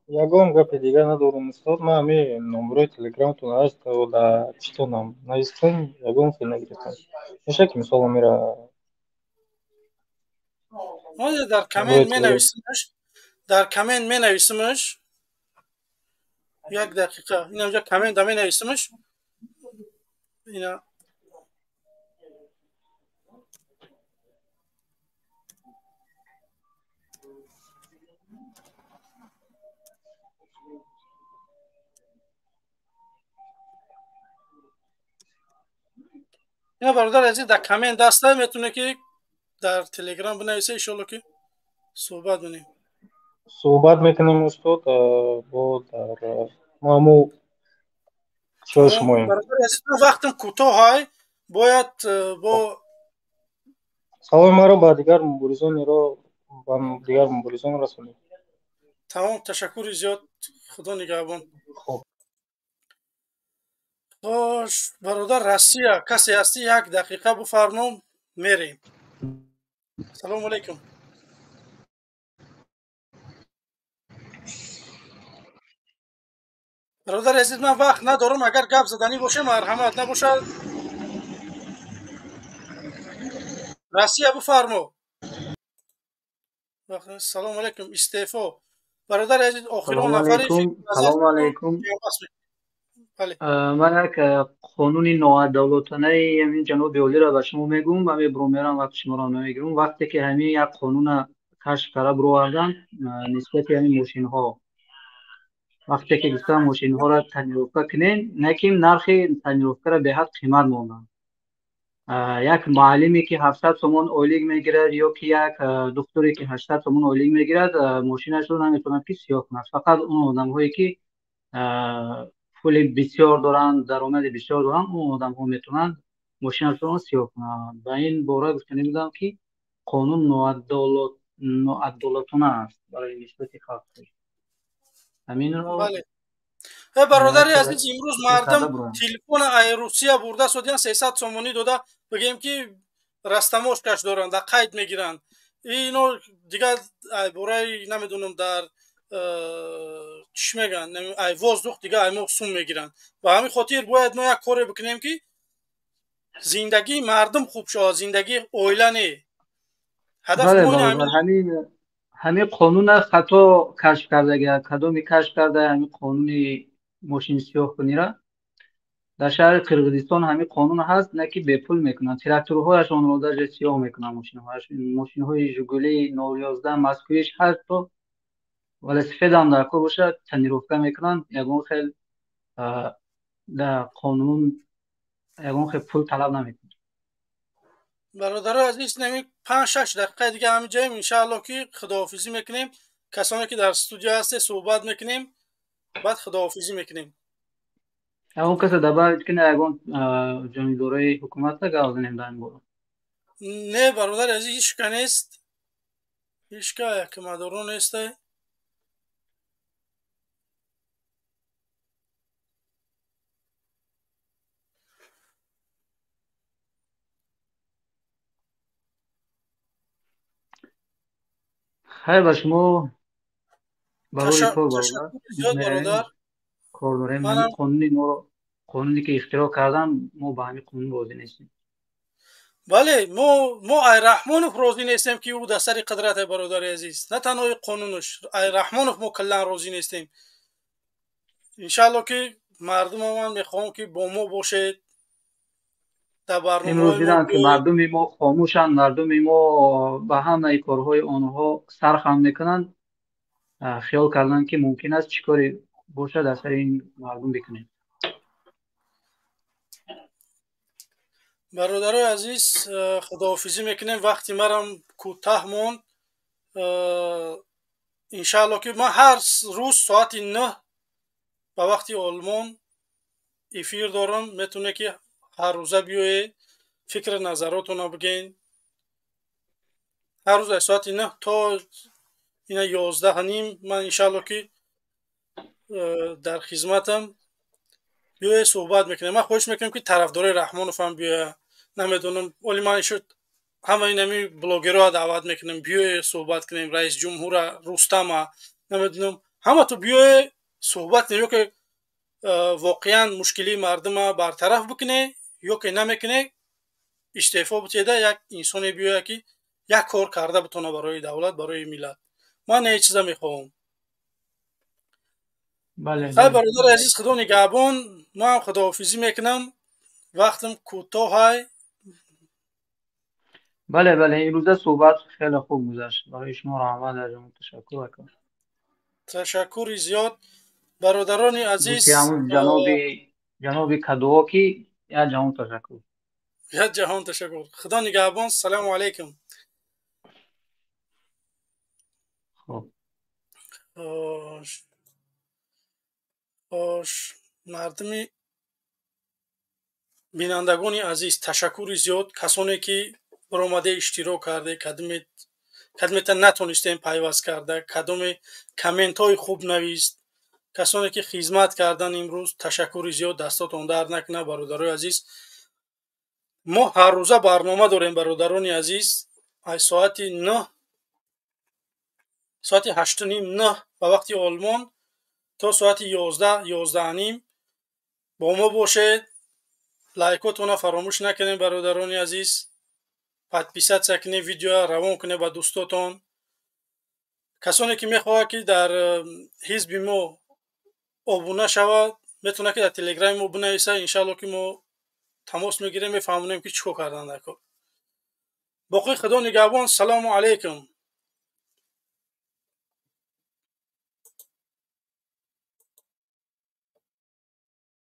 یگم گپ دیگه ندارم استاد من همین نمبر تلگرامتون هست و در چتونم نایستین یگم فیل نگرفتم میشه که مثلا میره ما در کامنت می نویسمش یک دقیقه این اینجا کامنت می نویسمش اینا برادر عزیز در کامنت دسته میتونه که در تلگرام بنویسه انشالله که صحبت میکنیم استاد با در مامو چوش مویم برادر عزیز وقتم کوتاه های باید با سلام ما رو با دیگر مبارزان رو با دیگر مبارزان رسونیم تمام تشکر زیاد خدا نگهبان باش برادر راسیه کسی هستی یک دقیقه بفرمون میریم سلام علیکم برادر عزیز من وقت ندارم اگر گپ زدنی باشه مرحمت نباشه راسیه بفرمو سلام علیکم استعفا برادر عزیز آخرین نفری سلام علیکم من یک قانون نوادولتانه همین جنوب اولی را به شما میگم و میبرومیرم وقت شما را نمیگیرم وقتی که همین یک قانون کشف کرده بروردن نسبت همین ماشین ها وقتی که گفتم ماشین ها را تنیروفته کنین نکیم نرخ تنیروفته را به حد قیمت مونن یک معلمی که 700 تومان اولیگ میگیرد یا که یک دکتری که 800 تومان اولیگ میگیرد ماشینش رو نمیتونن که سیاه کنند فقط اون آدم هایی که پول بسیار دارن درآمد بسیار دارن اون آدم ها میتونن ماشینش رو سیاه کنند و این باره گفته نمیدم که قانون نوعدالتانه است برای نسبت خلق همین رو برادر عزیز امروز مردم تلفن روسیه برده سودیان 300 سومونی داده بگیم که رستماش کش دارن در قید میگیرن اینو دیگه برای نمیدونم در چی میگن ای وازدوخت دیگه ای سوم میگیرن و همین خاطر باید ما یک کاری بکنیم که زندگی مردم خوب شه زندگی اویله نه هدف همین قانون خطا کشف کرده کدومی کشف کرده همین قانون ماشین سیاه کنی را در شهر قرقیزستان همین قانون هست، نه که به پول میکنن، تراکتورهایشان رو در سیاه میکنن، ماشین های ژگولی 911 مسکویش هر تو ولی سفید هم در کار باشه تنیروفته میکنن. یکون خیلی در قانون یکون خیلی پول طلب نمیکنن. برادر عزیز نمی 5-6 دقیقه دیگه همین جاییم انشاءالله که خداحافظی میکنیم. کسانی که در استودیو هسته صحبت میکنیم بعد خداحافظی میکنیم. اون کسی دبا کنه اگون جمعی دوره حکومت تا گاز نمیدن برو. نه برادر عزیز هیچ که نیست. هیچ که یک مدارو نیسته. خیر با شما برای تو برادر کار داریم. من قانونی که اختراع کردن ما به همین قانون راضی نیستیم. بله ما ای رحمانوف راضی نیستیم که او در سر قدرت برادر عزیز. نه تنها قانونش ای رحمانوف ما کلا راضی نیستیم. انشالله که مردم من میخوام که با ما باشه. در برنامه امروز دیدم که مردم ما خاموشن، مردم ما به همه کارهای آنها سرخم میکنن. خیال کردن که ممکن است چیکاری باشه در سر این مردم بکنیم. برادرای عزیز خداحافظی میکنیم. وقتی مرم کوتاه موند. انشاءالله که من هر روز ساعت 9 به وقت آلمان افیر دارم. میتونه که هر روزه بیایید فکر نظراتونو بگین. هر روز از ساعت 9 تا اینا 11:30 من انشاءالله که در خدمتم بیایید صحبت میکنیم. من خوش میکنم که طرفدار رحمانوف هم بیایید. نمیدونم ولی من شد همه اینمی بلاگرها دعوت میکنم بیایید صحبت کنیم. رئیس جمهور رستم نمیدونم همه تو بیایید صحبت کنیم. یا که واقعا مشکلی مردم برطرف بکنه یا که نمیکنه استعفا بده. یک انسان بیایید که یک کار کرده بتونه برای دولت برای ملت. من نه چیزا میخوام. بله برادر عزیز خدا نگهبان. ما هم خداحافظی میکنم. وقتم کوتاه های. بله این روزه صحبت خیلی خوب گذشت. برای شما رحمت در تشکر میکنم. تشکر زیاد برادران عزیز. جناب کدواکی یا جهان تشکر. یا جهان تشکر. خدا نگهبان. سلام علیکم. خب مردمی بینندگان عزیز تشکر زیاد. کسانی که برآمده اشتراک کرده کدومت نتونستیم پیوست کرده کدوم کامنت های خوب نویست کسانی که خدمت کردن امروز تشکر زیاد. دستاتون درد نکنه برادرای عزیز. ما هر روزه برنامه داریم برادران عزیز. از ساعت 9 ساعت 8:30 به وقت آلمان تا ساعت 11:30 با ما باشید. لایکاتون فراموش نکنید برادران عزیز. پادپیسات کنید ویدیو روان کنید با دوستاتون. کسانی که میخواد که در حزب ما ابونه شود میتونه که در تلگرام ما بنویسه. انشالله که ما تماس میگیریم میفهمونیم که چیکار کردن در کار. باقی خدا نگهبان. سلام علیکم.